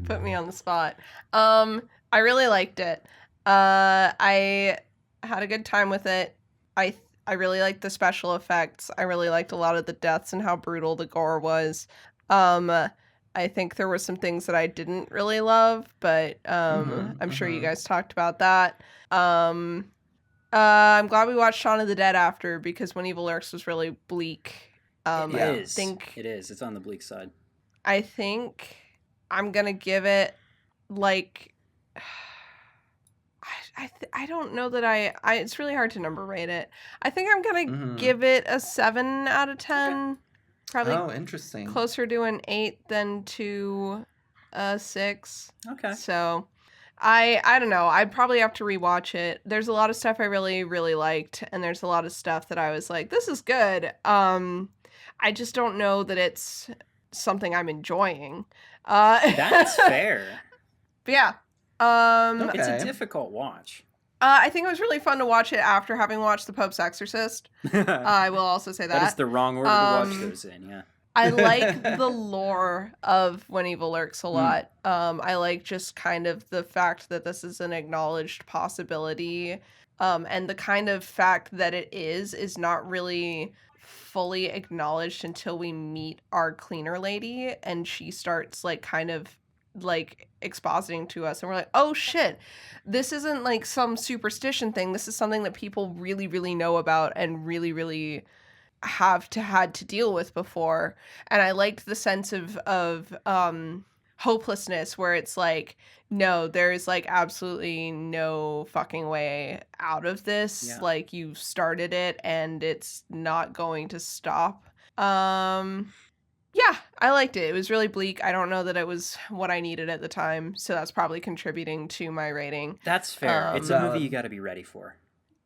D: Put me on the spot. I really liked it. I had a good time with it. I really liked the special effects. I really liked a lot of the deaths and how brutal the gore was. I think there were some things that I didn't really love, but I'm sure you guys talked about that. I'm glad we watched Shaun of the Dead after because When Evil Lurks was really bleak.
B: It
C: Yeah.
B: is.
D: think-
B: It is. It's on the bleak side.
D: I think I'm gonna give it like I don't know that I it's really hard to number rate it. I think I'm gonna
C: Mhm.
D: give it a 7 out of 10. Probably
C: Oh, interesting.
D: closer to an 8 than to a 6.
B: Okay.
D: So I don't know. I'd probably have to rewatch it. There's a lot of stuff I really, really liked, and there's a lot of stuff that I was like, this is good. I just don't know that it's something I'm enjoying.
B: That's fair.
D: But yeah.
C: Okay.
B: It's a difficult watch.
D: I think it was really fun to watch it after having watched The Pope's Exorcist. I will also say
B: that is
D: that.
B: the wrong order to watch
D: Um,
B: those in, yeah.
D: I like the lore of When Evil Lurks a lot. I like just kind of the fact that this is an acknowledged possibility. And the kind of fact that it is not really fully acknowledged until we meet our cleaner lady and she starts like kind of like expositing to us and we're like, oh shit, this isn't like some superstition thing. This is something that people really, really know about and really, really had to deal with before. And I liked the sense of hopelessness where it's like, no, there's like absolutely no fucking way out of this.
B: Yeah.
D: Like you started it and it's not going to stop. Yeah, I liked it. It was really bleak. I don't know that it was what I needed at the time, so that's probably contributing to my rating.
B: That's fair. It's a
C: Valid.
B: movie you got to be ready for.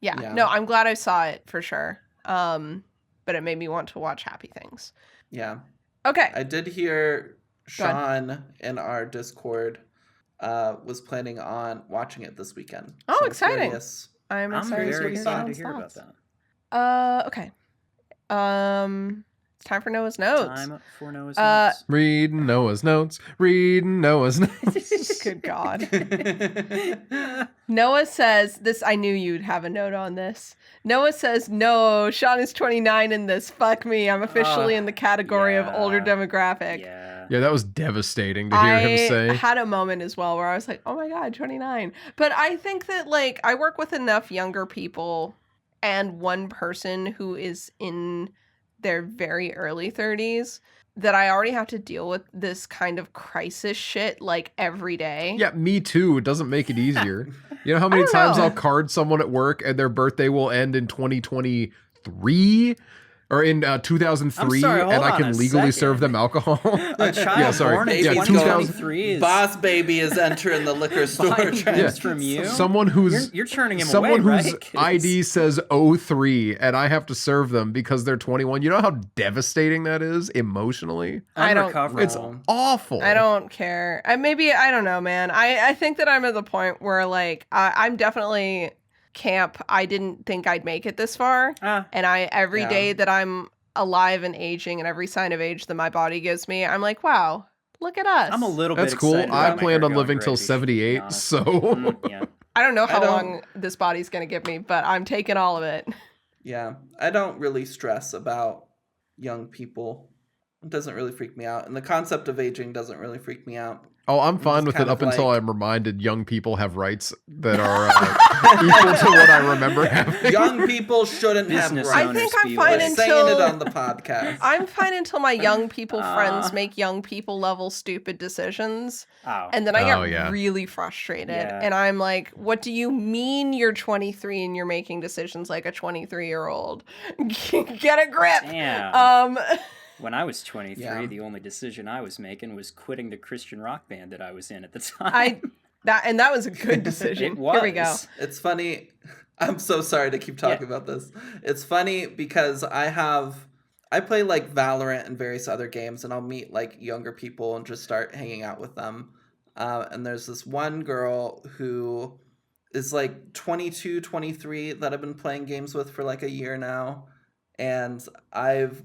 D: Yeah. No, I'm glad I saw it for sure. But it made me want to watch Happy Things.
C: Yeah.
D: Okay.
C: I did hear
D: Go ahead.
C: Sean in our Discord was planning on watching it this weekend.
D: Oh,
C: So
D: exciting.
C: curious.
D: I'm
B: I'm
D: excited
B: very
D: to hear
B: excited to
D: Sean's
B: hear about
D: thoughts.
B: that.
D: Okay. It's time for Noah's notes.
B: Time for Noah's notes.
A: Reading Noah's notes. Reading Noah's notes.
D: Good God. Noah says, this, I knew you'd have a note on this. Noah says, no, Sean is 29 in this. Fuck me. I'm officially in the category of older
B: yeah.
D: demographic.
B: Yeah.
A: Yeah, that was devastating to hear him say.
D: I had a moment as well where I was like, oh my God, 29. But I think that, like, I work with enough younger people and one person who is in their very early 30s that I already have to deal with this kind of crisis shit like every day.
A: Yeah, me too. It doesn't make it easier. You know how many
D: don't
A: times
D: know.
A: I'll card someone at work and their birthday will end in 2023 or in 2003
B: I'm sorry, hold
A: and I
B: on
A: can
B: a
A: legally
B: second.
A: serve them alcohol?
B: A child
A: Yeah, sorry.
B: born in
A: Yeah,
B: 2023 is
C: Boss baby is entering the liquor store.
B: buying
C: trying
B: gifts
C: to-
B: from you.
A: Someone who's
B: You're turning him
A: someone
B: away,
A: whose
B: right? 'Cause
A: ID says 03 and I have to serve them because they're 21. You know how devastating that is emotionally?
D: I don't-
B: unrecoverable.
A: It's awful.
D: I don't care. I don't know, man. I think that I'm at the point where, like, I'm definitely camp. I didn't think I'd make it this far.
B: Ah,
D: And every
C: Yeah.
D: day that I'm alive and aging and every sign of age that my body gives me, I'm like, wow, look at us.
B: I'm a little
A: That's
B: bit
A: cool.
B: excited
A: I
B: about my
A: planned
B: hair
A: on
B: going
A: living
B: gray,
A: till
B: to be
A: 78,
B: honest.
A: so
B: Yeah.
D: I don't know how
C: I don't-
D: long this body's going to give me, but I'm taking all of it.
C: Yeah, I don't really stress about young people. It doesn't really freak me out. And the concept of aging doesn't really freak me out.
A: oh, I'm
C: just
A: fine with it
C: kind
A: up
C: of
A: until
C: like-
A: I'm reminded young people have rights that are equal to what I remember having.
C: Young people shouldn't have
B: Business
C: rights.
D: I think
B: owners
D: I'm
B: be
D: fine
B: like-
C: We're
D: until
C: saying it on the podcast.
D: I'm fine until my young people friends
B: Ah.
D: make young people level stupid decisions.
B: Oh.
D: And then I
A: Oh,
D: get
A: yeah.
D: really frustrated.
B: Yeah.
D: And I'm like, what do you mean you're 23 and you're making decisions like a 23-year-old? Get a grip.
B: Damn. When I was 23,
C: Yeah.
B: the only decision I was making was quitting the Christian rock band that I was in at the time.
D: that was a good decision.
B: It was.
D: Here we go.
C: It's funny. I'm so sorry to keep talking about this. It's funny because I play like Valorant and various other games, and I'll meet like younger people and just start hanging out with them. And there's this one girl who is like 22, 23 that I've been playing games with for like a year now. And I've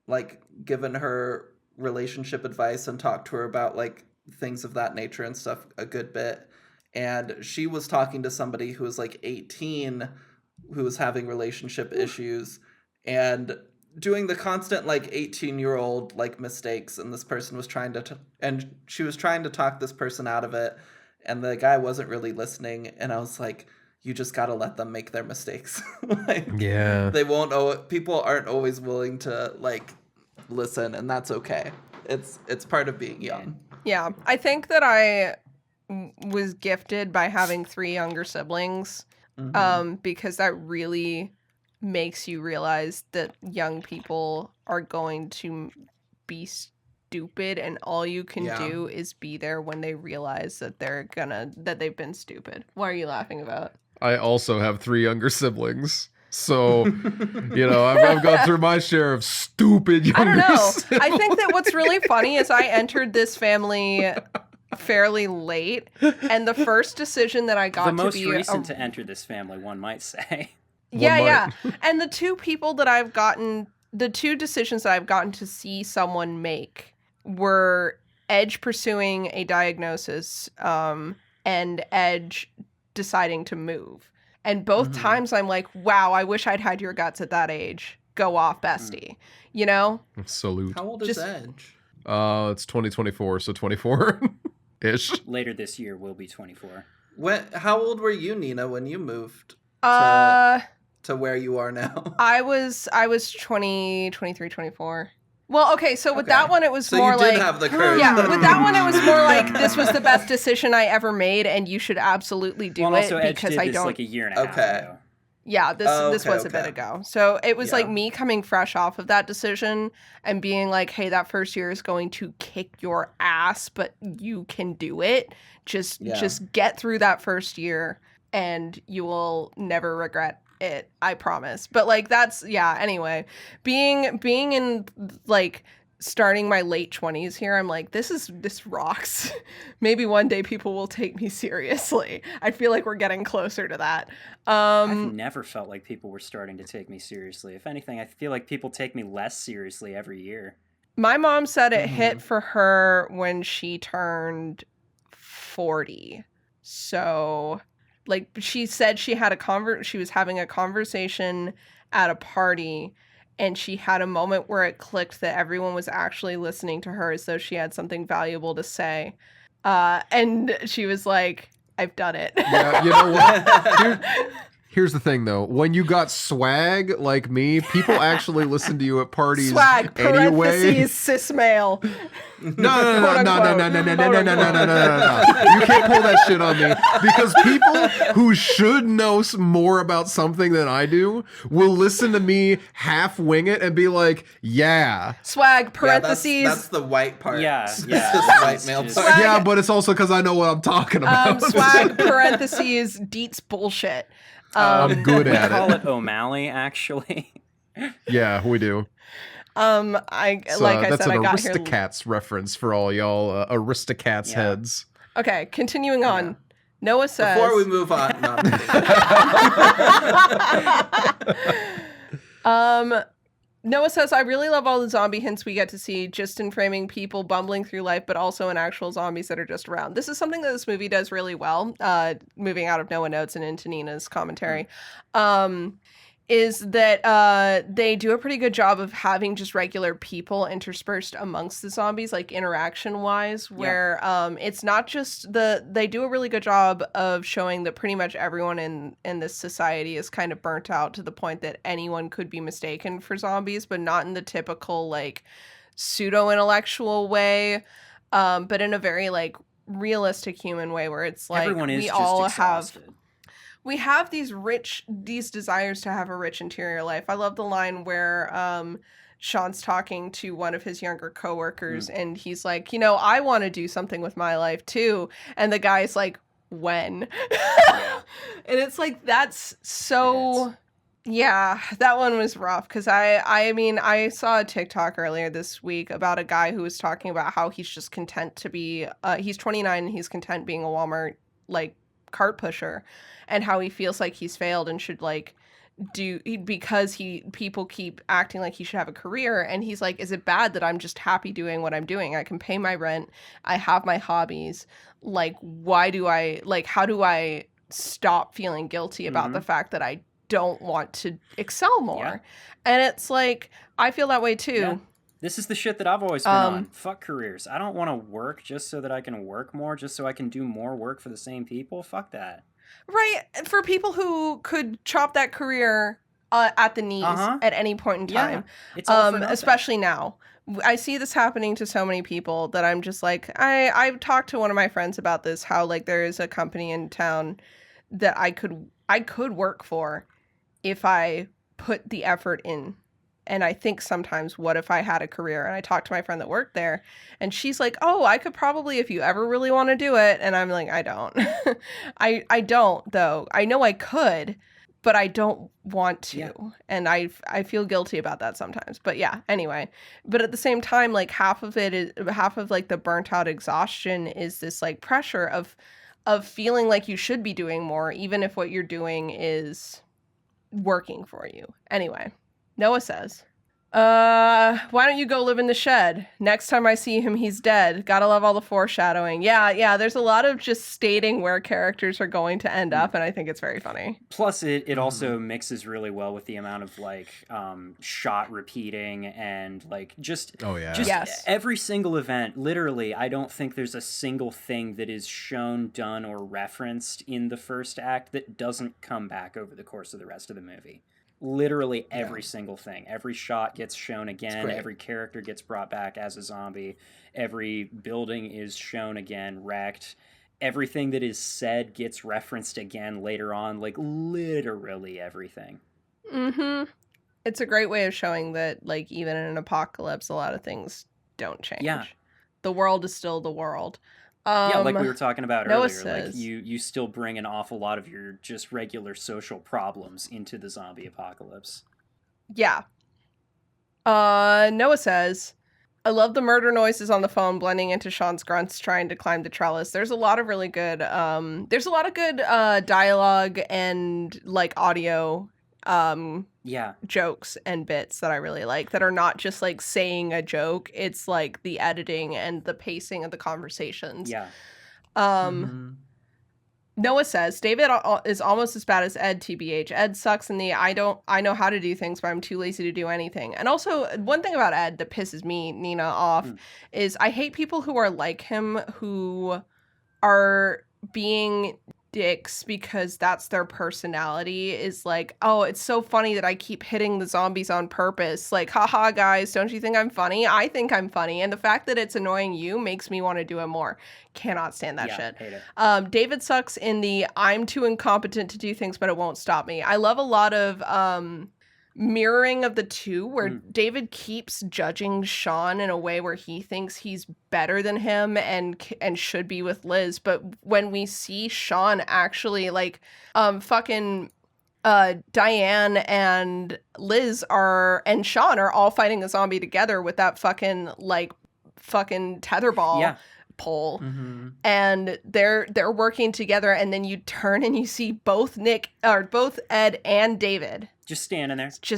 C: like given her relationship advice and talked to her about like things of that nature and stuff a good bit. And she was talking to somebody who was like 18 who was having relationship issues and doing the constant like 18-year-old like mistakes, and this person was trying to and she was trying to talk this person out of it, and the guy wasn't really listening, and I was like, you just got to let them make their mistakes. Like,
A: Yeah.
C: they won't people aren't always willing to like listen, and that's okay. It's part of being young.
D: Yeah. I think that I was gifted by having 3 younger siblings. Because that really makes you realize that young people are going to be stupid, and all you can
C: Yeah.
D: do is be there when they realize that that they've been stupid. What are you laughing about?
A: I also have 3 younger siblings. So, you know, I've gone through my share of stupid younger
D: I don't know.
A: siblings.
D: I think that what's really funny is I entered this family fairly late, and the first decision that I got
B: the
D: to
B: most
D: be
B: recent to enter this family, one might say.
D: yeah. And the 2 people that the 2 decisions that I've gotten to see someone make were Edge pursuing a diagnosis, and Edge deciding to move. And both times I'm like, wow, I wish I'd had your guts at that age. Go off, bestie. You know?
A: Salute.
C: How old is
D: Just-
C: Edge?
A: It's 2024, so 24-ish.
B: Later this year, will be 24.
C: How old were you, Nina, when you moved
D: Uh
C: to where you are now?
D: I was 20, 23, 24. Well, okay, so with that one, it was
C: So
D: more
C: you did
D: like,
C: have the courage.
D: yeah, with that one, it was more like, this was the best decision I ever made, and you should absolutely do
B: Well,
D: it
B: also Edge
D: because
B: did
D: I
B: this
D: don't.
B: like a year and a half
C: Okay.
B: ago.
D: Yeah, this was a bit
C: Okay.
D: ago. So it was like
C: Yeah.
D: me coming fresh off of that decision and being like, hey, that first year is going to kick your ass, but you can do it. Just get through that first year and you will never regret it. I promise. But like anyway. Being in like starting my late 20s here, I'm like, this rocks. Maybe one day people will take me seriously. I feel like we're getting closer to that.
B: I've never felt like people were starting to take me seriously. If anything, I feel like people take me less seriously every year.
D: My mom said it hit for her when she turned 40. So, like, she said she had she was having a conversation at a party, and she had a moment where it clicked that everyone was actually listening to her as though she had something valuable to say. And she was like, I've done it.
A: Yeah, you know what? Here's the thing, though. When you got swag like me, people actually listen to you at parties
D: Swag,
A: anyway.
D: parentheses, cis male.
A: No. You can't pull that shit on me, because people who should know more about something than I do will listen to me half wing it and be like, yeah.
D: Swag, parentheses.
C: That's the white part.
B: Yeah.
C: It's the white male
B: just-
C: part.
A: Yeah, but it's also because I know what I'm talking about.
D: Swag, parentheses, deets bullshit.
A: I'm good
B: We
A: at
B: call
A: it.
B: it O'Malley, actually.
A: Yeah, we do.
D: That's
A: an Aristocats reference for all y'all Aristocats heads.
D: Okay, continuing on. Noah says,
C: Before we move on,
D: Noah says, I really love all the zombie hints we get to see just in framing people bumbling through life, but also in actual zombies that are just around. This is something that this movie does really well, moving out of Noah Notes and into Nina's commentary, is that they do a pretty good job of having just regular people interspersed amongst the zombies, like interaction-wise, where it's not just they do a really good job of showing that pretty much everyone in this society is kind of burnt out to the point that anyone could be mistaken for zombies, but not in the typical, like, pseudo-intellectual way, but in a very, like, realistic human way where it's like
B: Everyone is
D: we
B: just
D: all
B: exhausted.
D: we have these desires to have a rich interior life. I love the line where Sean's talking to one of his younger coworkers and he's like, I want to do something with my life too. And the guy's like, when? And it's like, that's so... Yeah, that one was rough because I saw a TikTok earlier this week about a guy who was talking about how he's just content to be, he's 29 and he's content being a Walmart, like, cart pusher, and how he feels like he's failed and should, like, because people keep acting like he should have a career, and he's like, is it bad that I'm just happy doing what I'm doing? I can pay my rent, I have my hobbies, like, how do I stop feeling guilty about the fact that I don't want to excel more? And it's like, I feel that way too.
B: This is the shit that I've always been on. Fuck careers. I don't want to work just so that I can work more, just so I can do more work for the same people. Fuck that.
D: Right. For people who could chop that career at the knees at any point in time.
B: It's all for nothing.
D: Especially now. I see this happening to so many people that I'm just like, I've talked to one of my friends about this, how, like, there is a company in town that I could work for if I put the effort in. And I think sometimes, what if I had a career? And I talked to my friend that worked there, and she's like, oh, I could probably, if you ever really want to do it. And I'm like, I don't. I don't, though. I know I could, but I don't want to. Yeah. And I feel guilty about that sometimes. But yeah, anyway. But at the same time, like, half of like the burnt out exhaustion is this, like, pressure of feeling like you should be doing more, even if what you're doing is working for you. Anyway. Noah says, why don't you go live in the shed? Next time I see him, he's dead. Gotta love all the foreshadowing. Yeah, there's a lot of just stating where characters are going to end up, and I think it's very funny.
B: Plus, it also mixes really well with the amount of, like, shot repeating and, like, just every single event. Literally, I don't think there's a single thing that is shown, done, or referenced in the first act that doesn't come back over the course of the rest of the movie. Literally every single thing. Every shot gets shown
C: It's
B: again.
C: great.
B: Every character gets brought back as a zombie. Every building is shown again, wrecked. Everything that is said gets referenced again later on. Like, literally everything.
D: Mm-hmm. It's a great way of showing that, like, even in an apocalypse, a lot of things don't change.
B: Yeah.
D: The world is still the world.
B: Yeah, like we were talking about
D: Noah
B: earlier, like
D: says-
B: you still bring an awful lot of your just regular social problems into the zombie apocalypse.
D: Yeah. Noah says, I love the murder noises on the phone blending into Sean's grunts trying to climb the trellis. There's a lot of really good dialogue and like audio
B: Yeah.
D: jokes and bits that I really like that are not just like saying a joke. It's like the editing and the pacing of the conversations.
B: Yeah.
C: Mhm.
D: Noah says David is almost as bad as Ed, TBH. Ed sucks in the I know how to do things, but I'm too lazy to do anything. And also, one thing about Ed that pisses me, Nina, off is I hate people who are like him, who are being dicks because that's their personality, is like, oh, it's so funny that I keep hitting the zombies on purpose. Like, haha, guys, don't you think I'm funny? I think I'm funny. And the fact that it's annoying you makes me want to do it more. Cannot stand that shit.
B: Hate it.
D: David sucks in the I'm too incompetent to do things, but it won't stop me. I love a lot of mirroring of the two, where David keeps judging Shaun in a way where he thinks he's better than him and should be with Liz, but when we see Shaun actually like Diane and Liz and Shaun are all fighting a zombie together with that fucking tetherball pole, and they're working together, and then you turn and you see both Ed and David
B: just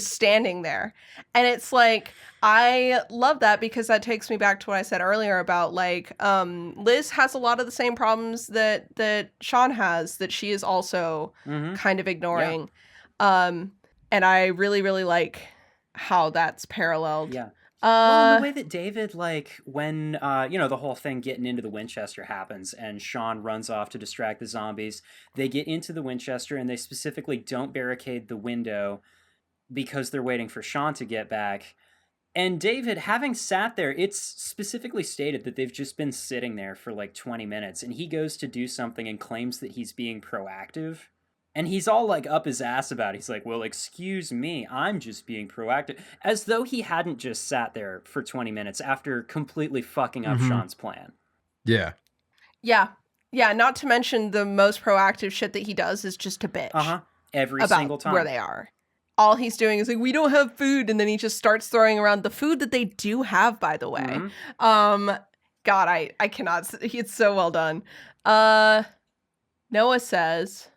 B: standing there.
D: And it's like, I love that because that takes me back to what I said earlier about like Liz has a lot of the same problems that Shaun has, that she is also kind of ignoring. And I really, really like how that's paralleled.
B: Yeah. Well, the way that David, like, when, the whole thing getting into the Winchester happens and Shaun runs off to distract the zombies, they get into the Winchester and they specifically don't barricade the window because they're waiting for Shaun to get back. And David, having sat there, it's specifically stated that they've just been sitting there for like 20 minutes, and he goes to do something and claims that he's being proactive. And he's all like up his ass about it. He's like, well, excuse me, I'm just being proactive. As though he hadn't just sat there for 20 minutes after completely fucking up Shaun's plan.
A: Yeah.
D: Yeah. Yeah, not to mention the most proactive shit that he does is just to bitch.
B: Every single time.
D: Where they are. All he's doing is like, we don't have food, and then he just starts throwing around the food that they do have, by the way. God, I cannot. It's so well done. Noah says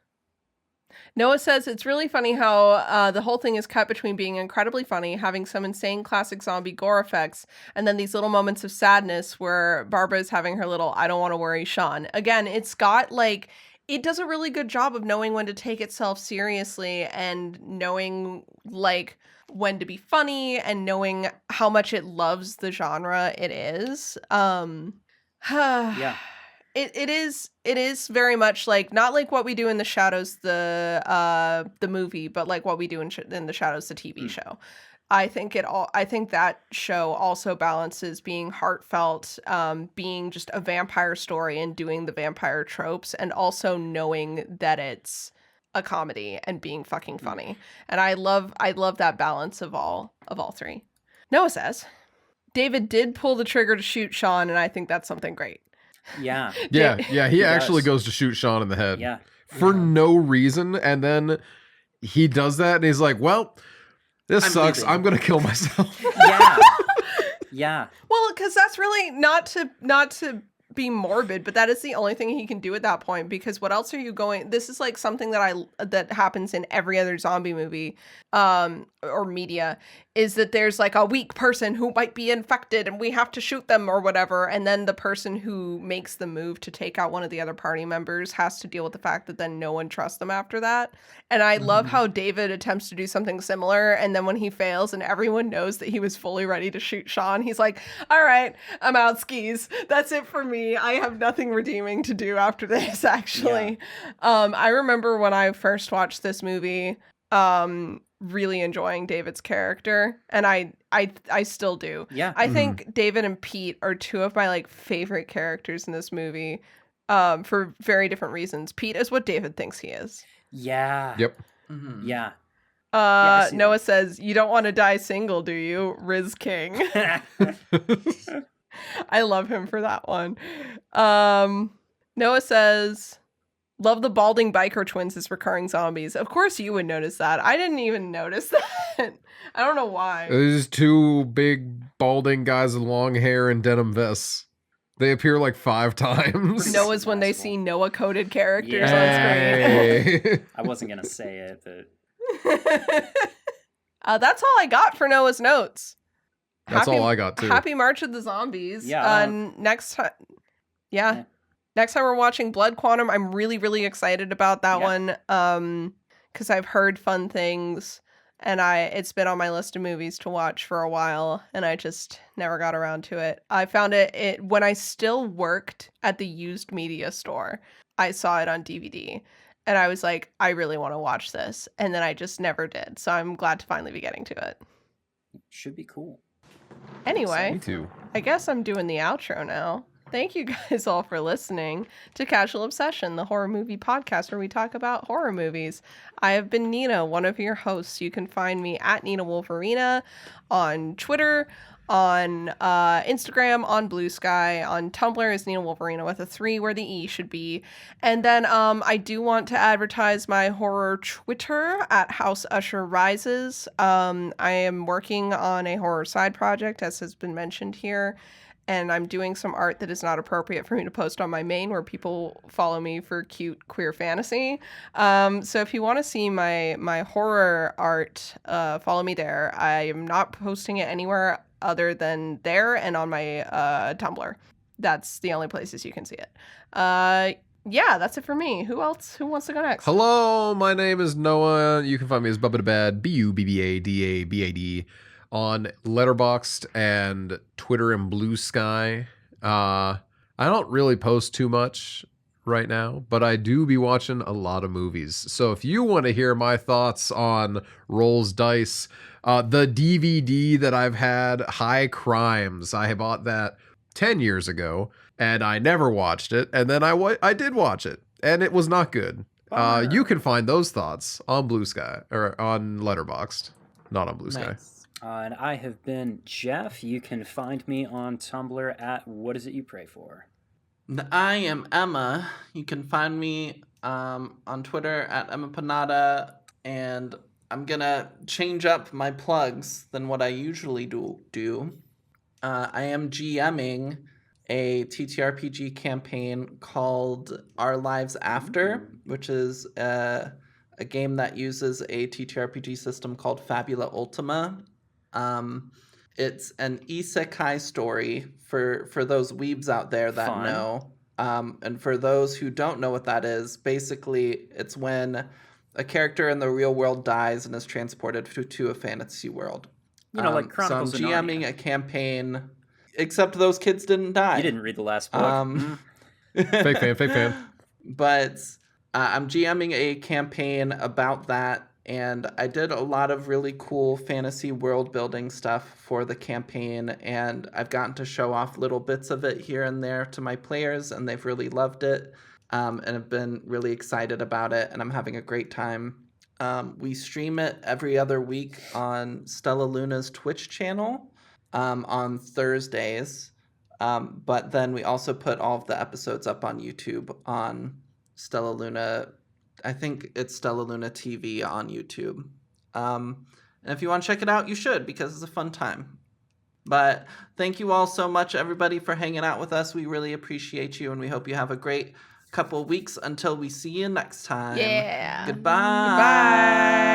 D: it's really funny how the whole thing is cut between being incredibly funny, having some insane classic zombie gore effects, and then these little moments of sadness where Barbara's having her little I don't want to worry Shaun. Again, it's got like, it does a really good job of knowing when to take itself seriously and knowing like when to be funny and knowing how much it loves the genre it is.
B: Yeah.
D: It is very much like, not like What We Do in the Shadows, the movie, but like What We Do in the Shadows, the TV show. I think that show also balances being heartfelt, being just a vampire story and doing the vampire tropes, and also knowing that it's a comedy and being fucking funny. And I love that balance of all three. Noah says, David did pull the trigger to shoot Shaun, and I think that's something great.
B: Yeah.
A: He actually goes to shoot Shaun in the head.
B: Yeah.
A: For no reason, and then he does that, and he's like, well, this sucks.
C: leaving.
A: I'm gonna kill myself.
B: Yeah.
D: Well, because that's really not to be morbid, but that is the only thing he can do at that point, because what else are you going? This is like something that happens in every other zombie movie or media, is that there's like a weak person who might be infected and we have to shoot them or whatever, and then the person who makes the move to take out one of the other party members has to deal with the fact that then no one trusts them after that. And I love how David attempts to do something similar, and then when he fails and everyone knows that he was fully ready to shoot Shaun, he's like, all right, I'm out skis. That's it for me. I have nothing redeeming to do after this, actually. I remember when I first watched this movie, really enjoying David's character, and I still do.
B: Yeah.
D: I think David and Pete are two of my like favorite characters in this movie, for very different reasons. Pete is what David thinks he is.
B: Yeah.
A: Yep.
C: Mhm.
B: Yeah. I see
D: Noah
B: that.
D: says, "You don't want to die single, do you, Riz King?" I love him for that one. Noah says, "Love the balding biker twins as recurring zombies." Of course you would notice that. I didn't even notice that. I don't know why.
A: There's two big balding guys with long hair and denim vests. They appear like 5 times.
D: Noah's when they
B: Possible.
D: see Noah-coded characters
B: Yeah.
D: on screen.
A: Hey.
B: I wasn't gonna say it, but
D: That's all I got for Noah's notes.
A: That's all I got too.
D: Happy March of the Zombies.
B: Yeah.
D: Next time, yeah. Next time we're watching Blood Quantum, I'm really, really excited about that one. Because I've heard fun things, and it's been on my list of movies to watch for a while, and I just never got around to it. I found it when I still worked at the used media store. I saw it on DVD, and I was like, I really want to watch this, and then I just never did. So I'm glad to finally be getting to it.
B: should be cool.
D: Anyway,
A: Me too.
D: I guess I'm doing the outro now. Thank you guys all for listening to Casual Obsession, the horror movie podcast where we talk about horror movies. I have been Nina, one of your hosts. You can find me at Nina Wolverina on Twitter, on Instagram, on Blue Sky, on Tumblr is Nina Wolverina with a 3 where the E should be. And then I do want to advertise my horror Twitter at House Usher Rises. I am working on a horror side project, as has been mentioned here. And I'm doing some art that is not appropriate for me to post on my main, where people follow me for cute queer fantasy. So if you want to see my horror art, follow me there. I am not posting it anywhere other than there and on my Tumblr. That's the only places you can see it. Yeah, that's it for me. Who else? Who wants to go next?
A: Hello, my name is Noah. You can find me as Bubba the Bad, BUBBADABAD, on Letterboxd and Twitter and Blue Sky. I don't really post too much right now, but I do be watching a lot of movies. So if you want to hear my thoughts on Rolls Dice, the DVD that I've had, High Crimes, I bought that 10 years ago, and I never watched it, and then I did watch it, and it was not good.
B: Bummer.
A: You can find those thoughts on Blue Sky, or on Letterboxd, not on Blue Sky.
C: Nice.
B: And I have been Jeff. You can find me on Tumblr at What Is It You Pray For?
C: And I am Emma. You can find me on Twitter at Emma Panada, and I'm gonna change up my plugs than what I usually do. I am GMing a TTRPG campaign called Our Lives After, which is a game that uses a TTRPG system called Fabula Ultima. It's an isekai story for those weebs out there that
B: Fun.
C: know. And for those who don't know what that is, basically it's when a character in the real world dies and is transported to a fantasy world.
B: You know, like Chronicles of
C: So I'm GMing
B: Narnia.
C: a campaign, except those kids didn't die.
B: You didn't read the last book.
A: Fake fan.
C: But I'm GMing a campaign about that, and I did a lot of really cool fantasy world building stuff for the campaign, and I've gotten to show off little bits of it here and there to my players, and they've really loved it, and have been really excited about it, and I'm having a great time. We stream it every other week on Stella Luna's Twitch channel on Thursdays, but then we also put all of the episodes up on YouTube on Stella Luna. I think it's Stella Luna TV on YouTube. And if you want to check it out, you should, because it's a fun time. But thank you all so much, everybody, for hanging out with us. We really appreciate you, and we hope you have a great couple weeks until we see you next time.
D: Yeah.
C: Goodbye.
D: Goodbye.